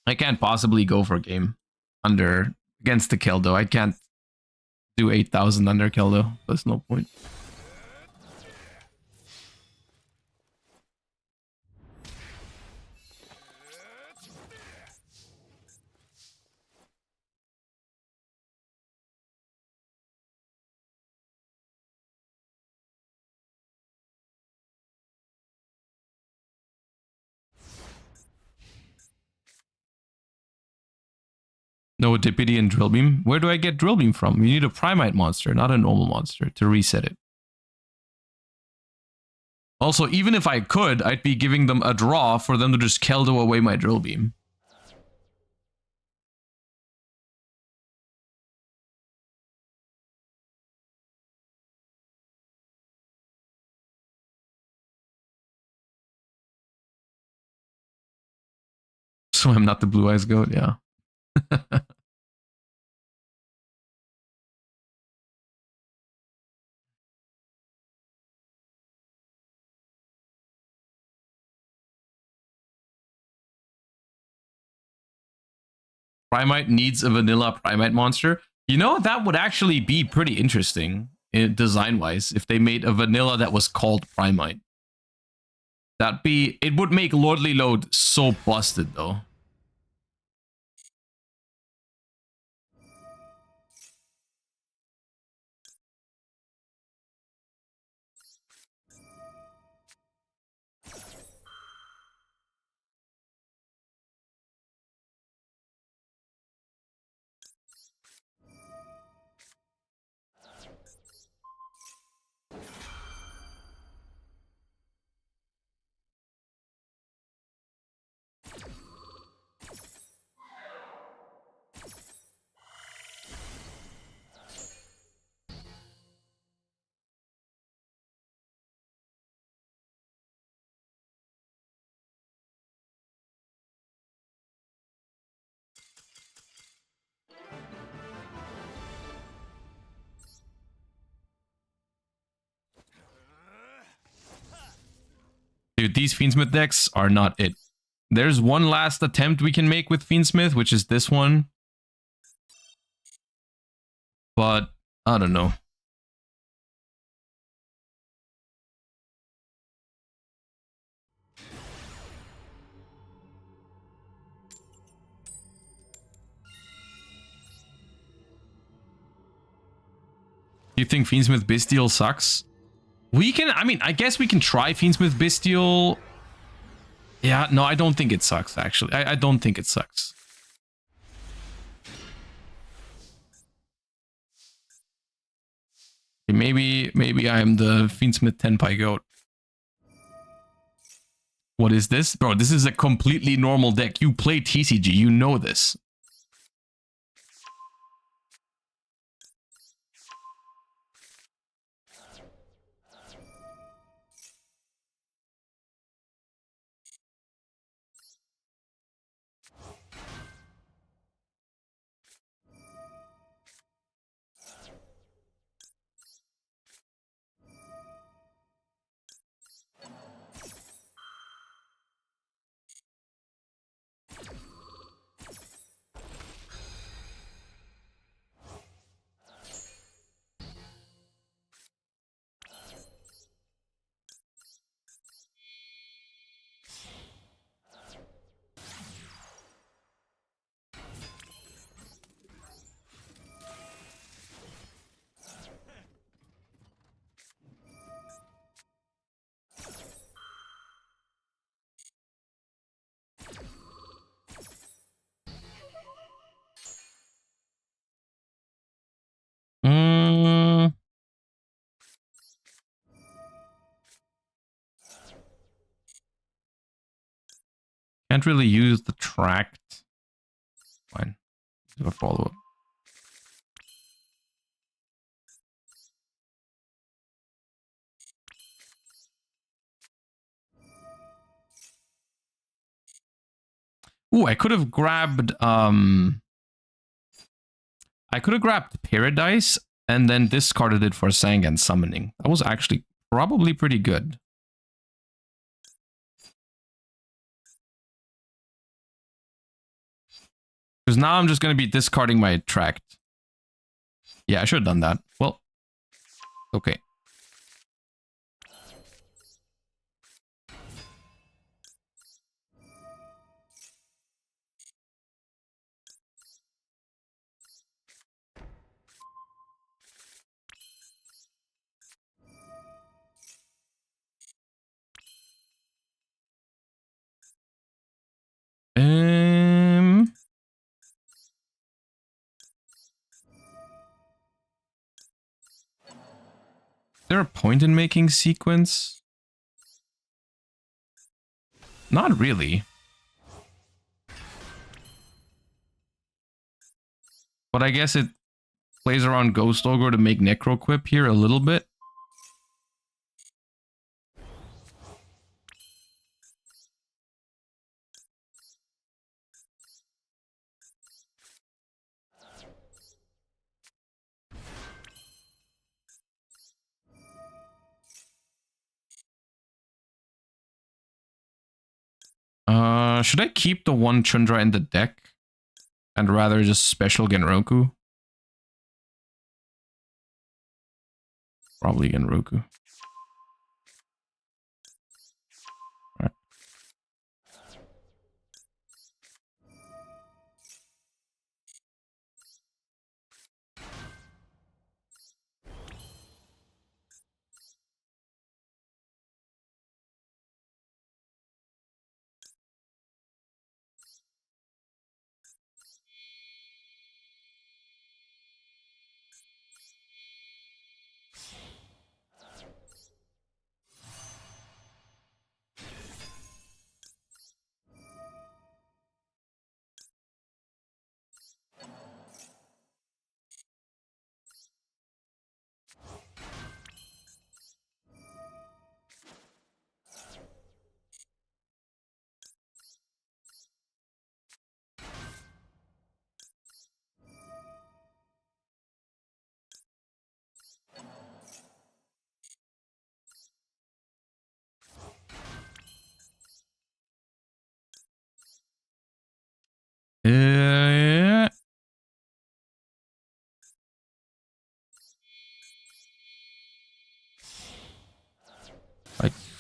I can't possibly go for a game under against the Keldo. I can't do 8,000 under Keldo. There's no point. No Adipity and Drill Beam. Where do I get Drill Beam from? You need a Primite monster, not a normal monster, to reset it. Also, even if I could, I'd be giving them a draw for them to just Keldo away my Drill Beam. So I'm not the Blue Eyes Goat, yeah. Primite needs a vanilla Primite monster. You know, that would actually be pretty interesting design-wise if they made a vanilla that was called Primite. It would make Lordly Load so busted, though. Dude, these Fiendsmith decks are not it. There's one last attempt we can make with Fiendsmith, which is this one. But, I don't know. You think Fiendsmith Bestial sucks? We can, I mean, I guess we can try Fiendsmith Bestial. Yeah, no, I don't think it sucks, actually. I don't think it sucks. Maybe I'm the Fiendsmith Tenpai goat. What is this? Bro, this is a completely normal deck. You play TCG, you know this. Can't really use the tract. Fine. Do a follow-up. Ooh, I could have grabbed Paradise and then discarded it for Sangan Summoning. That was actually probably pretty good. Because now I'm just going to be discarding my tract. Yeah, I should have done that. Well, okay. Is there a point in making sequence? Not really. But I guess it plays around Ghost Ogre to make Necroquip here a little bit. Should I keep the one Chundra in the deck and rather just special Genroku? Probably Genroku. Right.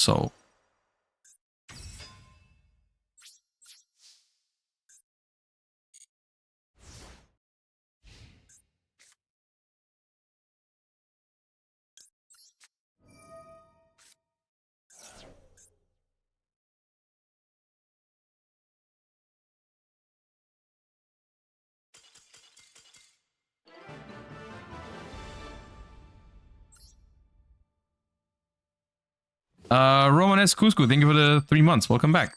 So Roman S. Cusco, thank you for the 3 months. Welcome back.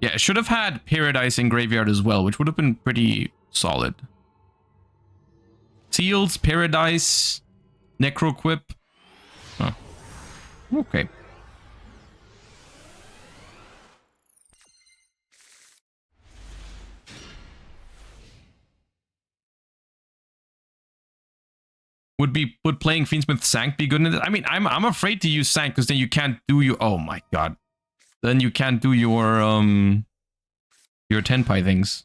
Yeah, I should have had Paradise in Graveyard as well, which would have been pretty solid. Seals, Paradise, Necroquip. Huh. Okay. Would playing Fiendsmith Sank be good in it? I mean, I'm afraid to use Sank because then you can't do your, oh my god. Then you can't do your Tenpai things.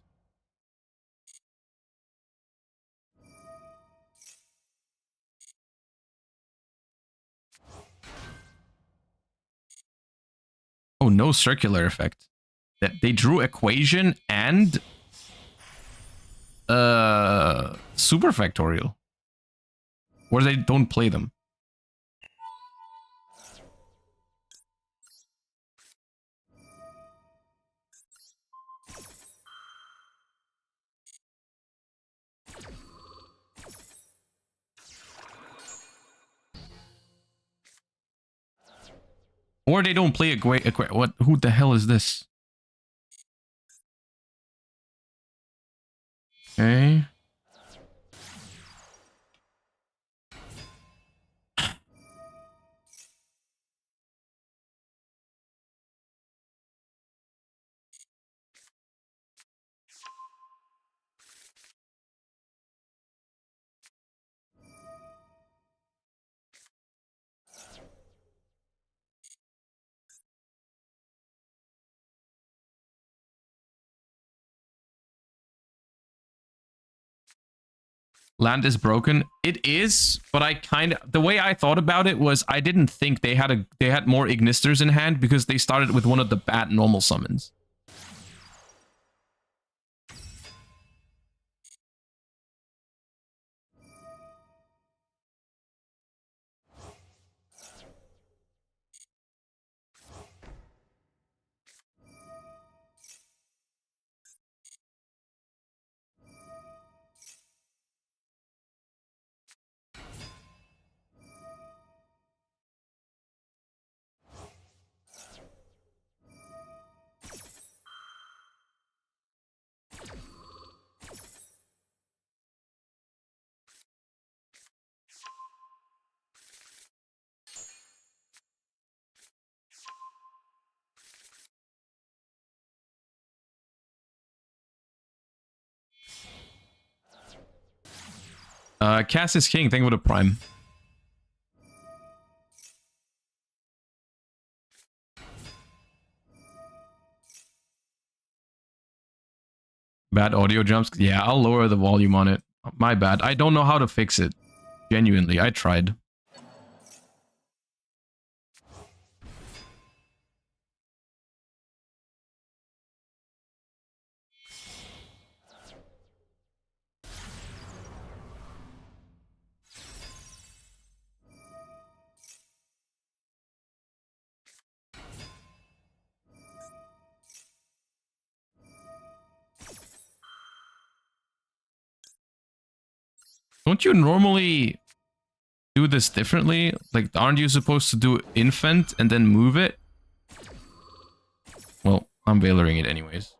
Oh, no circular effect. That they drew Equation and Super Factorial. Or they don't play them. Or they don't play what? Who the hell is this? Okay. Land is broken. It is, but the way I thought about it was I didn't think they had more Ignisters in hand because they started with one of the bad normal summons. Cass is king. Think of a prime. Bad audio jumps. Yeah, I'll lower the volume on it. My bad. I don't know how to fix it. Genuinely, I tried. Don't you normally do this differently? Like, aren't you supposed to do infant and then move it? Well, I'm valoring it anyways.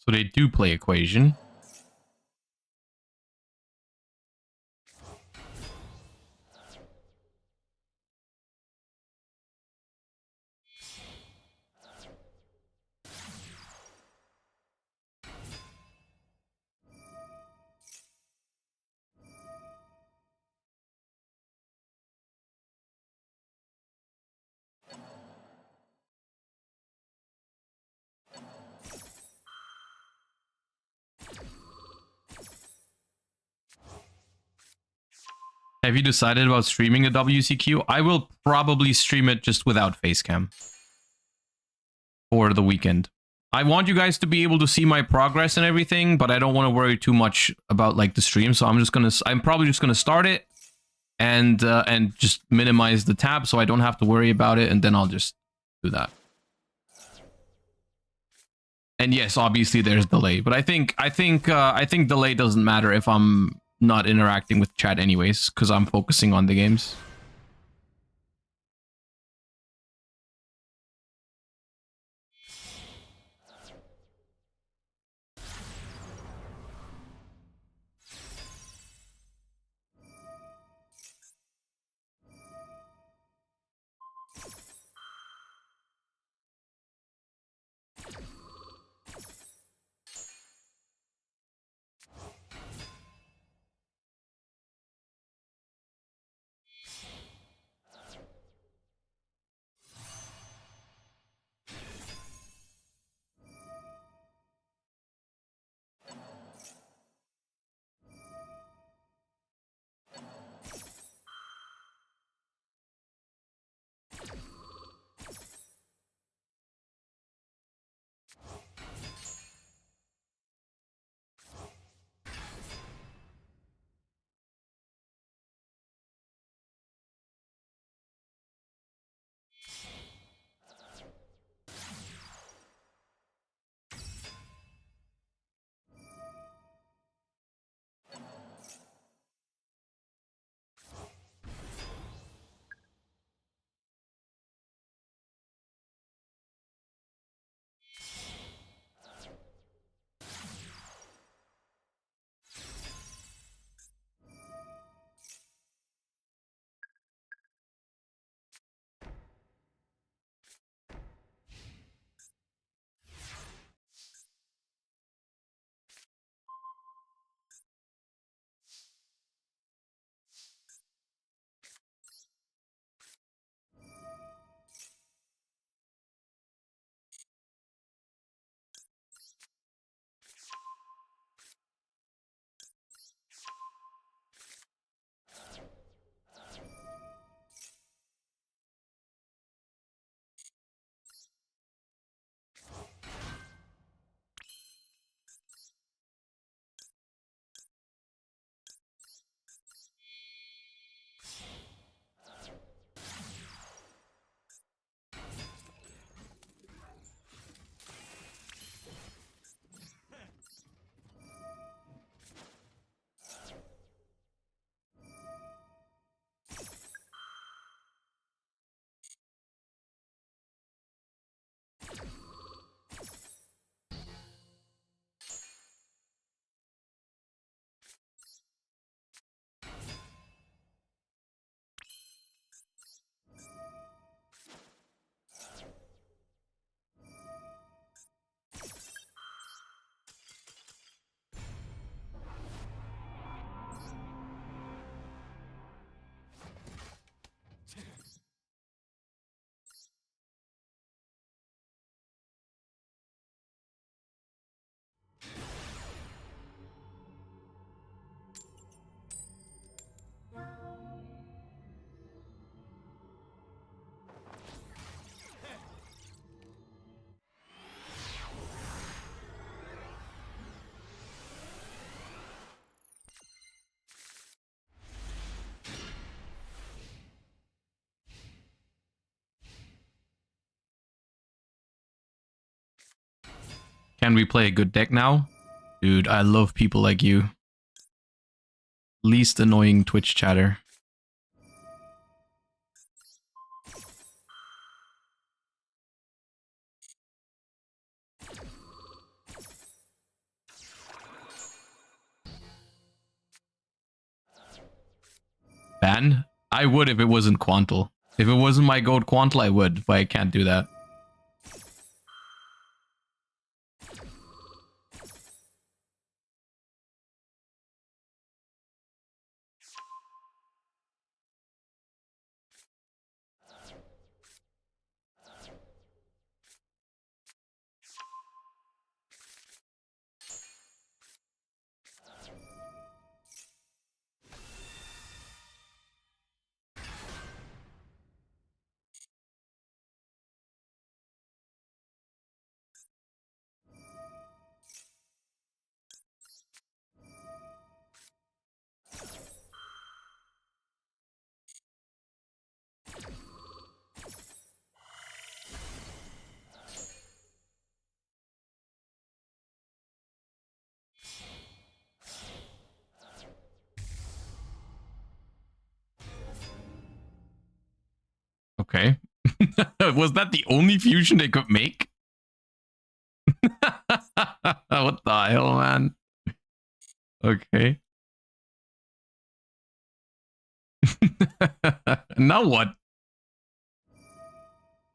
So they do play Equation. Have you decided about streaming the WCQ? I will probably stream it just without facecam for the weekend. I want you guys to be able to see my progress and everything, but I don't want to worry too much about like the stream. So I'm probably just gonna start it and just minimize the tab so I don't have to worry about it, and then I'll just do that. And yes, obviously there's delay, but I think delay doesn't matter if I'm not interacting with chat anyways, because I'm focusing on the games. Can we play a good deck now? Dude, I love people like you. Least annoying Twitch chatter. ban? I would if it wasn't Quantal. If it wasn't my gold Quantal, I would, but I can't do that. Okay. Was that the only fusion they could make? What the hell, man? Okay. Now what?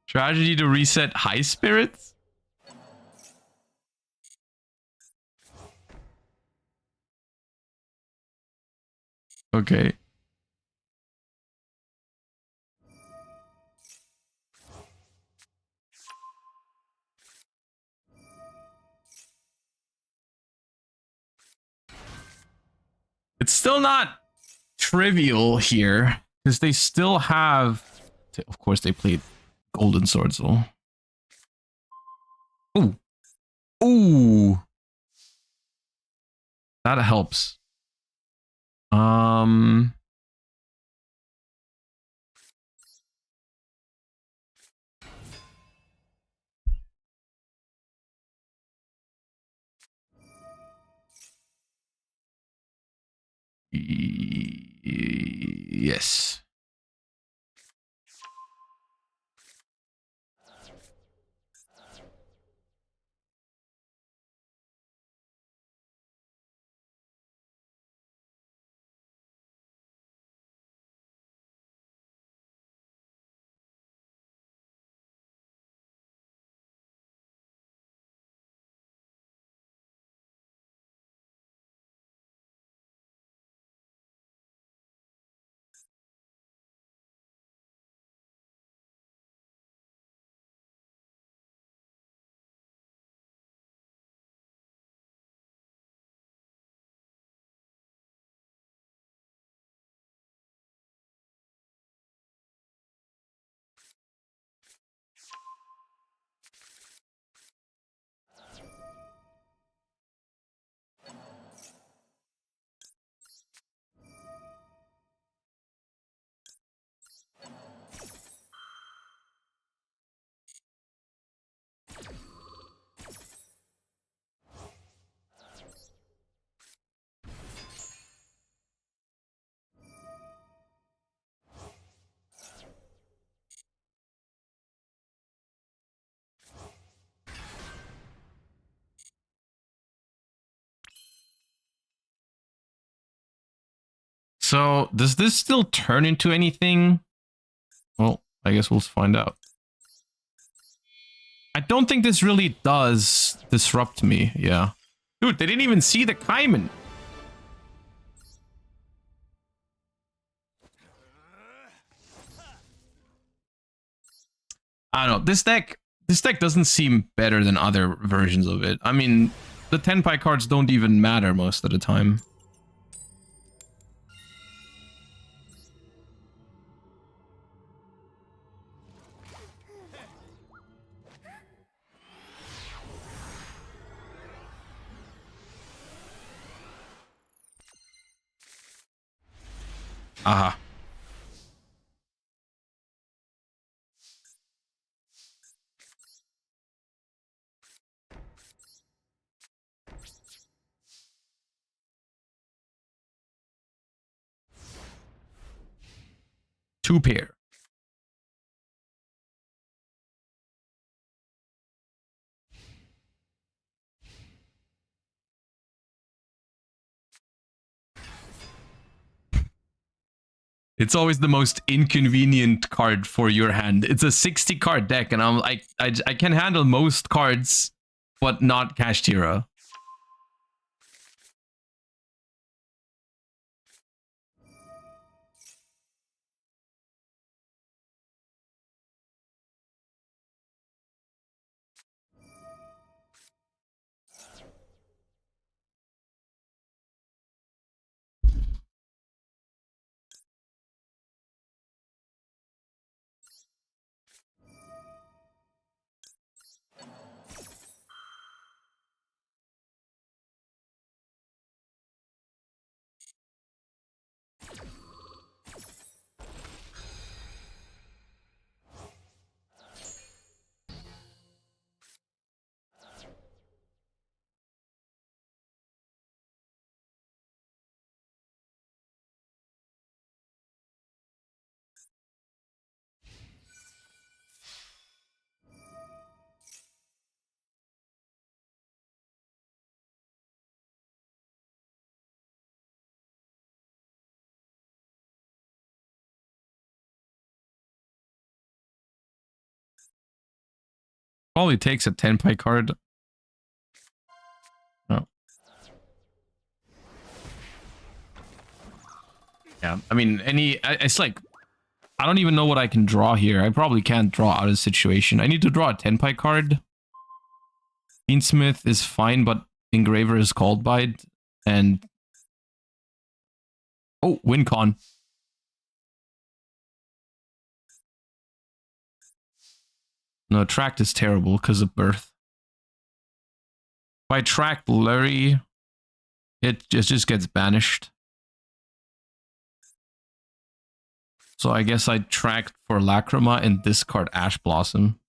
Tragedy to reset high spirits? Okay. It's still not trivial here because they still have. Of course, they played Golden Swords though. Ooh, ooh, that helps. Yes. So, does this still turn into anything? Well, I guess we'll find out. I don't think this really does disrupt me, yeah. Dude, they didn't even see the Kaiman. I don't know, this deck doesn't seem better than other versions of it. I mean, the Tenpai cards don't even matter most of the time. Aha. 2 pair. It's always the most inconvenient card for your hand. It's a 60 card deck, and I'm like, I can handle most cards, but not Kashtira. Probably takes a Tenpai card. Oh. Yeah, I mean, it's like, I don't even know what I can draw here. I probably can't draw out of the situation. I need to draw a Tenpai card. Beansmith is fine, but Engraver is called by it. And... oh, WinCon. No, Tract is terrible because of Birth. If I Tract Lurie, it just gets banished. So I guess I Tract for Lacrima and discard Ash Blossom.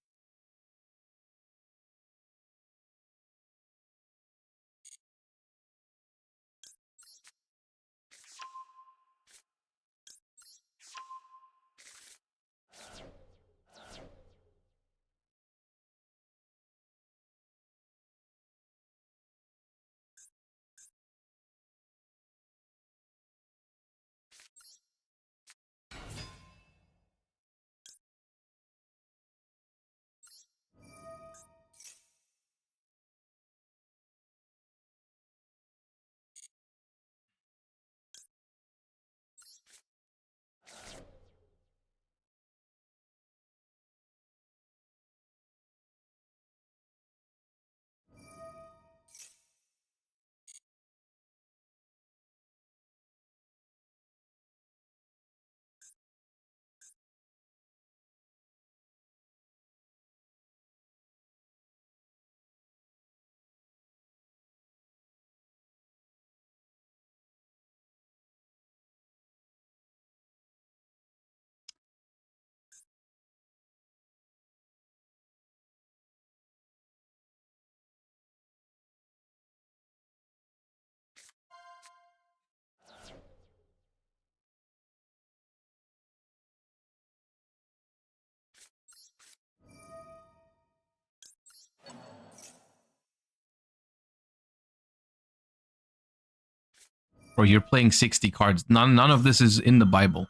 Or you're playing 60 cards. None of this is in the Bible.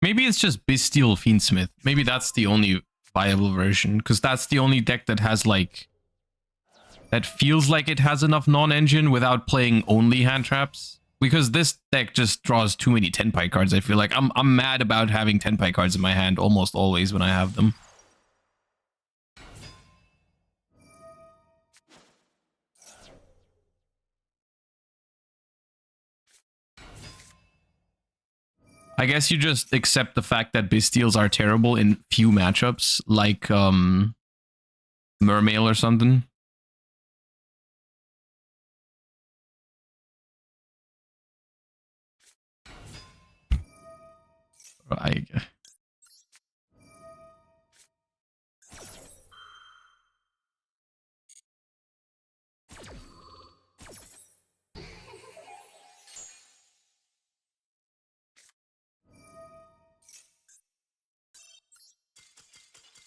Maybe it's just Bestial Fiendsmith. Maybe that's the only viable version, because that's the only deck that has like that feels like it has enough non-engine without playing only hand traps. Because this deck just draws too many Tenpai cards. I feel like I'm mad about having Tenpai cards in my hand almost always when I have them. I guess you just accept the fact that Bestials are terrible in few matchups, like Mermail or something. Right.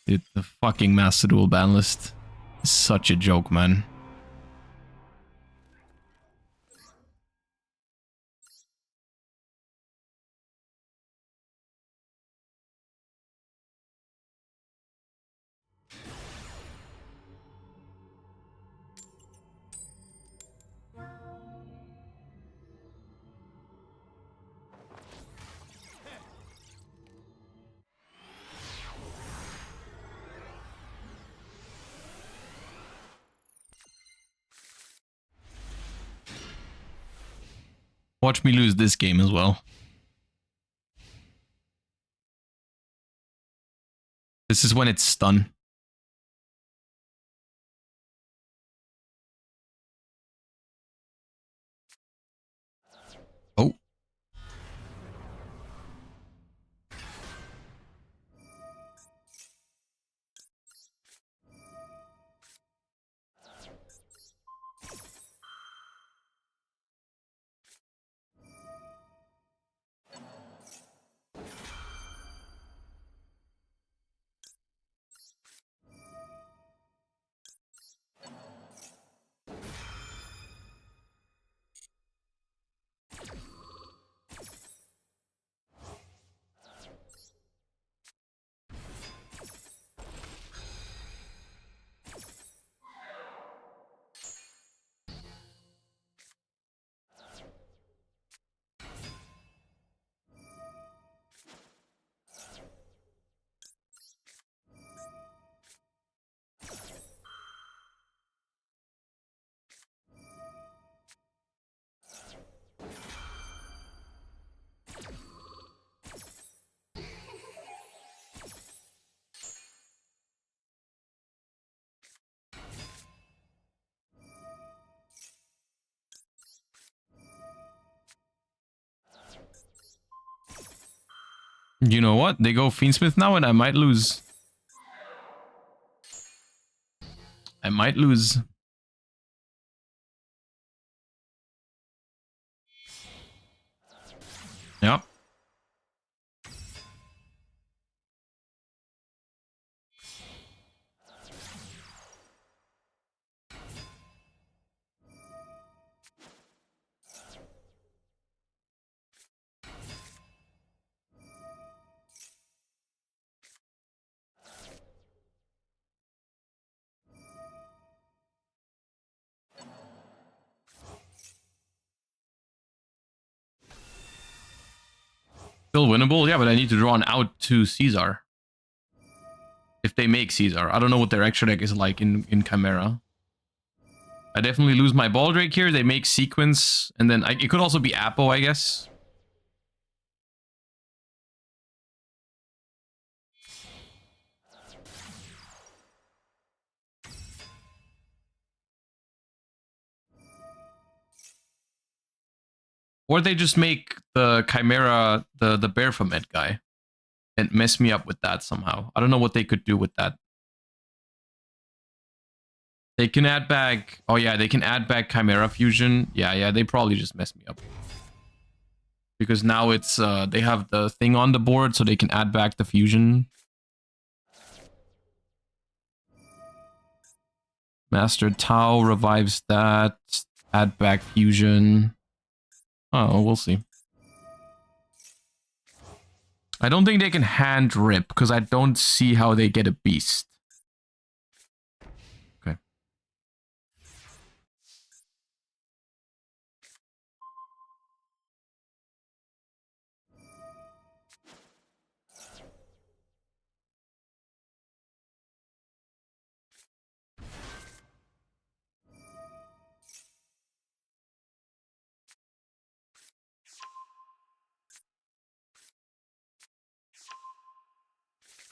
Dude, the fucking Master Duel ban list is such a joke, man. Watch me lose this game as well. This is when it's stun. Oh. You know what? They go Fiendsmith now and I might lose. I might lose. Yep. Still winnable? Yeah, but I need to draw an out to Caesar. If they make Caesar. I don't know what their extra deck is like in Chimera. I definitely lose my Baldrake here. They make Sequence. And then it could also be Apo, I guess. Or they just make the Chimera the Baphomet guy. And mess me up with that somehow. I don't know what they could do with that. They can add back... Oh yeah, they can add back Chimera Fusion. Yeah, they probably just mess me up. Because now it's... they have the thing on the board, so they can add back the Fusion. Master Tau revives that. Add back Fusion. Oh, we'll see. I don't think they can hand rip because I don't see how they get a beast. Okay.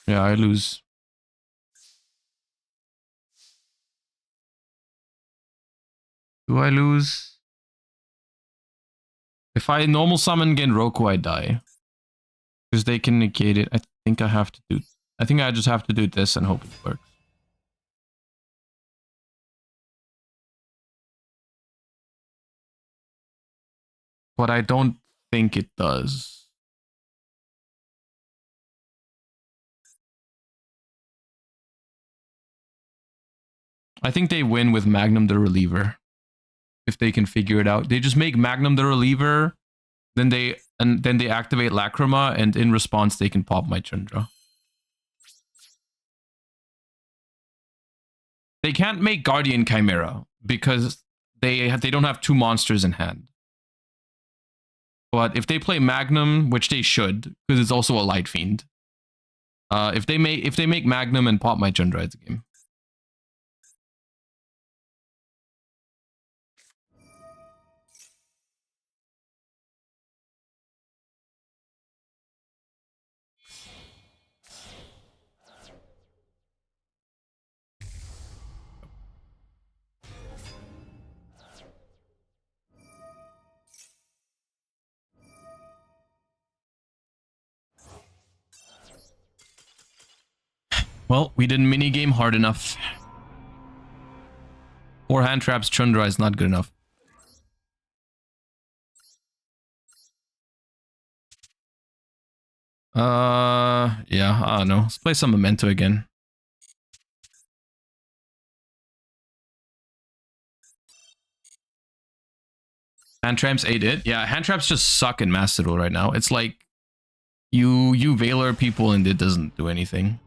Yeah, I lose. Do I lose? If I normal summon Genroku, I die. Because they can negate it. I think I have to do... I think I just have to do this and hope it works. But I don't think it does. I think they win with Magnum the Reliever. If they can figure it out. They just make Magnum the Reliever, then they activate Lacrima, and in response they can pop my Chundra. They can't make Guardian Chimera because they don't have two monsters in hand. But if they play Magnum, which they should, because it's also a Light Fiend. If they make Magnum and pop my Chundra, it's a game. Well, we didn't minigame hard enough. Or hand traps Chundra is not good enough. Yeah, I don't know. Let's play some Memento again. Hand traps ate it. Yeah, hand traps just suck in Master Duel right now. It's like you Valor people and it doesn't do anything.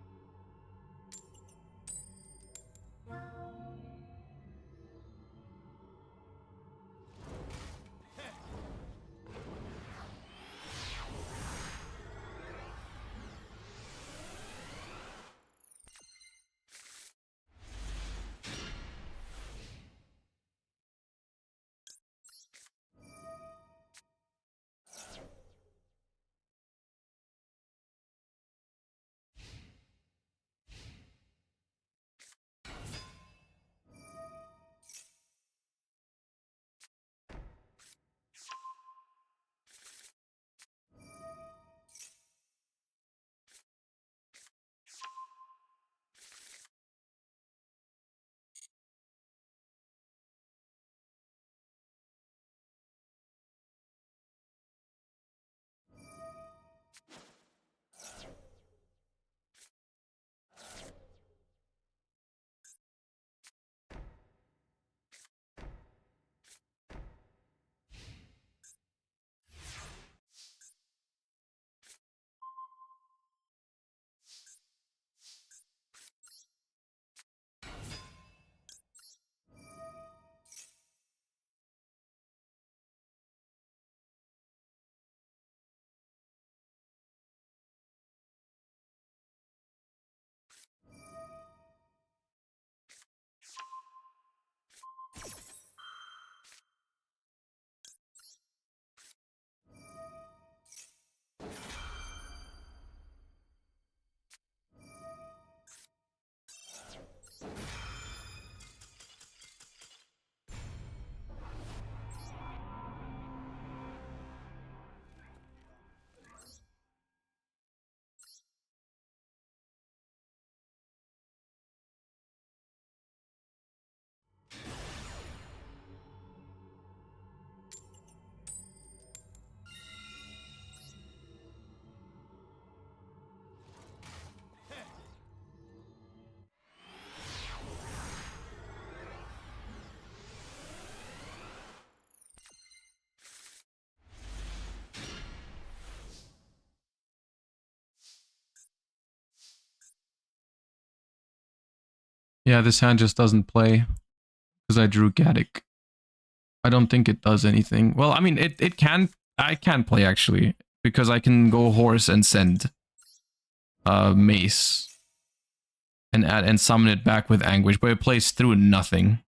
Yeah, this hand just doesn't play because I drew Gaddick. I don't think it does anything. Well, I mean, it can. I can play actually because I can go horse and send mace and add and summon it back with anguish, but it plays through nothing.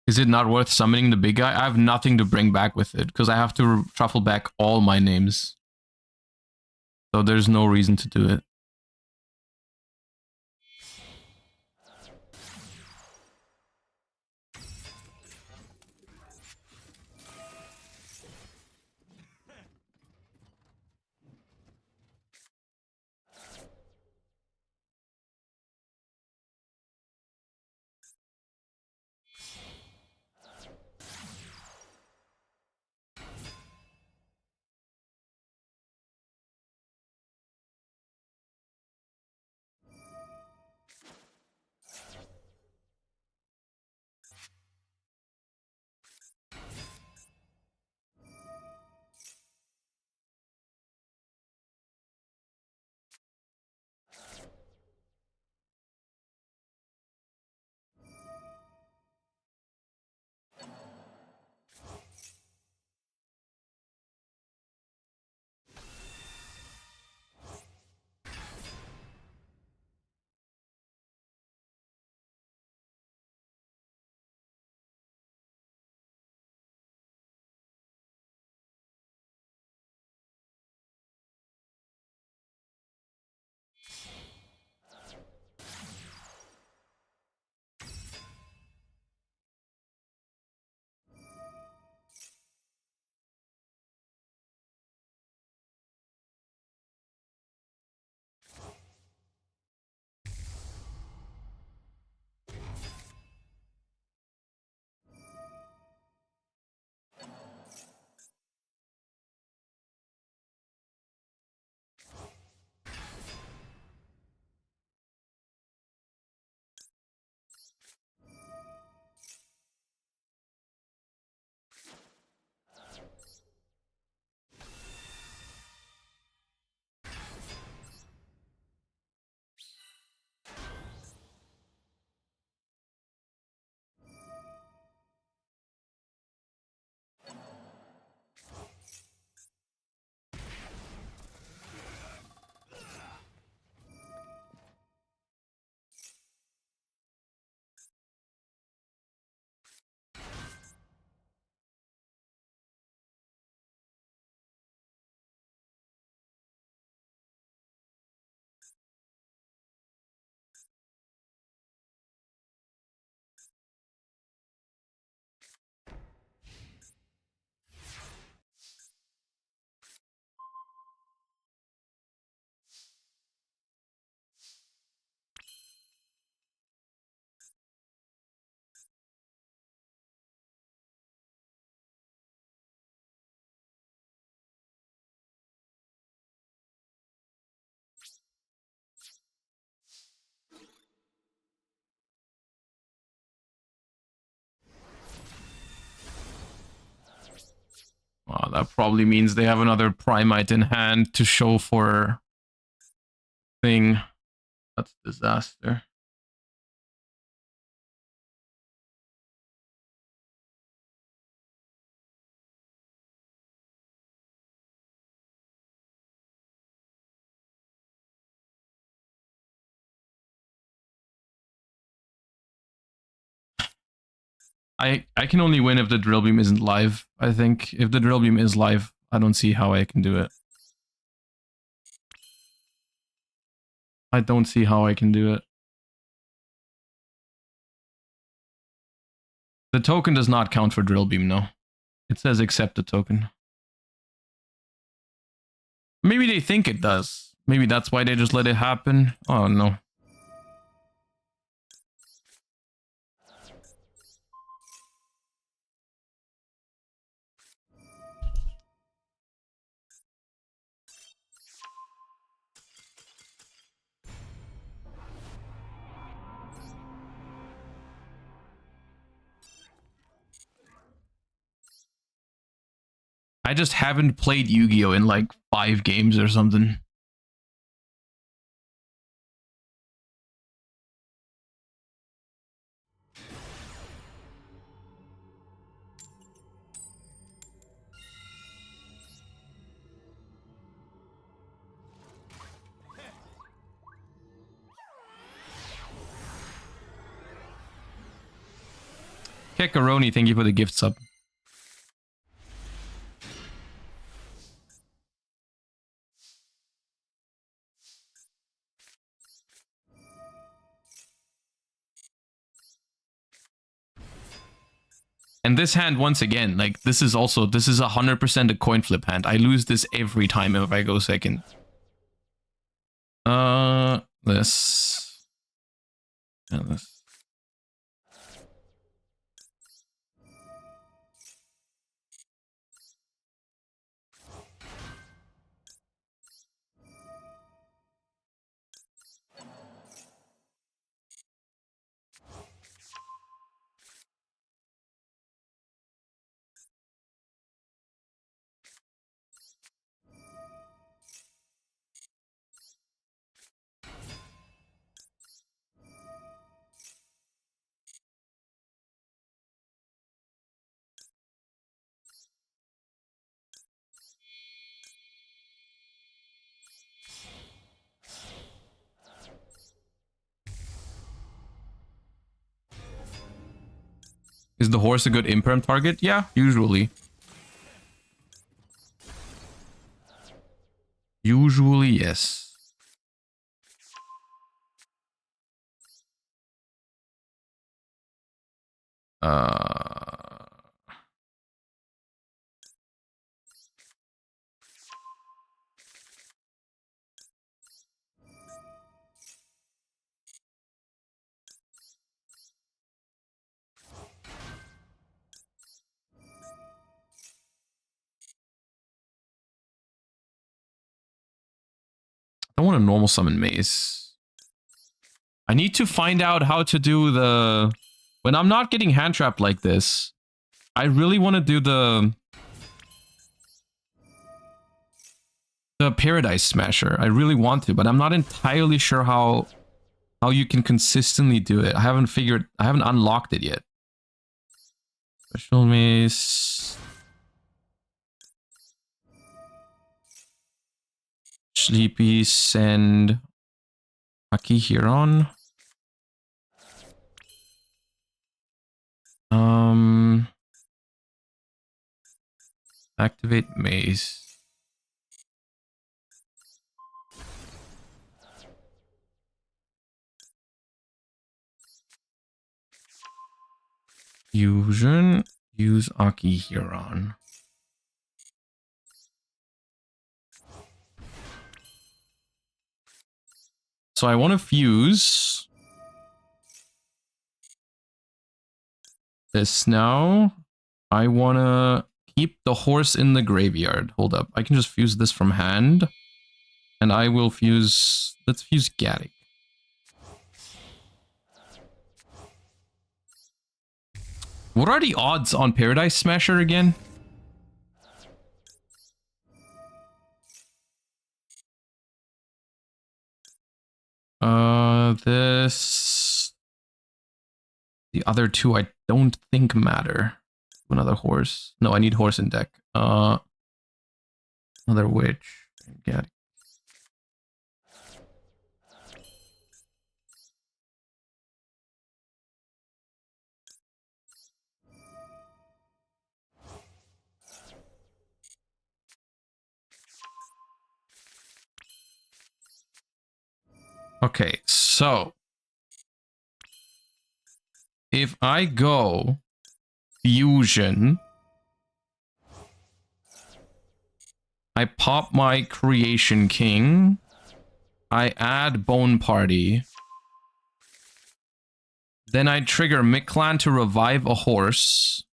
Is it not worth summoning the big guy? I have nothing to bring back with it because I have to shuffle back all my names. So there's no reason to do it. probably means they have another Primite in hand to show for thing. That's disaster. I can only win if the drill beam isn't live. I think if the drill beam is live, I don't see how I can do it. I don't see how I can do it. The token does not count for drill beam, no. It says accept the token. Maybe they think it does. Maybe that's why they just let it happen. Oh no. I just haven't played Yu-Gi-Oh! In like 5 games or something. Kekaroni, thank you for the gift sub. And this hand, once again, like, this is 100% a coin flip hand. I lose this every time if I go second. This. And this. Is the horse a good imperm target? Yeah, usually. Usually, yes. I want a normal summon maze. I need to find out how to do the... When I'm not getting hand trapped like this, I really want to do the Paradise Smasher. I really want to, but I'm not entirely sure how you can consistently do it. I haven't unlocked it yet. Special maze. Sleepy, send Aki Huron. Activate maze. Fusion. Use Aki Huron. So I want to fuse this now. I want to keep the horse in the graveyard. Hold up. I can just fuse this from hand. And I will fuse... Let's fuse Gaddick. What are the odds on Paradise Smasher again? This... The other two I don't think matter. Another horse. No, I need horse in deck. Another witch. Get. Okay, so if I go fusion, I pop my creation king, I add bone party, then I trigger Mictlan to revive a horse.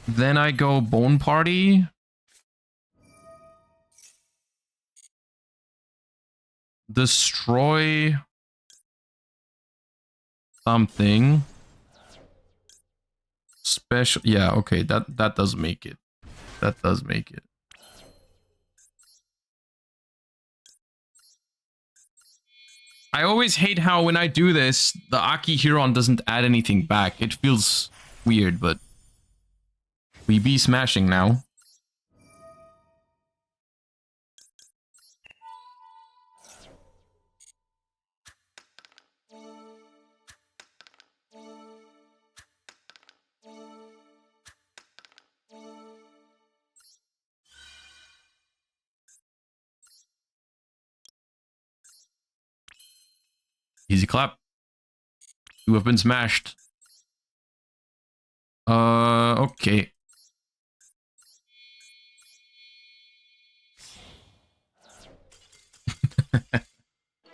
Then I go bone party. Destroy something. Special. Yeah, okay, that does make it. That does make it. I always hate how when I do this, the Aki Huron doesn't add anything back. It feels weird, but we be smashing now. Easy clap. You have been smashed. Okay.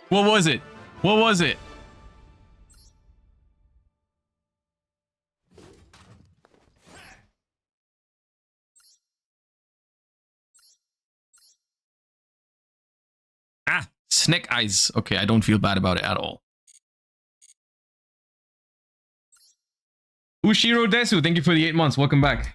What was it? What was it? Ah, snake eyes. Okay, I don't feel bad about it at all. Ushiro Desu, thank you for the 8 months. Welcome back.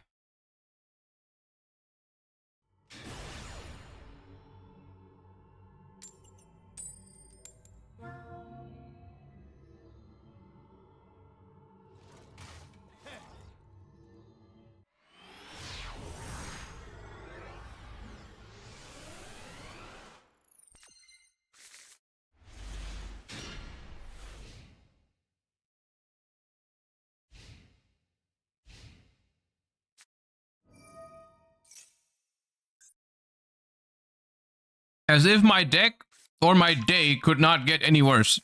As if my deck or my day could not get any worse.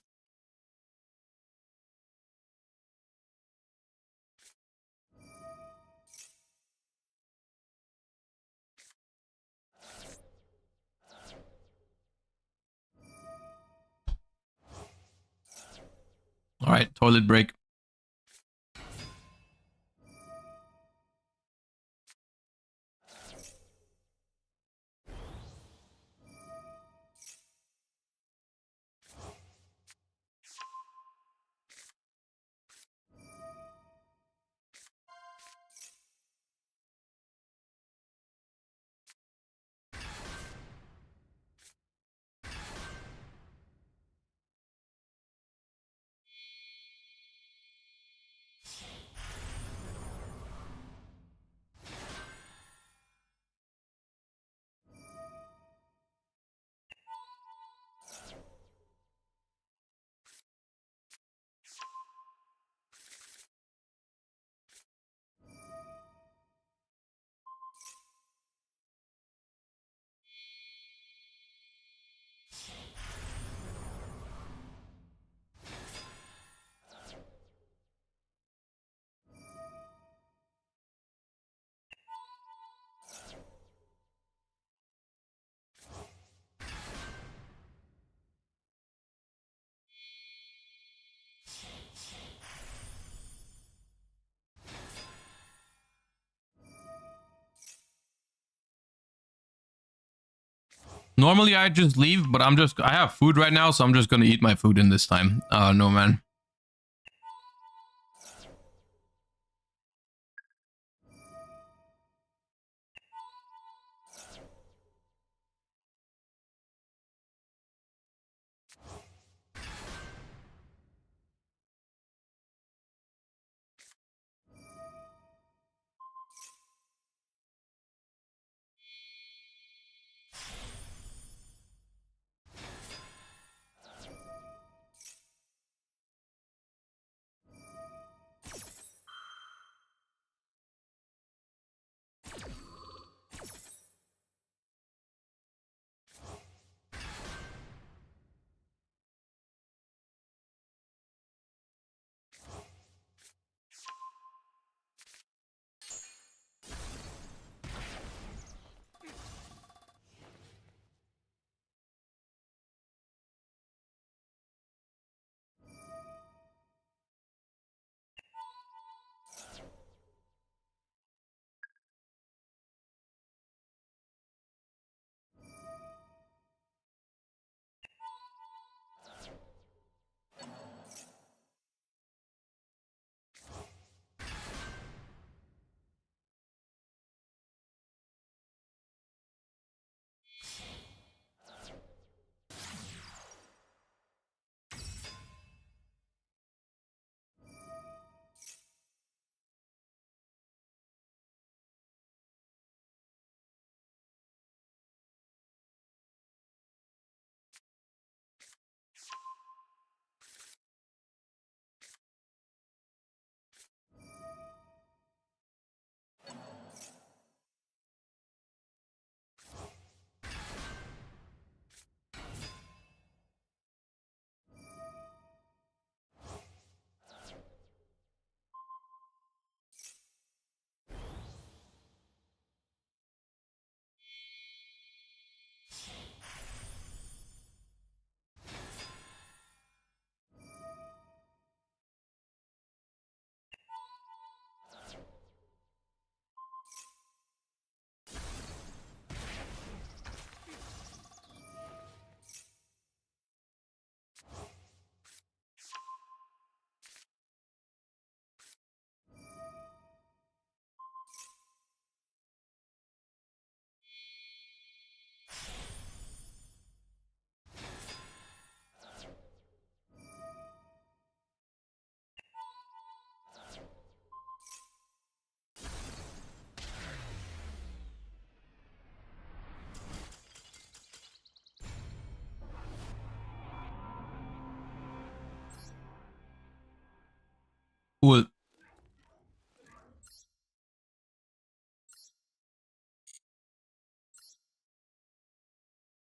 All right, toilet break. Normally I just leave, but I have food right now, so I'm just gonna eat my food in this time. No, man.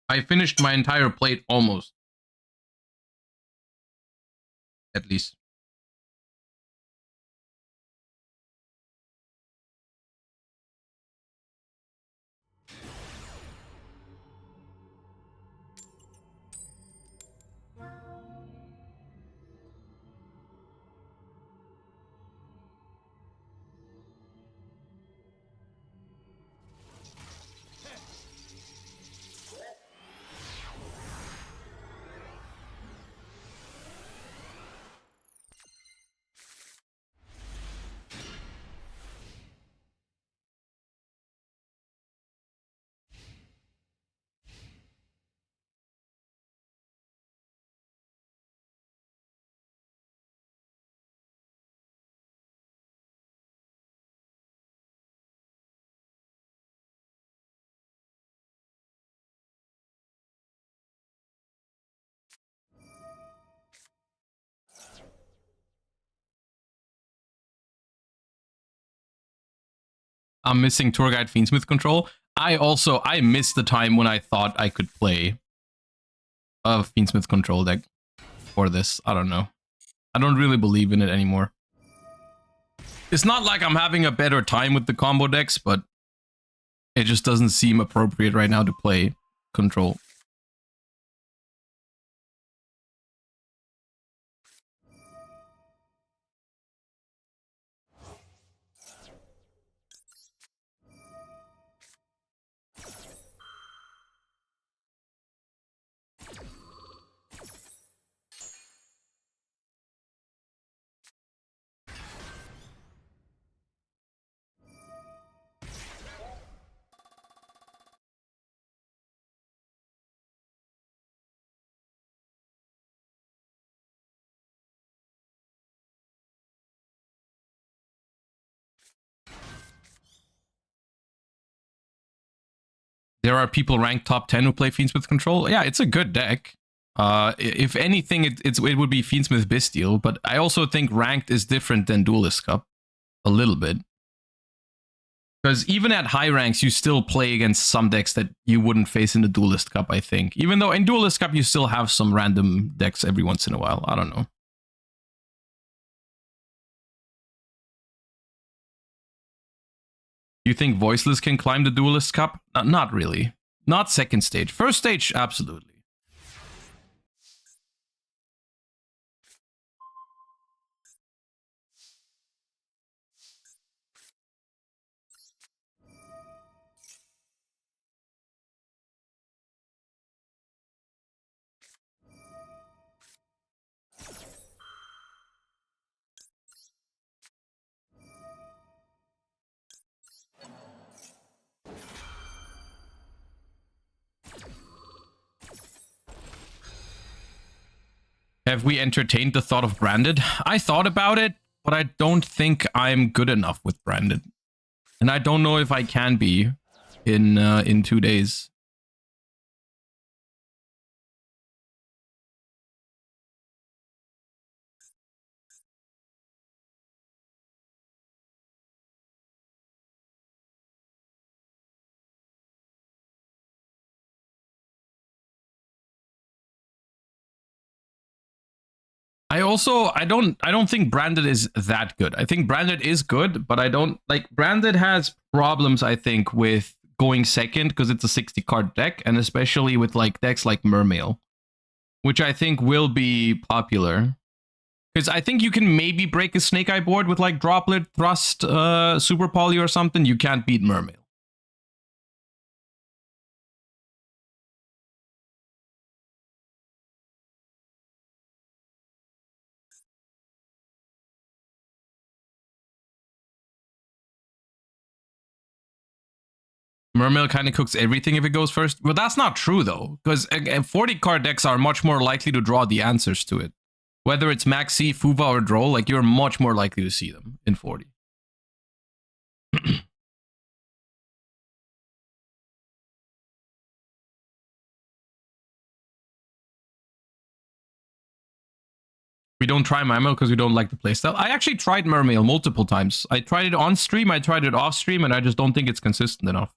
I finished my entire plate almost. At least. I'm missing Tour Guide Fiendsmith control. I missed the time when I thought I could play a Fiendsmith control deck for this. I don't know. I don't really believe in it anymore. It's not like I'm having a better time with the combo decks, but it just doesn't seem appropriate right now to play control. There are people ranked top 10 who play Fiendsmith control. Yeah, it's a good deck. If anything, it would be Fiendsmith Bestial, but I also think ranked is different than Duelist Cup a little bit. Because even at high ranks, you still play against some decks that you wouldn't face in the Duelist Cup, I think. Even though in Duelist Cup, you still have some random decks every once in a while. I don't know. You think Voiceless can climb the Duelist Cup? Not really. Not second stage. First stage, absolutely. Have we entertained the thought of branded? I thought about it, but I don't think I'm good enough with branded. And I don't know if I can be in 2 days. I don't think branded is that good. I think branded is good, but I don't like branded has problems, I think, with going second because it's a 60 card deck, and especially with like decks like Mermail, which I think will be popular. Because I think you can maybe break a Snake Eye board with like Droplet, Thrust, Super Poly or something. You can't beat Mermail. Mermail kind of cooks everything if it goes first. But that's not true, though, because 40-card decks are much more likely to draw the answers to it. Whether it's Maxi, Fuva, or Droll, like, you're much more likely to see them in 40. We don't try Mermail because we don't like the playstyle. I actually tried Mermail multiple times. I tried it on stream, I tried it off stream, and I just don't think it's consistent enough.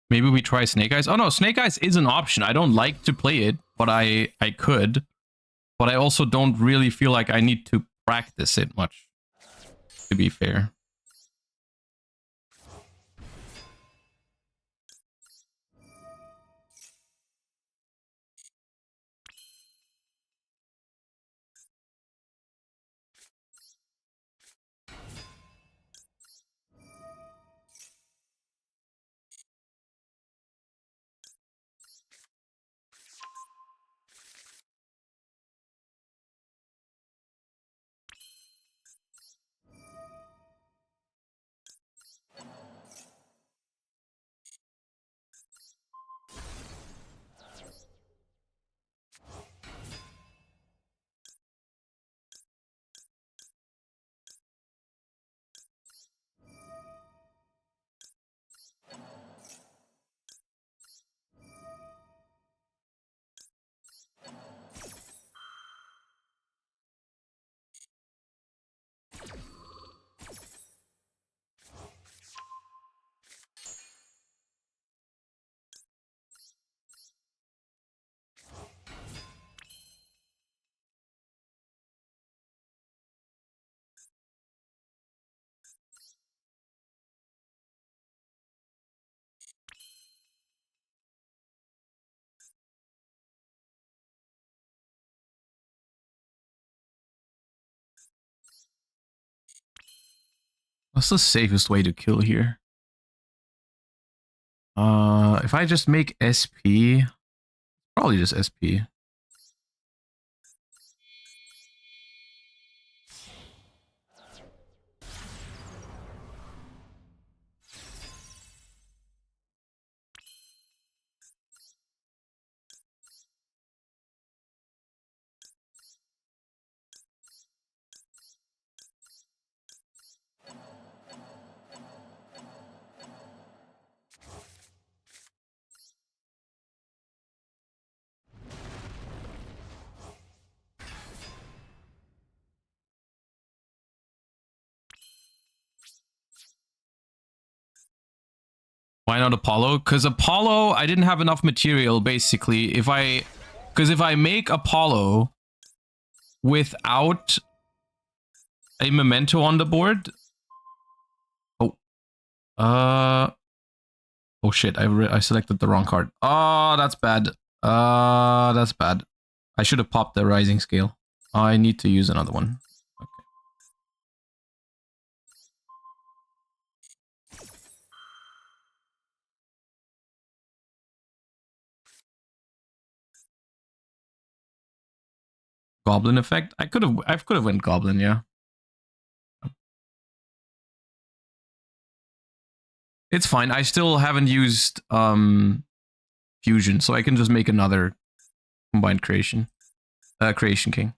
Maybe we try Snake Eyes. Oh no, Snake Eyes is an option. I don't like to play it, but I could. But I also don't really feel like I need to practice it much, to be fair. What's the safest way to kill here? If I just make SP, probably just SP. Why not Apollo? Because Apollo, I didn't have enough material, basically. Because if I make Apollo without a memento on the board... Oh. Oh shit, I selected the wrong card. Oh, that's bad. That's bad. I should have popped the rising scale. I need to use another one. Goblin effect? I could have went Goblin, yeah. It's fine. I still haven't used Fusion, so I can just make another combined creation. Creation King.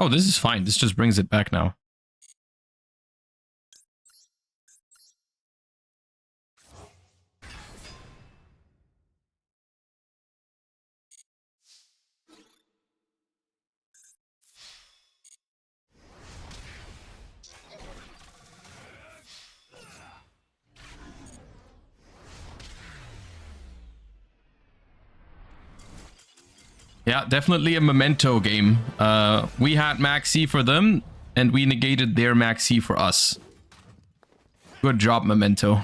Oh, this is fine. This just brings it back now. Yeah, definitely a memento game. We had max C for them, and we negated their max C for us. Good job, memento.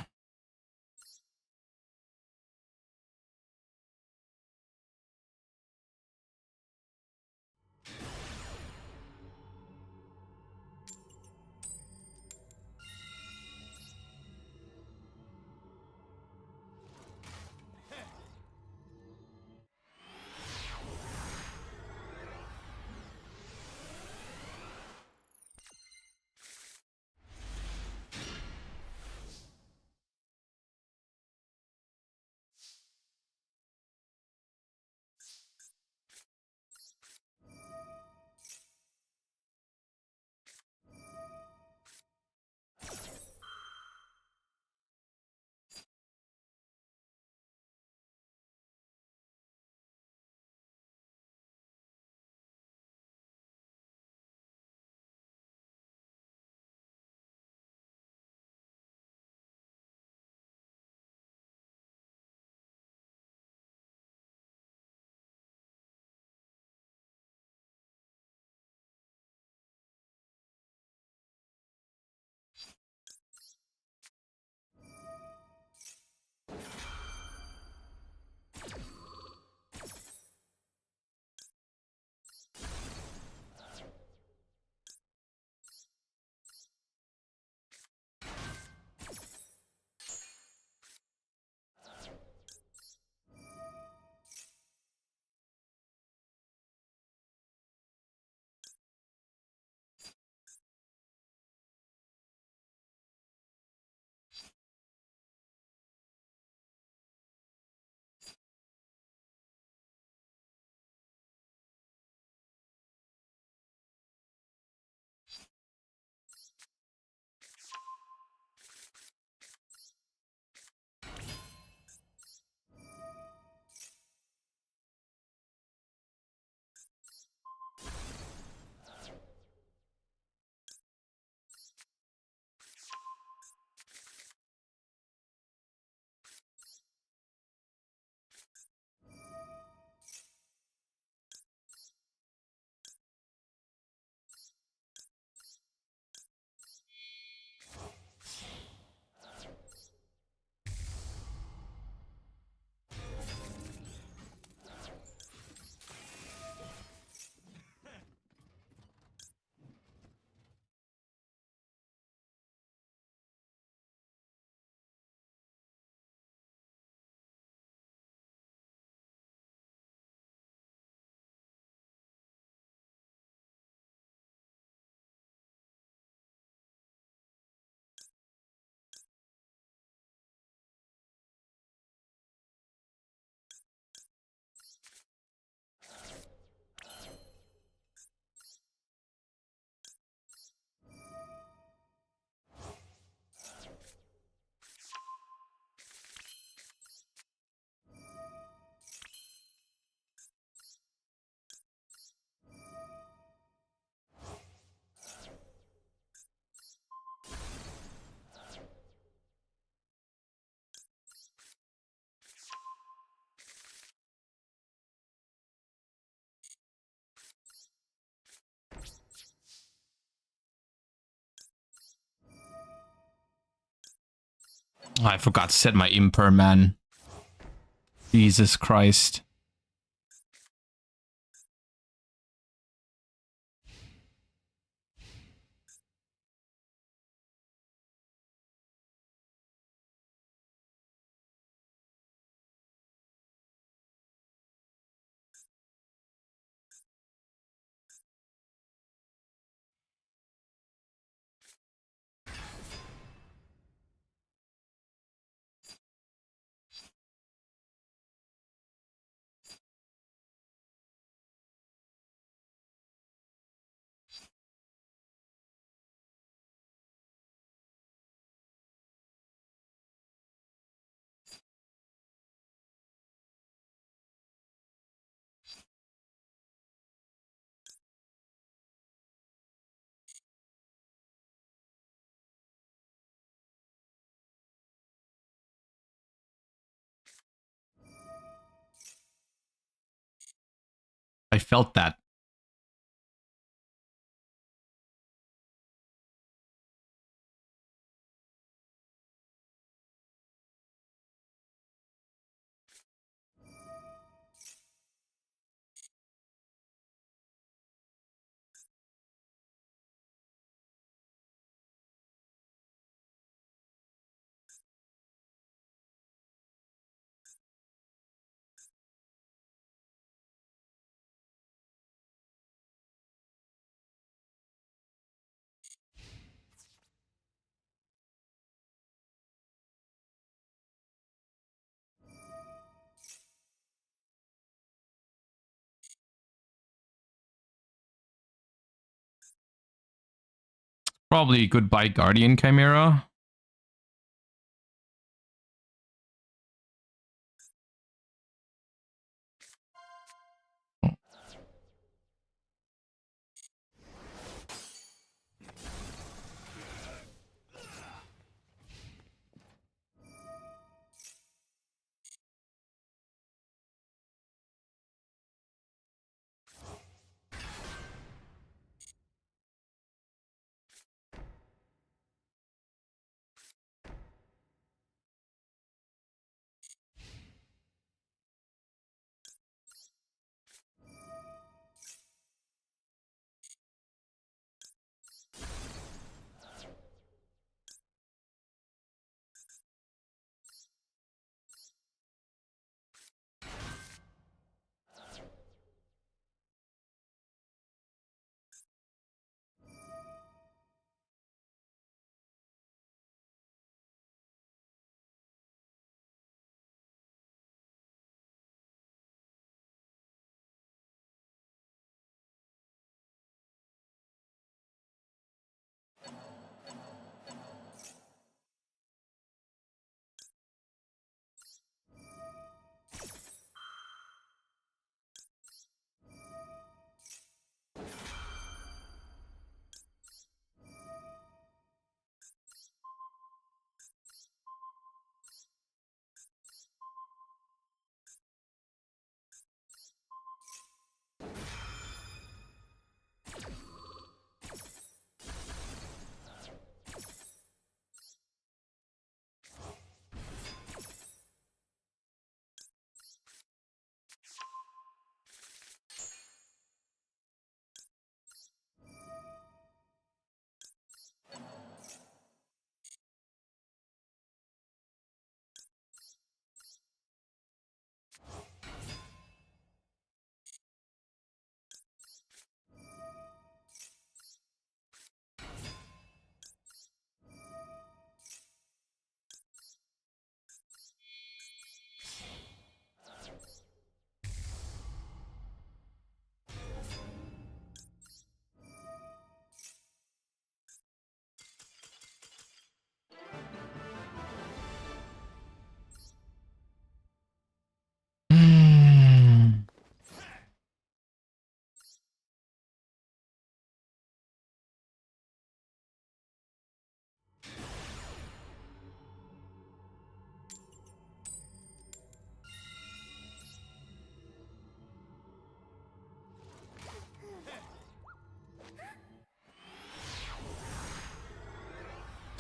Oh, I forgot to set my imper, man. Jesus Christ. I felt that. Probably goodbye Guardian Chimera.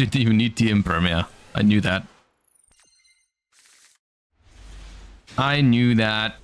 Didn't even need the imperm, yeah. I knew that. I knew that.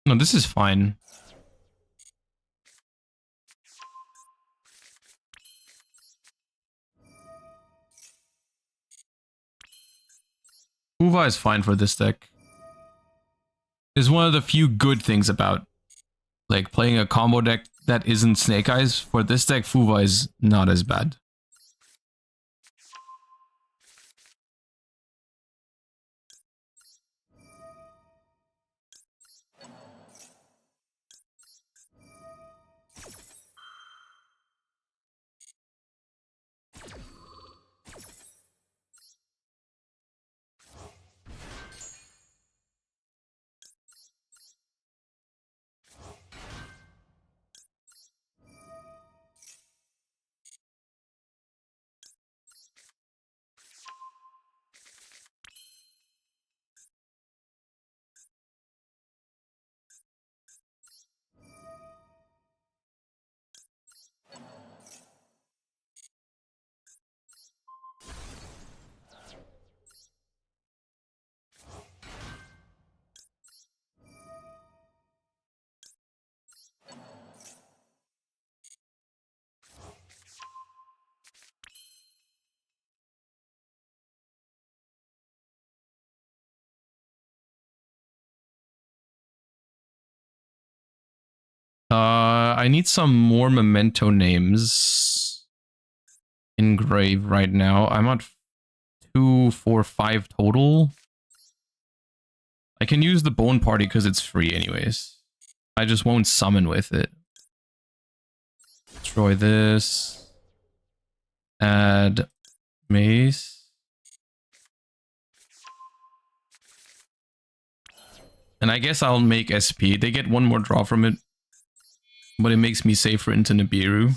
No, this is fine. Fuva is fine for this deck. It's one of the few good things about like playing a combo deck that isn't Snake Eyes. For this deck, Fuva is not as bad. I need some more memento names in grave right now. I'm at 2, 4, 5 total. I can use the Bone Party because it's free anyways. I just won't summon with it. Destroy this. Add mace. And I guess I'll make SP. They get one more draw from it. But it makes me safer into Nibiru.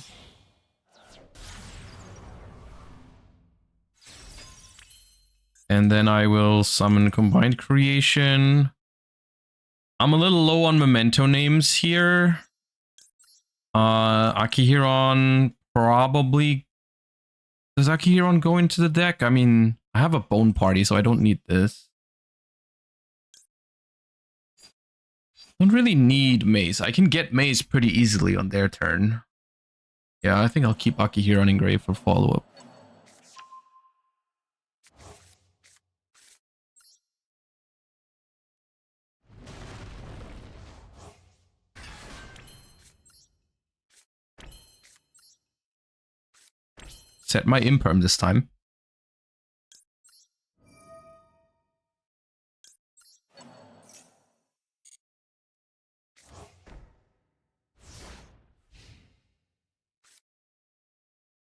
And then I will summon Combined Creation. I'm a little low on memento names here. Akihiron probably... Does Akihiron go into the deck? I mean, I have a Bone Party, so I don't need this. Don't really need Maze. I can get Maze pretty easily on their turn. Yeah, I think I'll keep Akihiron in grave for follow-up. Set my imperm this time.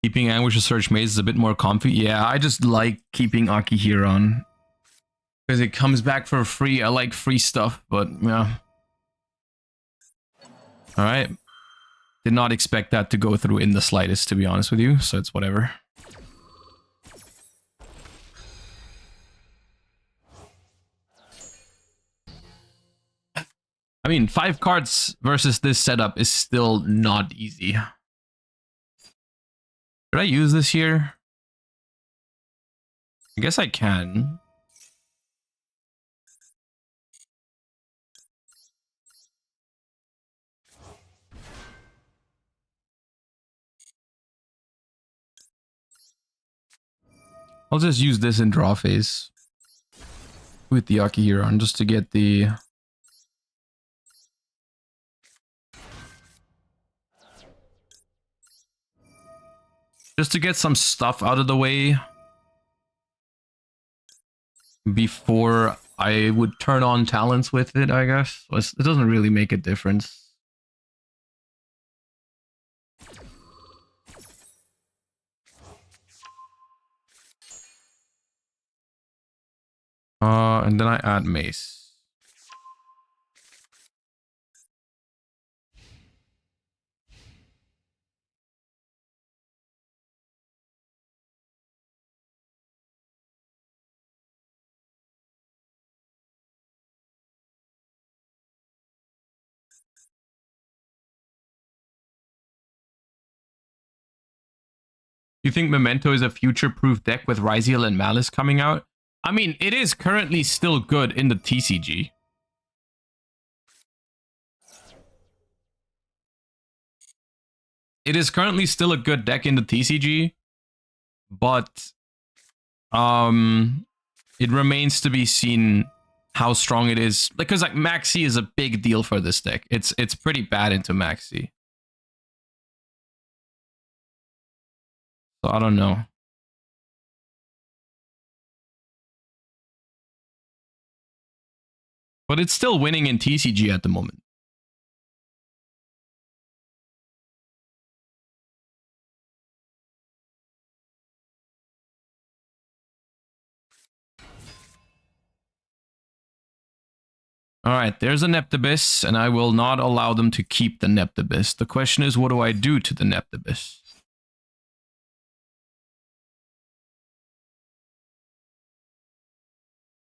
Keeping Anguish Search Maze is a bit more comfy. Yeah, I just like keeping Akihiro on. Because it comes back for free. I like free stuff, but yeah. Alright. Did not expect that to go through in the slightest, to be honest with you, so it's whatever. I mean, 5 cards versus this setup is still not easy. Should I use this here? I guess I can. I'll just use this in draw phase with the Akihiro just to get the... Just to get some stuff out of the way before I would turn on talents with it, I guess. It doesn't really make a difference. And then I add Mace. You think Memento is a future-proof deck with Ryziel and Malice coming out? I mean, it is currently still good in the TCG. It is currently still a good deck in the TCG, but it remains to be seen how strong it is. Because like Maxi is a big deal for this deck. It's pretty bad into Maxi. So I don't know. But it's still winning in TCG at the moment. Alright, there's a Neptibus, and I will not allow them to keep the Neptibus. The question is, what do I do to the Neptibus?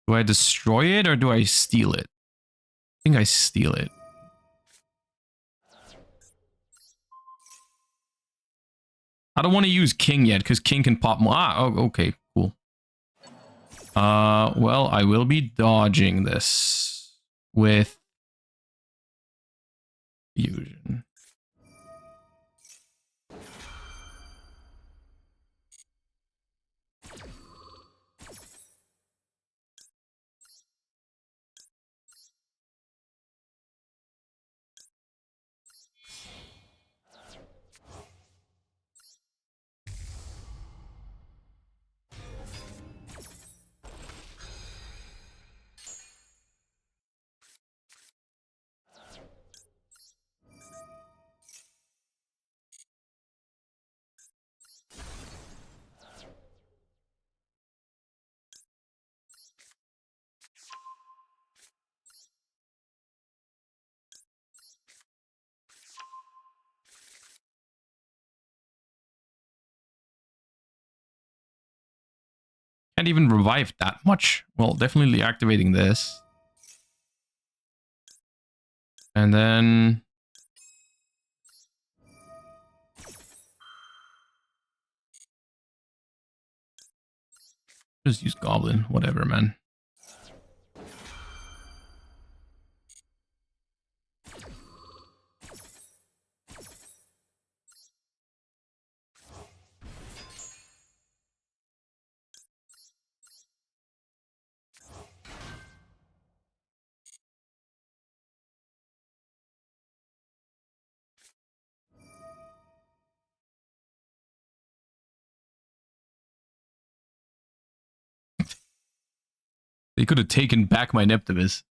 Do I destroy it, or do I steal it? I think I steal it. I don't want to use King yet, because King can pop more. Ah, oh, okay, cool. Well, I will be dodging this with Fusion. Can't even revive that much. Well, definitely activating this. And then... just use Goblin. Whatever, man. They could have taken back my Neptibus.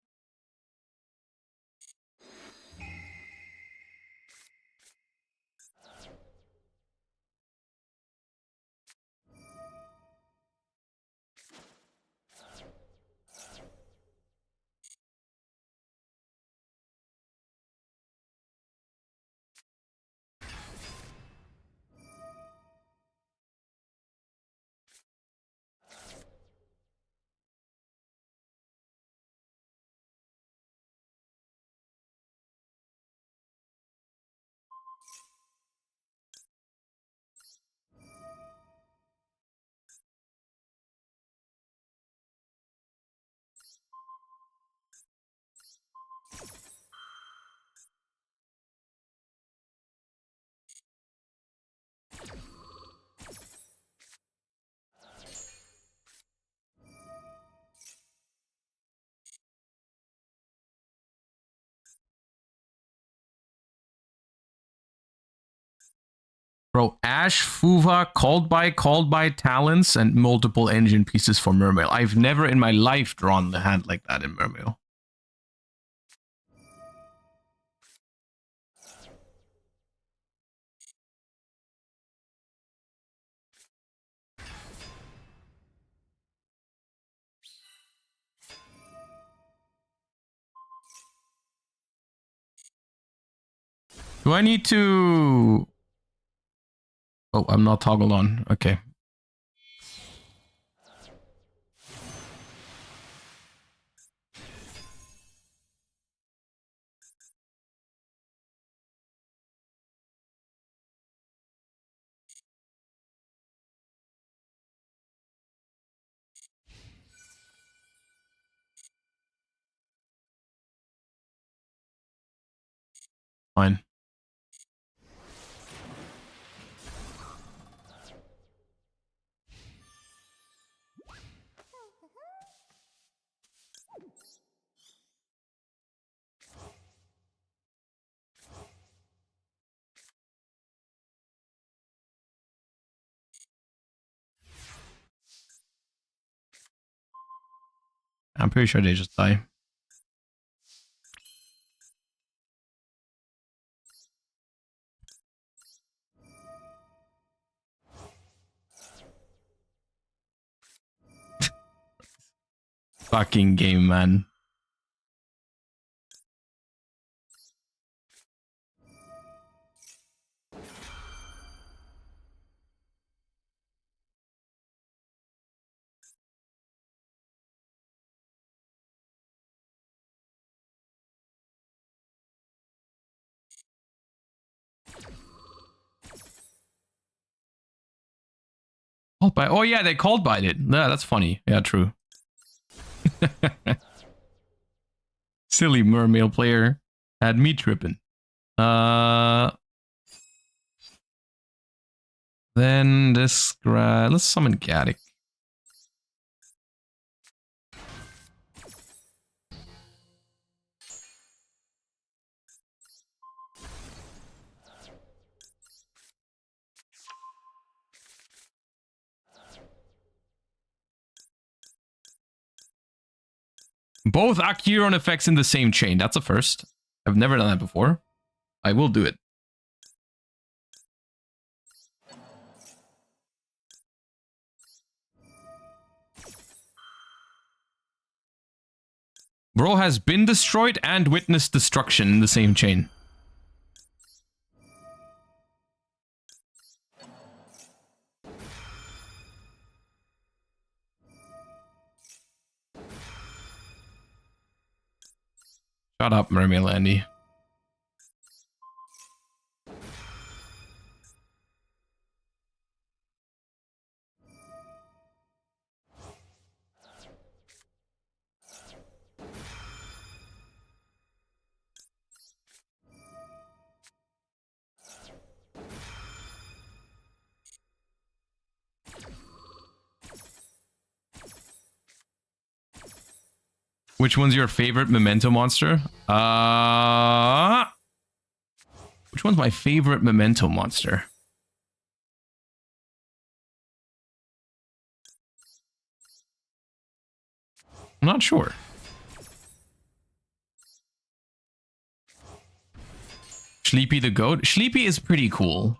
Bro, Ash, Fuva, called by talents, and multiple engine pieces for Mermail. I've never in my life drawn the hand like that in Mermail. Do I need to... Oh, I'm not toggled on. Okay. Fine. I'm pretty sure they just die. Fucking game, man. Oh yeah, they called by it. Yeah, that's funny. Yeah, true. Silly Mermail player had me tripping. Then this let's summon Gaddock. Both Akiron effects in the same chain. That's a first. I've never done that before. I will do it. Bro has been destroyed and witnessed destruction in the same chain. Shut up, Mermail Andy. Which one's your favorite memento monster? Which one's my favorite memento monster? I'm not sure. Sleepy the goat? Sleepy is pretty cool.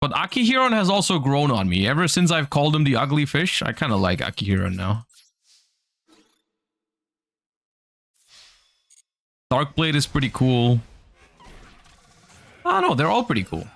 But Akihiron has also grown on me. Ever since I've called him the ugly fish, I kind of like Akihiron now. Darkblade is pretty cool. I don't know, they're all pretty cool.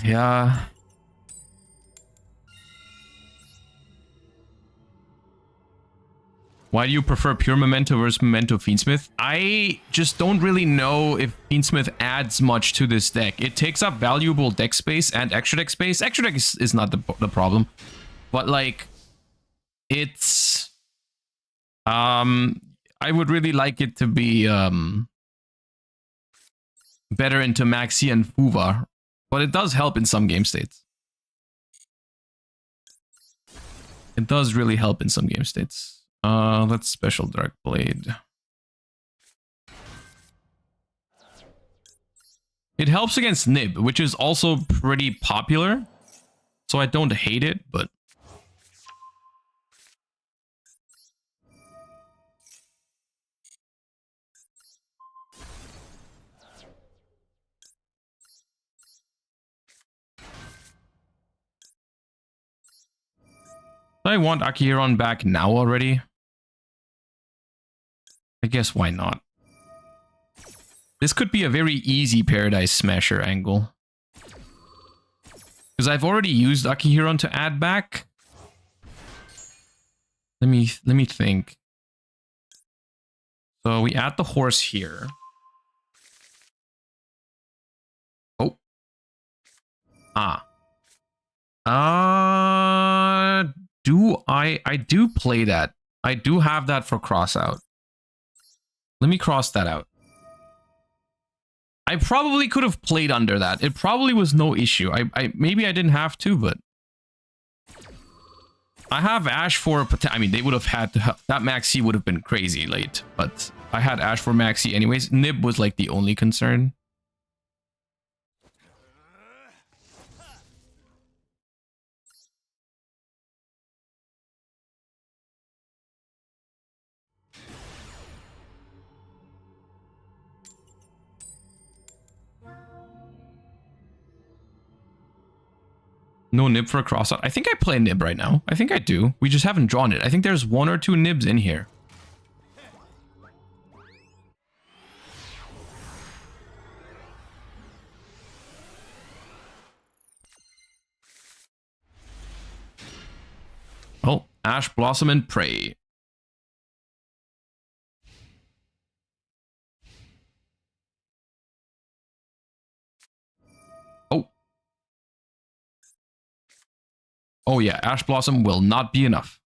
Yeah. Why do you prefer pure Memento versus Memento Fiendsmith? I just don't really know if Fiendsmith adds much to this deck. It takes up valuable deck space and extra deck space. Extra deck is not the problem. But like, it's... I would really like it to be better into Maxi and Fuva, but it does help in some game states. It does really help in some game states. Let's special Dark Blade. It helps against Nib, which is also pretty popular. So I don't hate it, but... I want Akihiron back now already. I guess why not? This could be a very easy Paradise Smasher angle. Because I've already used Akihiron to add back. Let me think. So we add the horse here. Oh. I do play that. I do have that for cross out. Let me cross that out. I probably could have played under that. It probably was no issue. Maybe I didn't have to, but I have Ash for... I mean, they would have had to have... That Maxi would have been crazy late, but I had Ash for Maxi anyways. Nib was like the only concern. No Nib for a crossout. I think I play Nib right now. I think I do. We just haven't drawn it. I think there's 1 or 2 Nibs in here. Oh, Ash, Blossom, and Prey. Oh. Oh yeah, Ash Blossom will not be enough.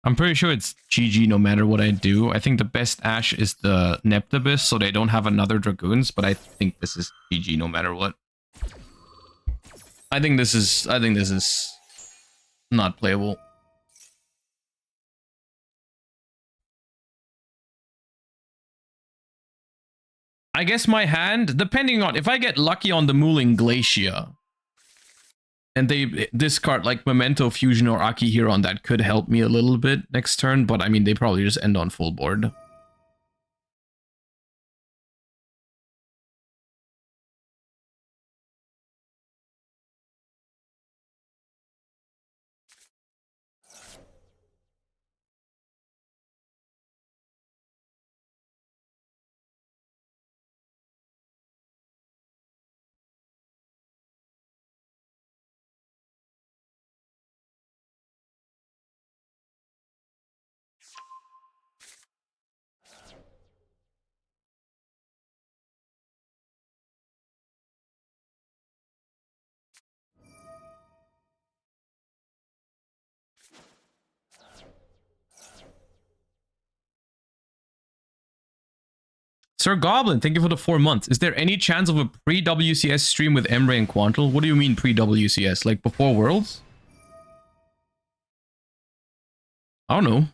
I'm pretty sure it's GG no matter what I do. I think the best Ash is the Neptibus, so they don't have another Dragoons, but I think this is GG no matter what. I think this is not playable. I guess my hand, depending on if I get lucky on the Mooling Glacia, and they discard like Memento Fusion or Akihiron, that could help me a little bit next turn, but I mean, they probably just end on full board. Sir Goblin, thank you for the 4 months. Is there any chance of a pre-WCS stream with Emre and Quantal? What do you mean pre-WCS? Like before Worlds? I don't know.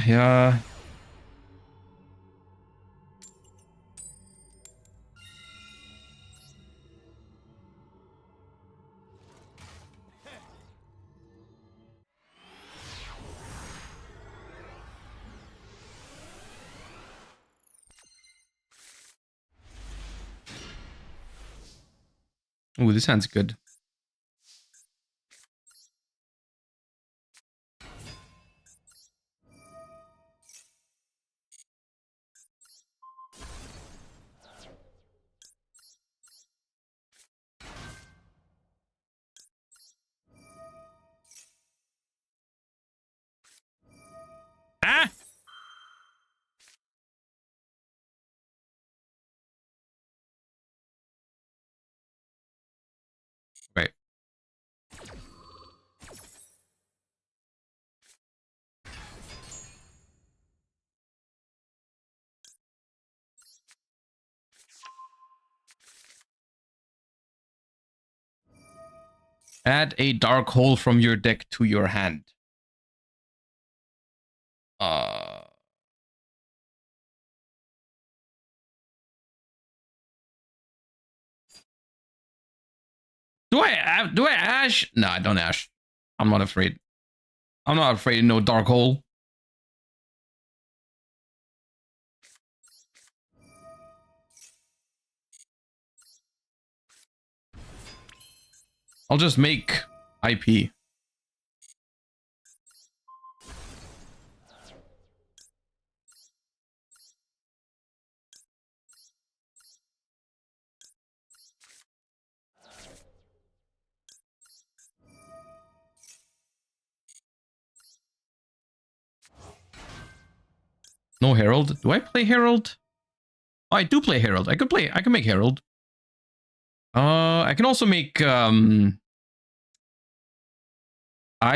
Yeah. Ooh, this hand's good. Ah! Right. Add a dark hole from your deck to your hand. Do I ash? No, I don't ash. I'm not afraid. I'm not afraid of no dark hole. I'll just make IP. No Herald. Do I play Herald? Oh, I do play Herald. I can make Herald. I can also make I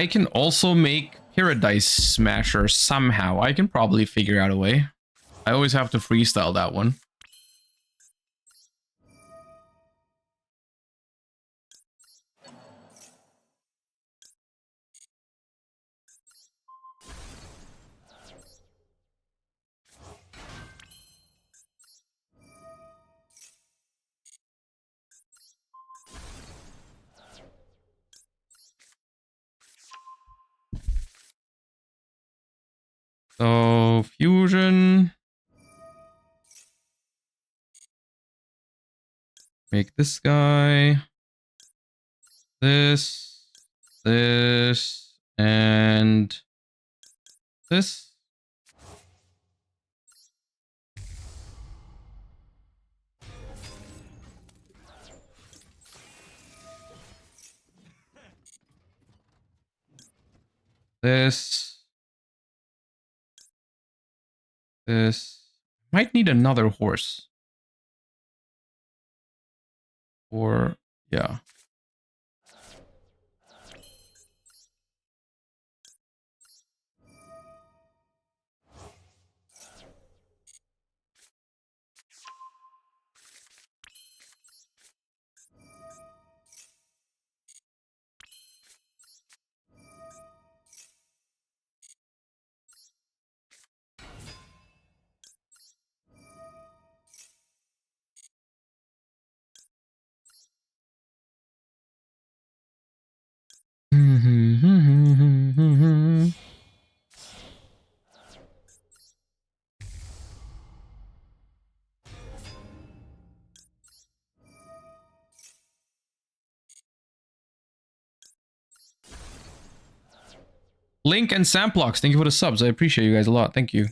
can also make Paradise Smasher somehow. I can probably figure out a way. I always have to freestyle that one. So, fusion. Make this guy. This. This. And this. This. This. Might need another horse. Or, yeah. Link and Samplox, thank you for the subs. I appreciate you guys a lot. Thank you.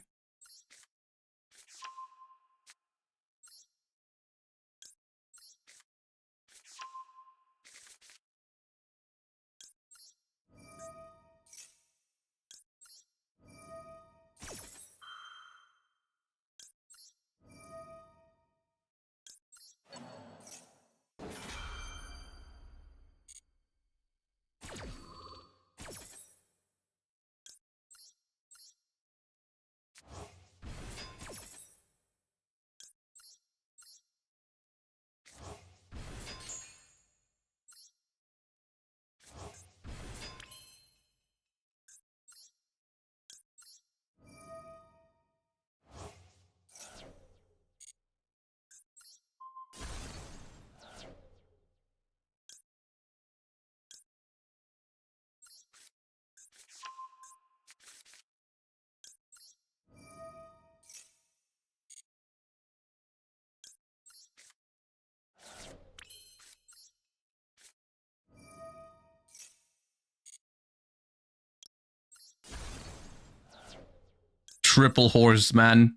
triple horse, man.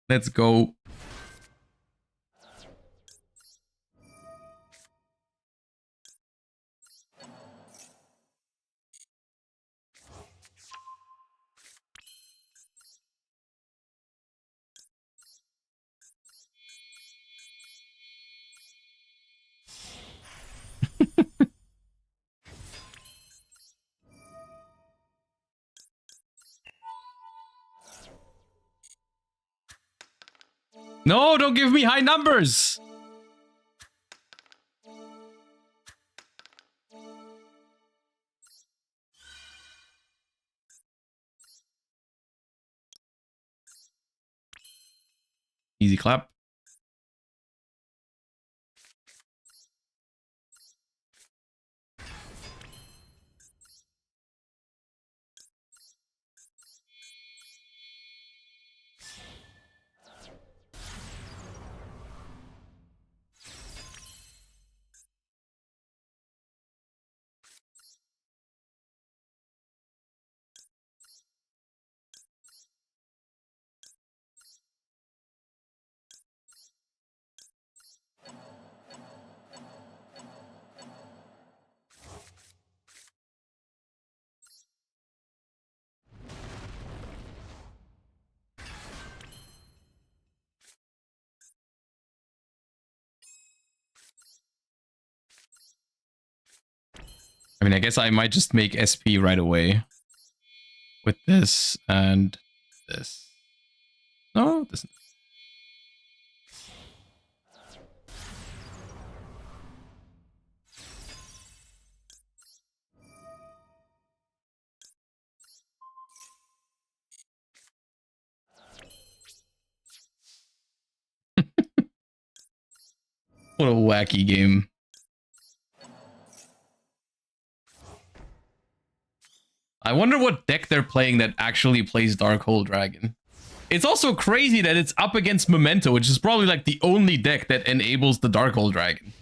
Let's go. No, don't give me high numbers. Easy clap. I mean, I guess I might just make SP right away. With this and this. No, this. What a wacky game. I wonder what deck they're playing that actually plays Darkhold Dragon. It's also crazy that it's up against Memento, which is probably like the only deck that enables the Darkhold Dragon.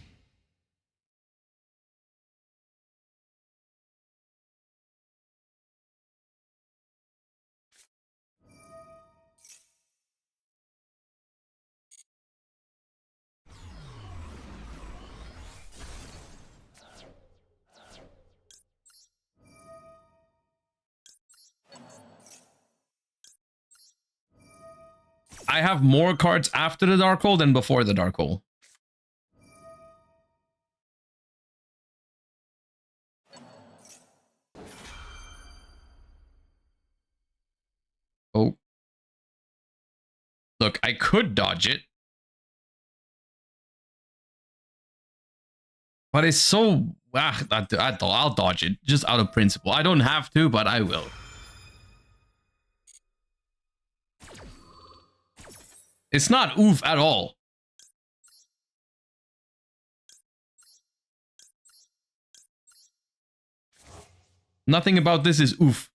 I have more cards after the Darkhold than before the Darkhold. Oh. Look, I could dodge it. But it's so... I'll dodge it, just out of principle. I don't have to, but I will. It's not oof at all. Nothing about this is oof.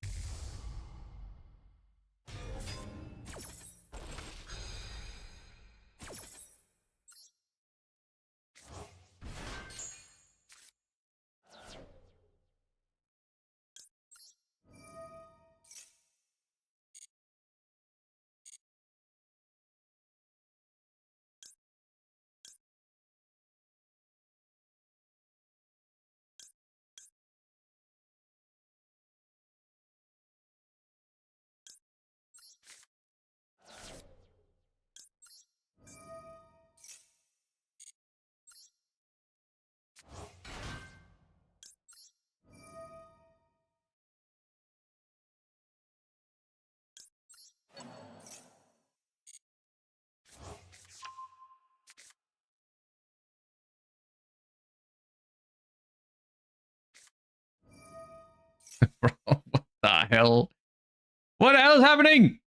Bro, what the hell? What the hell is happening?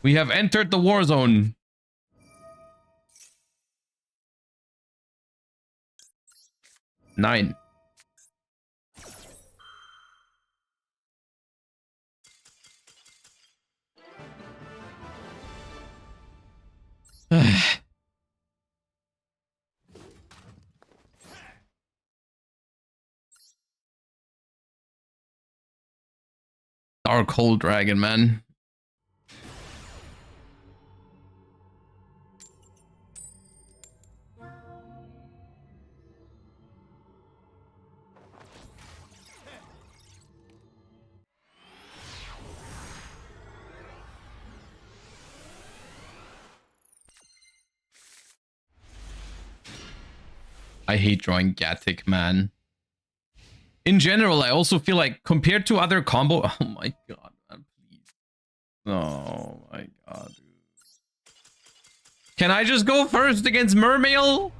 We have entered the war zone. Nine. Dark Hole Dragon, man. I hate drawing Gatic, man. In general, I also feel like compared to other combo... Oh my god, man, please. Oh my god, dude. Can I just go first against Mermail?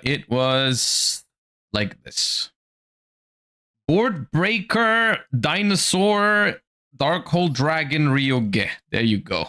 It was like this. Board Breaker, Dinosaur, Dark Hole Dragon, Ryoge. There you go.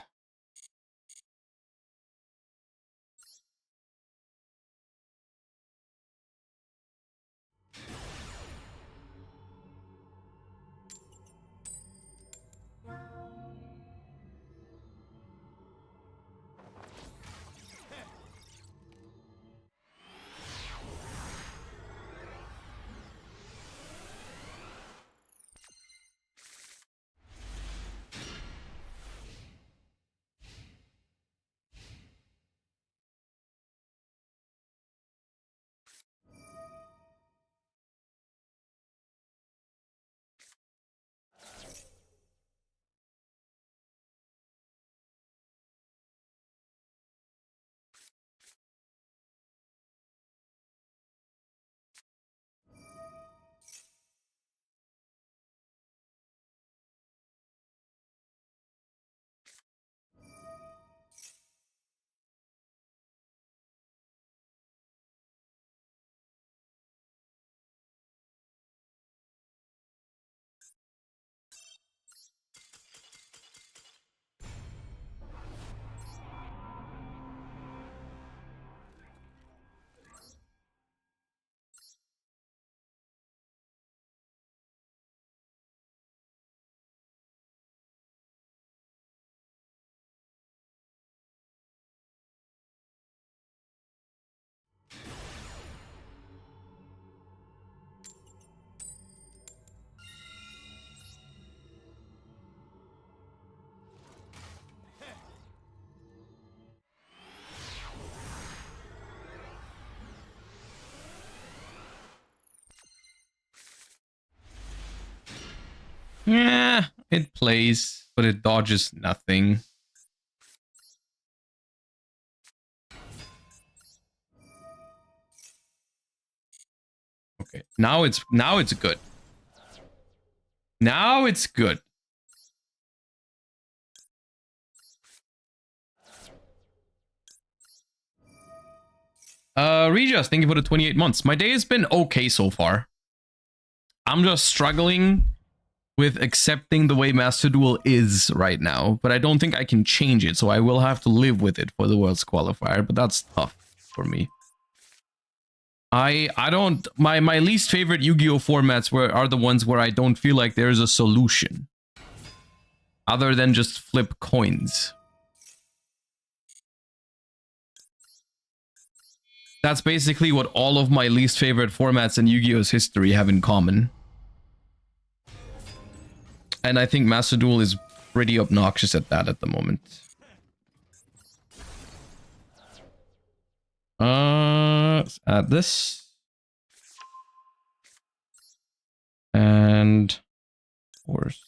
Yeah, it plays, but it dodges nothing. Okay, now it's good. Now it's good. Regis, thank you for the 28 months. My day has been okay so far. I'm just struggling with accepting the way Master Duel is right now, but I don't think I can change it, so I will have to live with it for the World's Qualifier, but that's tough for me. I don't... My least favorite Yu-Gi-Oh! Formats are the ones where I don't feel like there's a solution. Other than just flip coins. That's basically what all of my least favorite formats in Yu-Gi-Oh's history have in common. And I think Master Duel is pretty obnoxious at that at the moment. Let's add this. And... of course.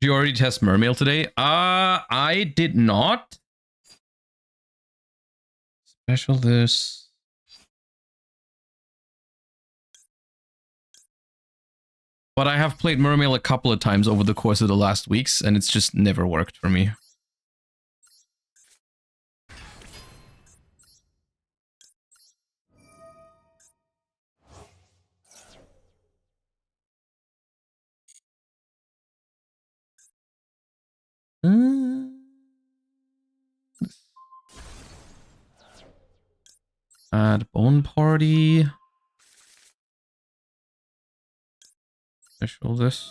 Did you already test Mermail today? I did not. Special this. But I have played Mermail a couple of times over the course of the last weeks, and it's just never worked for me. Add Bone Party. Special this.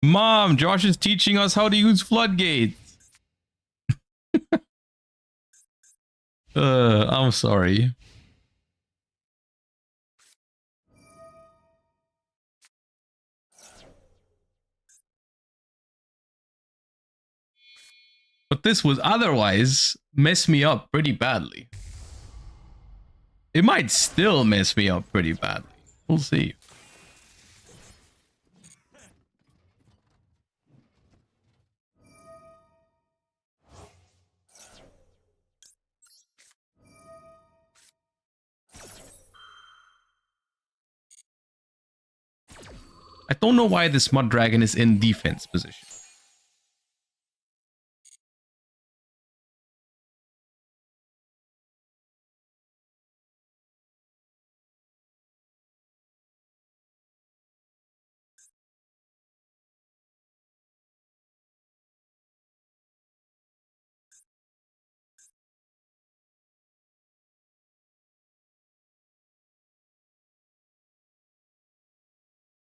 Mom, Josh is teaching us how to use floodgates. I'm sorry. But this would otherwise mess me up pretty badly. It might still mess me up pretty badly. We'll see. I don't know why this Mud Dragon is in defense position.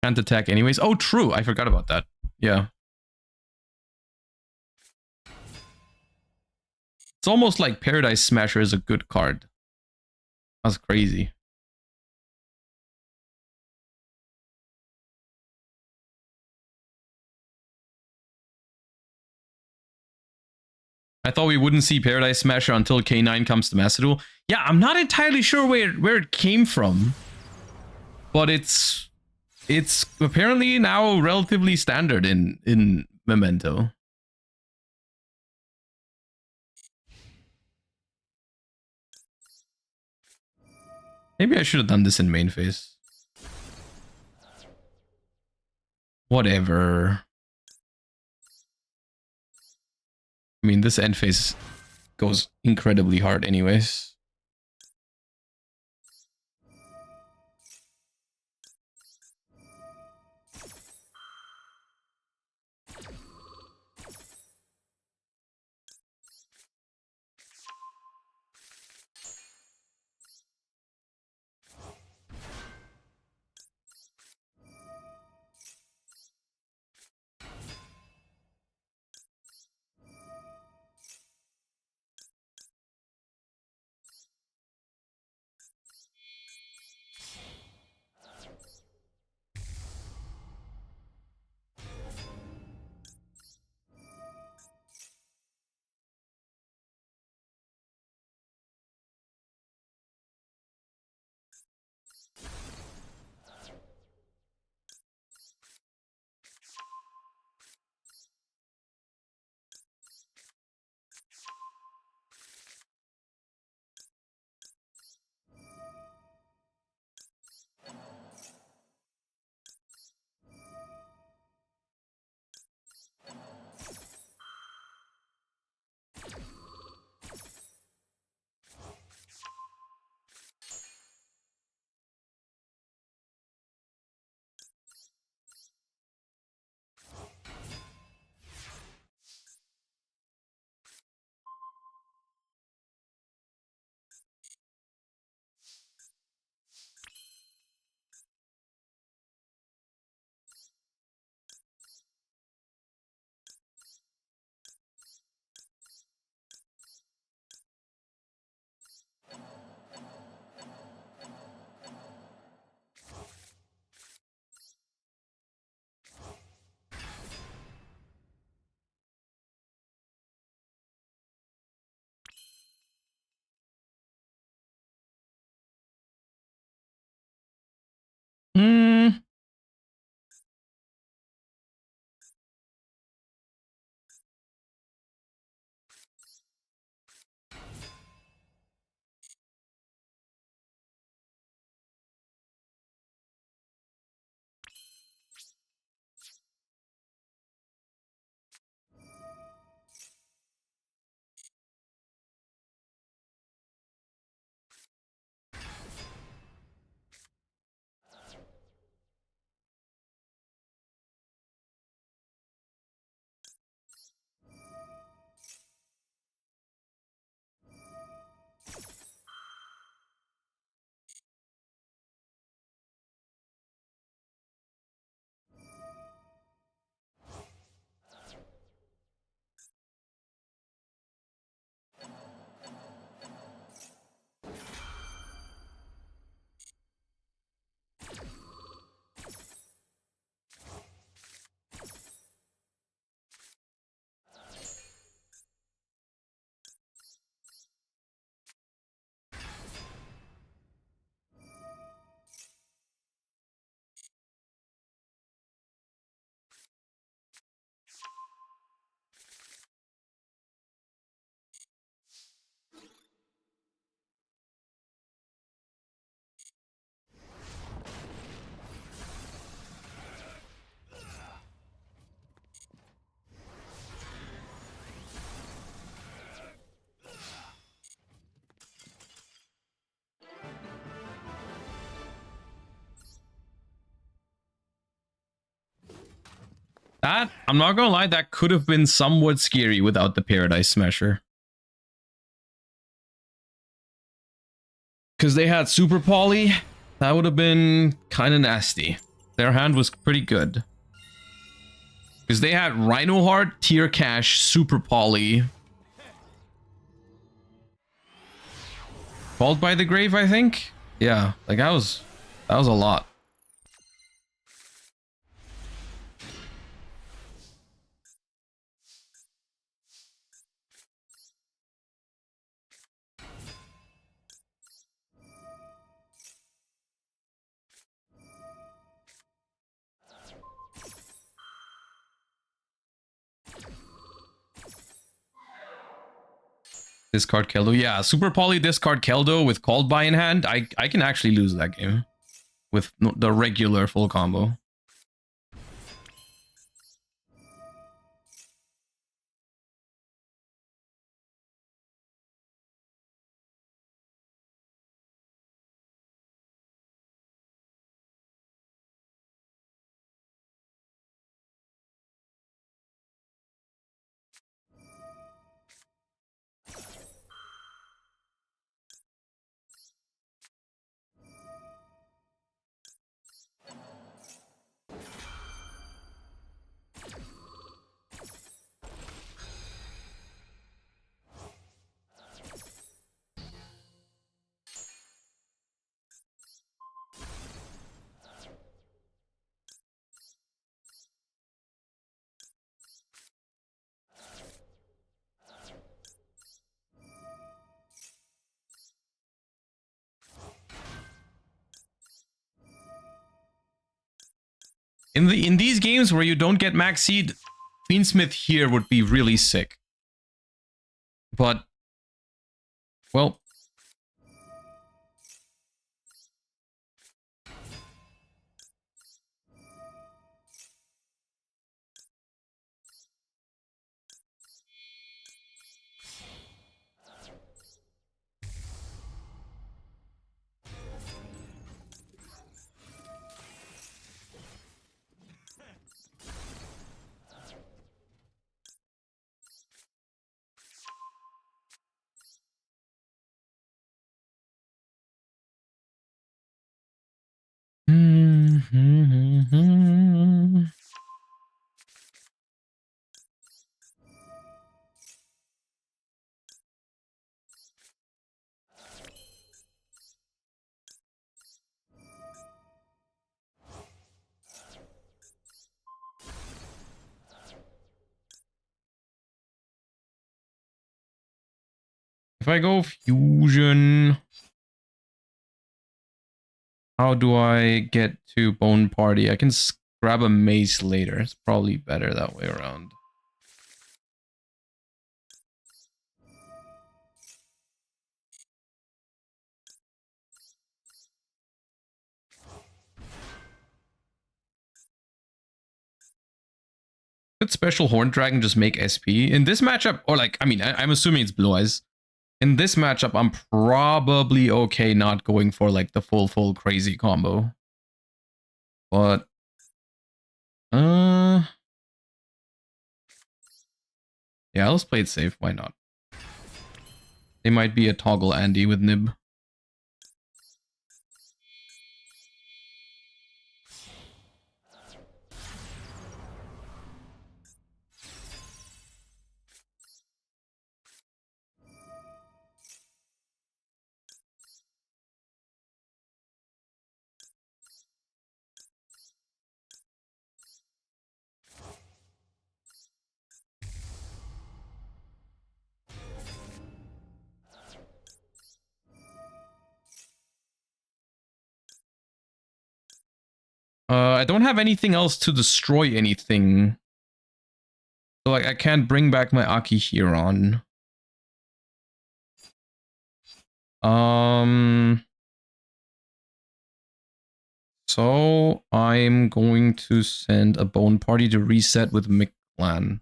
Can't attack anyways. Oh, true. I forgot about that. Yeah. It's almost like Paradise Smasher is a good card. That's crazy. I thought we wouldn't see Paradise Smasher until K9 comes to Master Duel. Yeah, I'm not entirely sure where it came from. But it's apparently now relatively standard in Memento. Maybe I should have done this in main phase. Whatever. I mean, this end phase goes incredibly hard anyways. Hmm. That, I'm not gonna lie, that could have been somewhat scary without the Paradise Smasher. Because they had Super Poly, that would have been kind of nasty. Their hand was pretty good. Because they had Rhino Heart, Tier Cash, Super Poly. Fault by the Grave, I think? Yeah, like that was a lot. Discard Keldo. Yeah, Super Poly discard Keldo with Called By in hand. I can actually lose that game with the regular full combo. In these games where you don't get max seed, Queensmith here would be really sick. But, well, if I go fusion, how do I get to Bone Party? I can grab a mace later. It's probably better that way around. Could Special Horn Dragon just make SP? In this matchup, or like, I mean, I'm assuming it's Blue Eyes. In this matchup, I'm probably okay not going for like the full crazy combo. But, yeah, let's play it safe. Why not? They might be a toggle Andy with Nib. I don't have anything else to destroy anything. So like I can't bring back my Aki Huron. So I'm going to send a Bone Party to reset with Mictlan.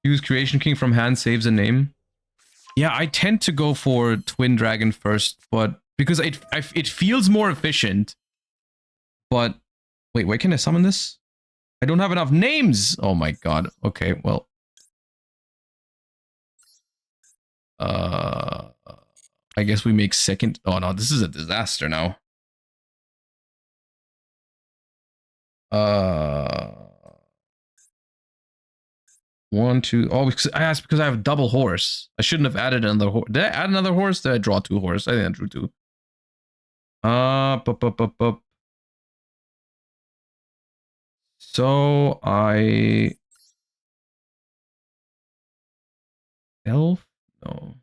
Use Creation King from hand, saves a name. Yeah, I tend to go for Twin Dragon first, but because it feels more efficient. But wait, where can I summon this? I don't have enough names. Oh my god. Okay, well. I guess we make second. Oh no, this is a disaster now. One, two. Oh, because I asked because I have a double horse. I shouldn't have added another horse. Did I add another horse? Did I draw two horses? I think I drew two. So I elf? No.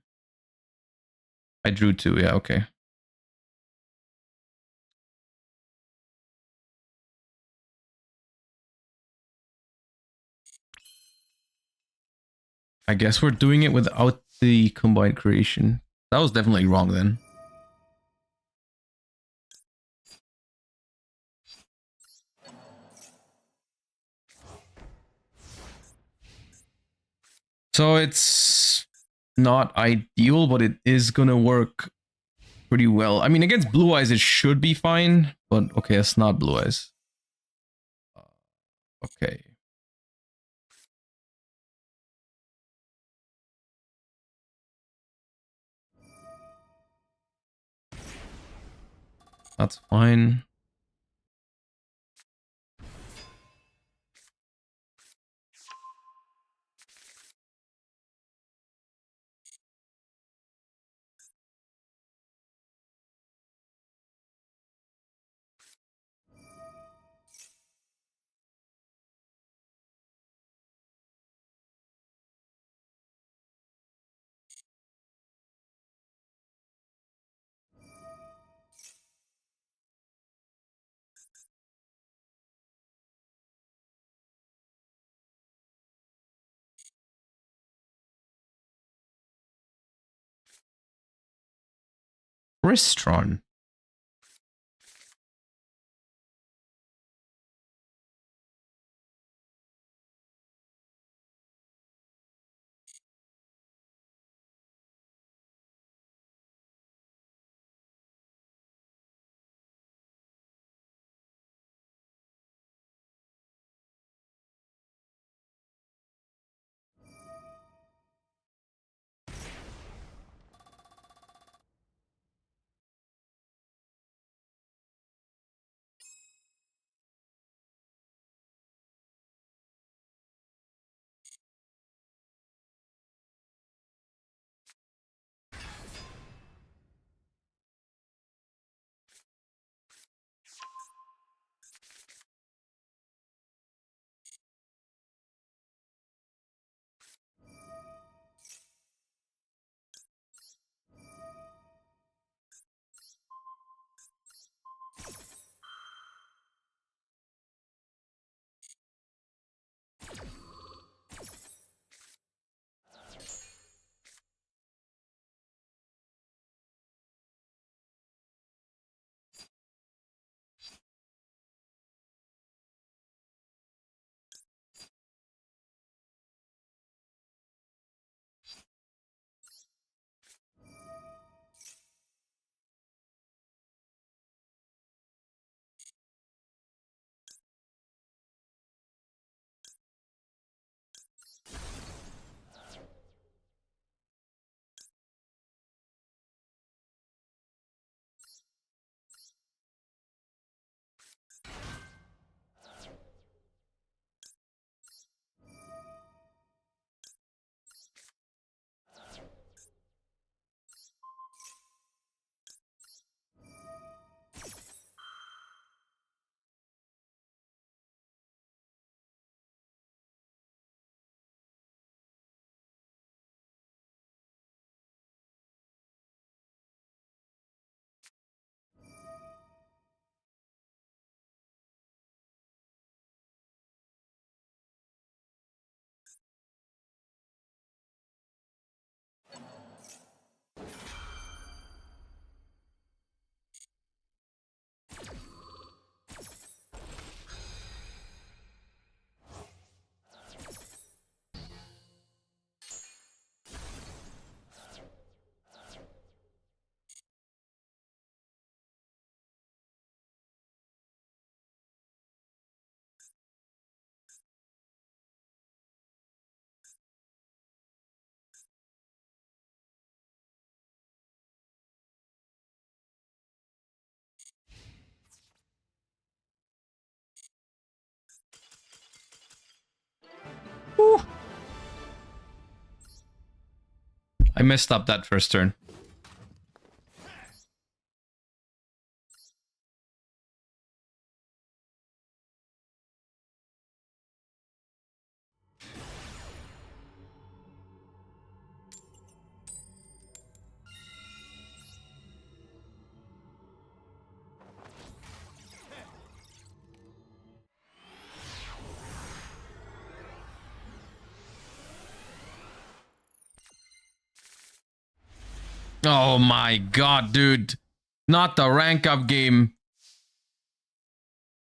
I drew two, yeah, okay. I guess we're doing it without the combined creation. That was definitely wrong then. So it's not ideal, but it is gonna work pretty well. I mean, against Blue Eyes, it should be fine, but okay, it's not Blue Eyes. Okay. That's fine. Ristron. Whew. I messed up that first turn. Oh my god, dude. Not the rank up game.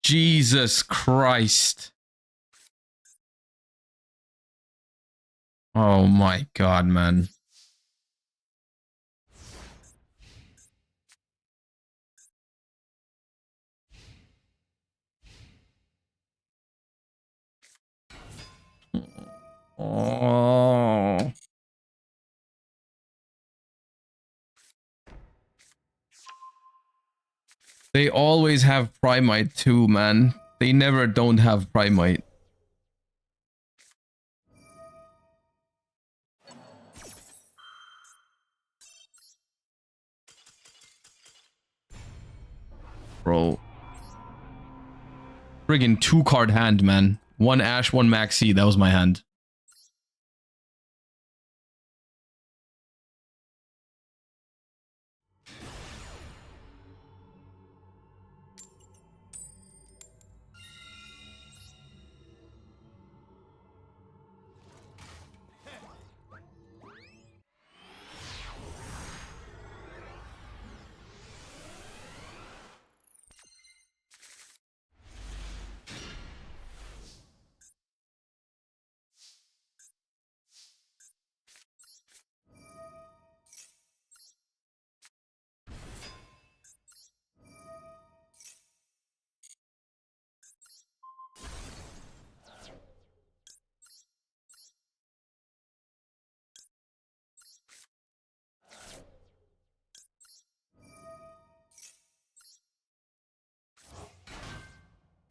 Jesus Christ. Oh my god, man. Oh. They always have Primite too, man. They never don't have Primite. Bro. Friggin' 2-card hand, man. 1 Ash, 1 Maxi. That was my hand.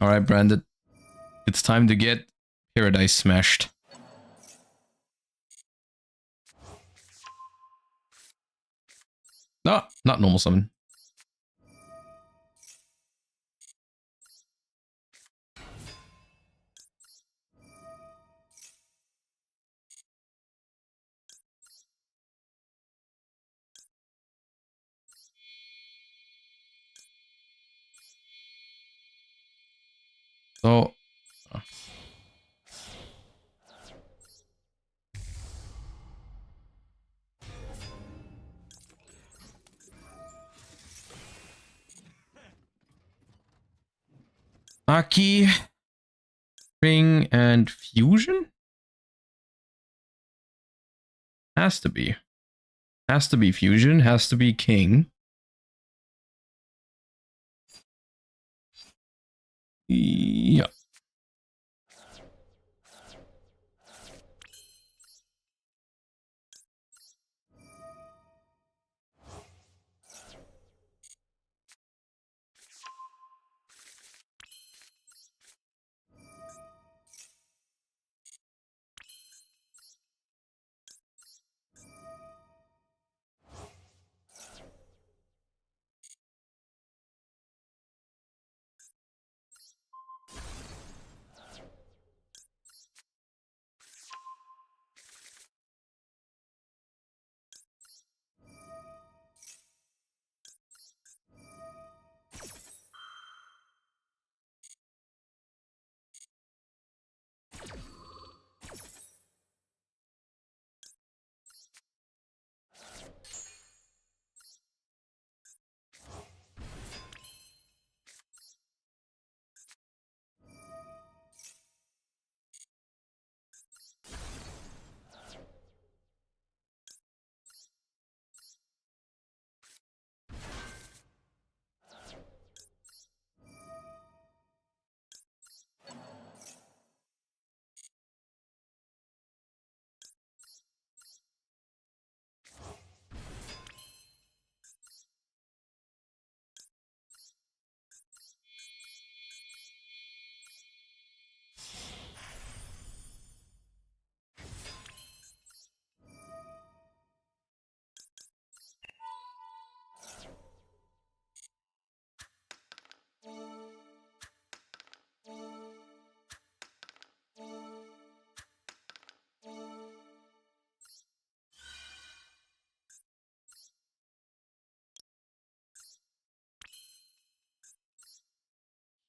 Alright, Brandon. It's time to get Paradise smashed. No, not normal summon. So... Aki... Ring and Fusion? Has to be. Has to be Fusion. Has to be King. Yeah.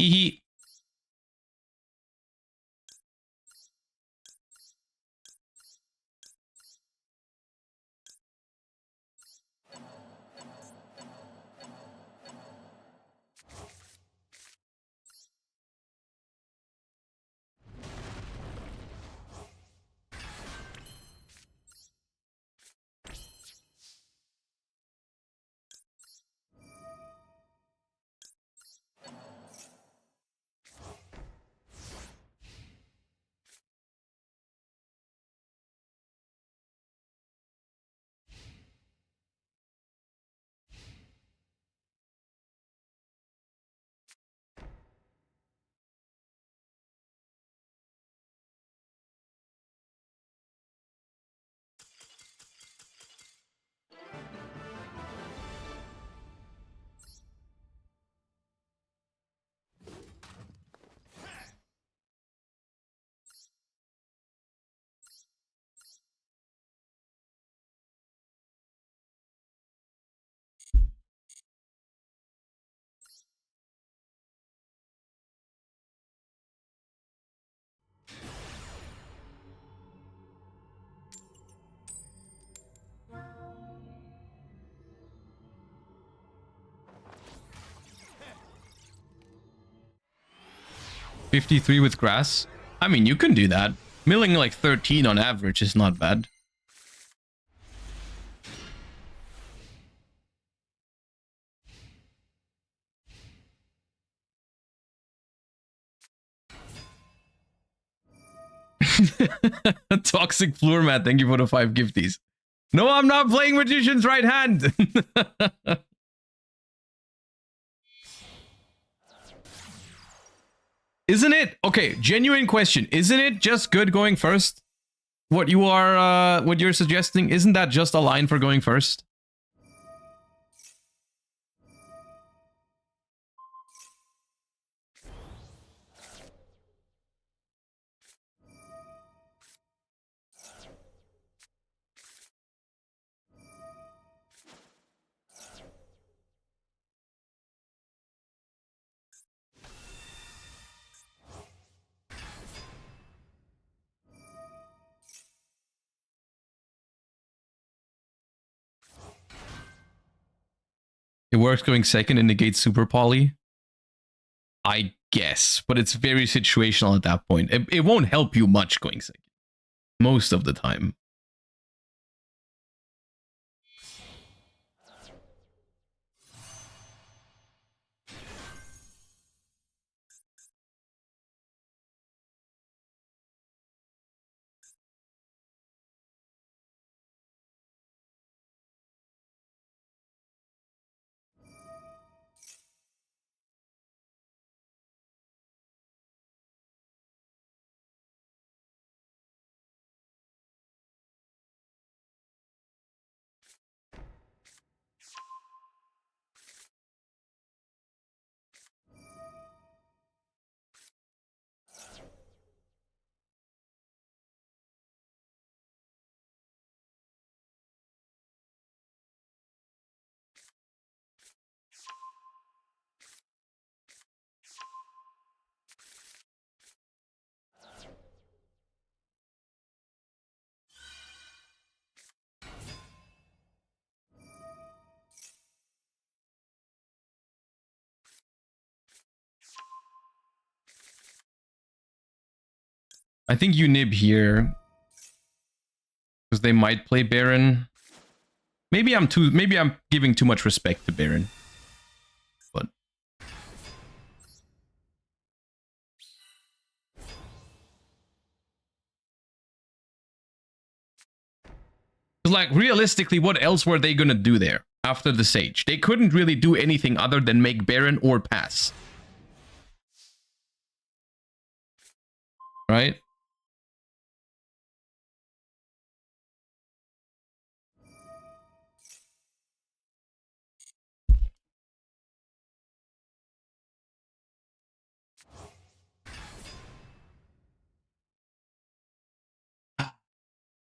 Hehe. 53 with grass. I mean, you can do that. Milling like 13 on average is not bad. Toxic floor mat, thank you for the 5 gifties. No, I'm not playing Magician's Right Hand. Isn't it? Okay, genuine question. Isn't it just good going first? What you're suggesting, isn't that just a line for going first? It works going second and negates super poly. I guess, but it's very situational at that point. It won't help you much going second. Most of the time. I think you nib here because they might play Baron. Maybe I'm giving too much respect to Baron. But like realistically, what else were they gonna do there after the Sage? They couldn't really do anything other than make Baron or pass. Right?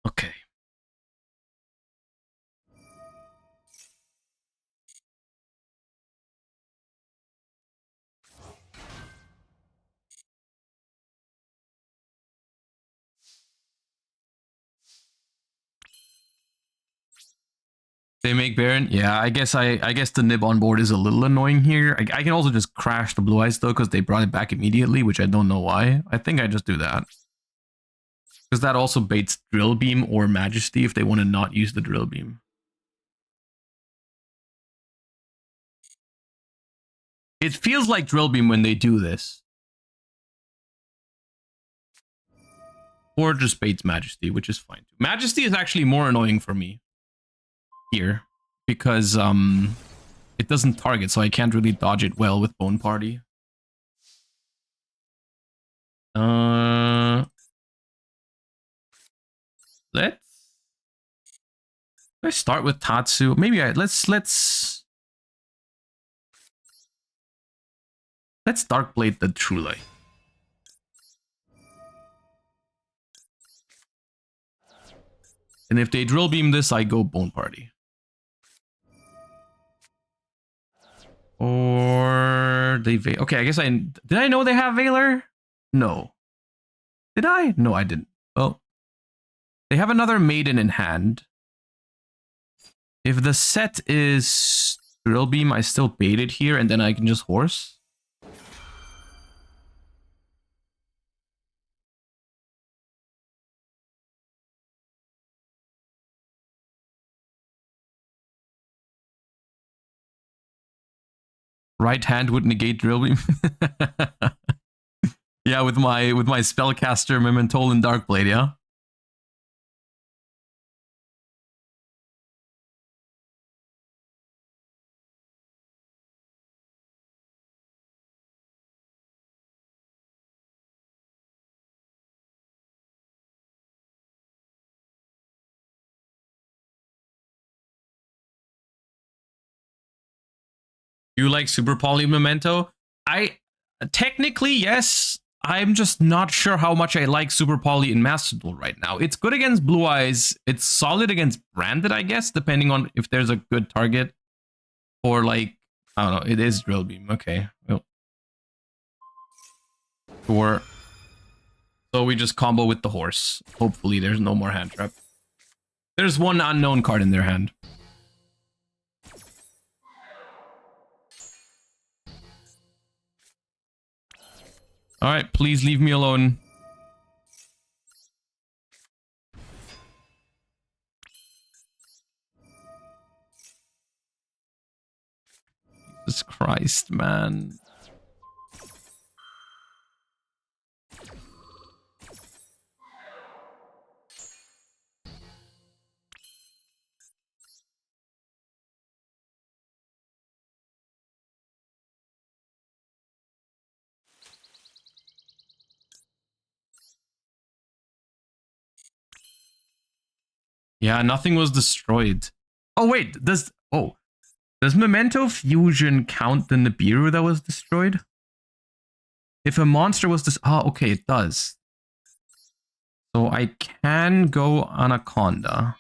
Okay. They make Baron? Yeah, I guess the nib on board is a little annoying here. I can also just crash the blue eyes though, because they brought it back immediately, which I don't know why. I think I just do that. Because that also baits Drill Beam or Majesty if they want to not use the Drill Beam. It feels like Drill Beam when they do this. Or just baits Majesty, which is fine. Majesty is actually more annoying for me here because it doesn't target, so I can't really dodge it well with Bone Party. Let's start with Tatsu. Maybe let's Darkblade the True Light. And if they Drill Beam this, I go Bone Party. Or they okay, I guess did I know they have Veiler? No. Did I? No, I didn't. Well, they have another Maiden in hand. If the set is Drill Beam, I still bait it here, and then I can just Horse. Right hand would negate drill beam. Yeah, with my spellcaster Mementolan Darkblade, yeah. You like Super Poly Memento? I technically yes. I'm just not sure how much I like Super Poly in Master Duel right now. It's good against Blue Eyes. It's solid against Branded, I guess, depending on if there's a good target. Or like, I don't know, it is Drill Beam. Okay. Well, sure. So we just combo with the horse. Hopefully there's no more hand trap. There's one unknown card in their hand. Alright, please leave me alone. Jesus Christ, man. Yeah, nothing was destroyed. Oh, wait, does Memento Fusion count the Nibiru that was destroyed? If a monster was okay, it does. So I can go Anaconda.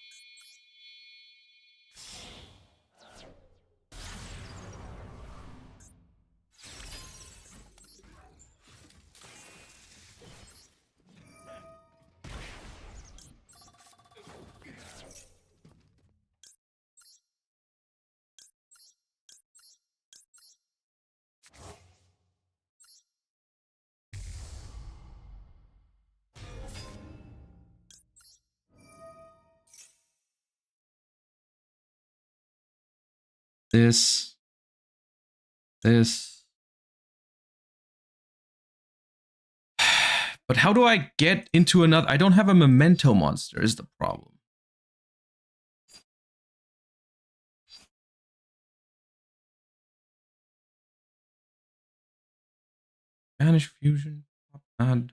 This. But how do I get into another? I don't have a Memento monster is the problem. Spanish Fusion. And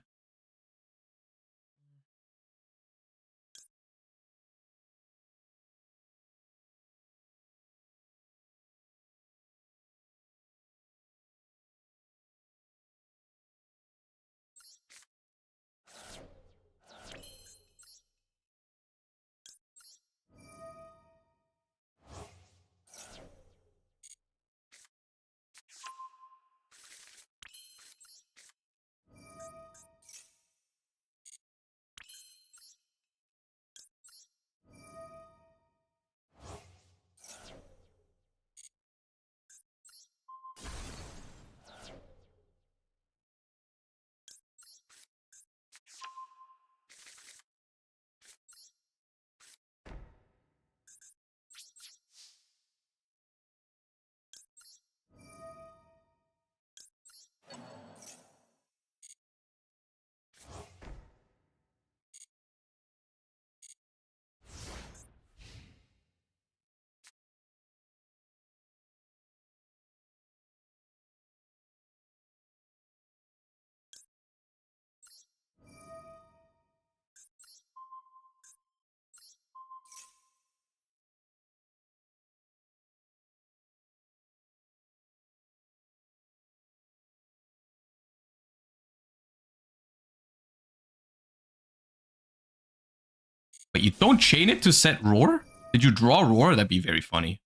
wait, you don't chain it to set Roar? Did you draw Roar? That'd be very funny.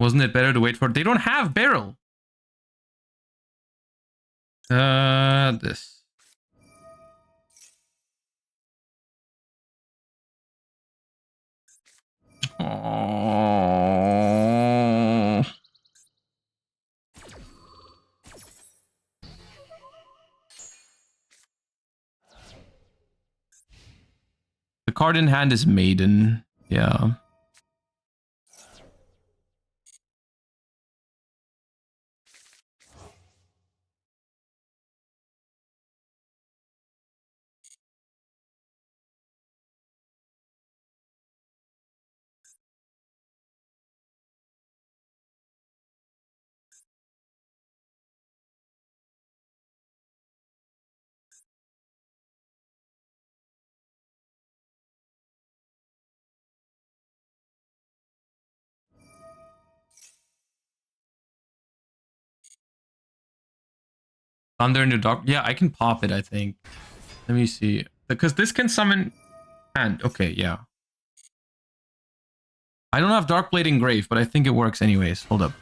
Wasn't it better to wait for... They don't have Barrel. This. Oh. The card in hand is Maiden. Yeah. Thunder in the dark. Yeah, I can pop it, I think. Let me see. Because this can summon hand. Okay, yeah. I don't have Darkblade Engrave, but I think it works anyways. Hold up.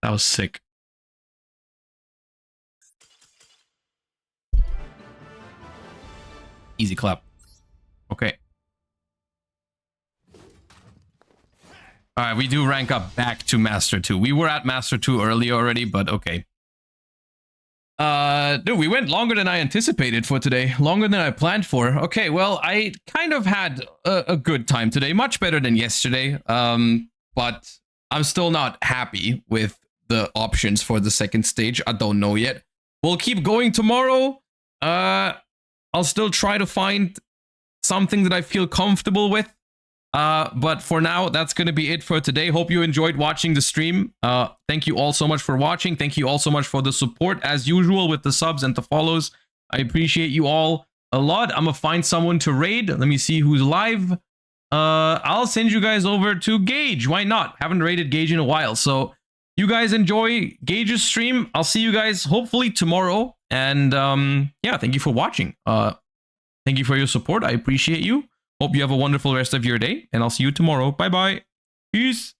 That was sick. Easy clap. Okay. All right, we do rank up back to Master 2. We were at Master 2 earlier already, but okay. Dude, we went longer than I anticipated for today. Longer than I planned for. Okay, well, I kind of had a good time today. Much better than yesterday. But I'm still not happy with the options for the second stage. I don't know yet. We'll keep going tomorrow. I'll still try to find something that I feel comfortable with. But for now, that's going to be it for today. Hope you enjoyed watching the stream. Thank you all so much for watching. Thank you all so much for the support, as usual, with the subs and the follows. I appreciate you all a lot. I'm going to find someone to raid. Let me see who's live. I'll send you guys over to Gage. Why not? Haven't raided Gage in a while. So you guys enjoy Gage's stream. I'll see you guys hopefully tomorrow. And yeah, thank you for watching. Thank you for your support. I appreciate you. Hope you have a wonderful rest of your day, and I'll see you tomorrow. Bye-bye. Peace.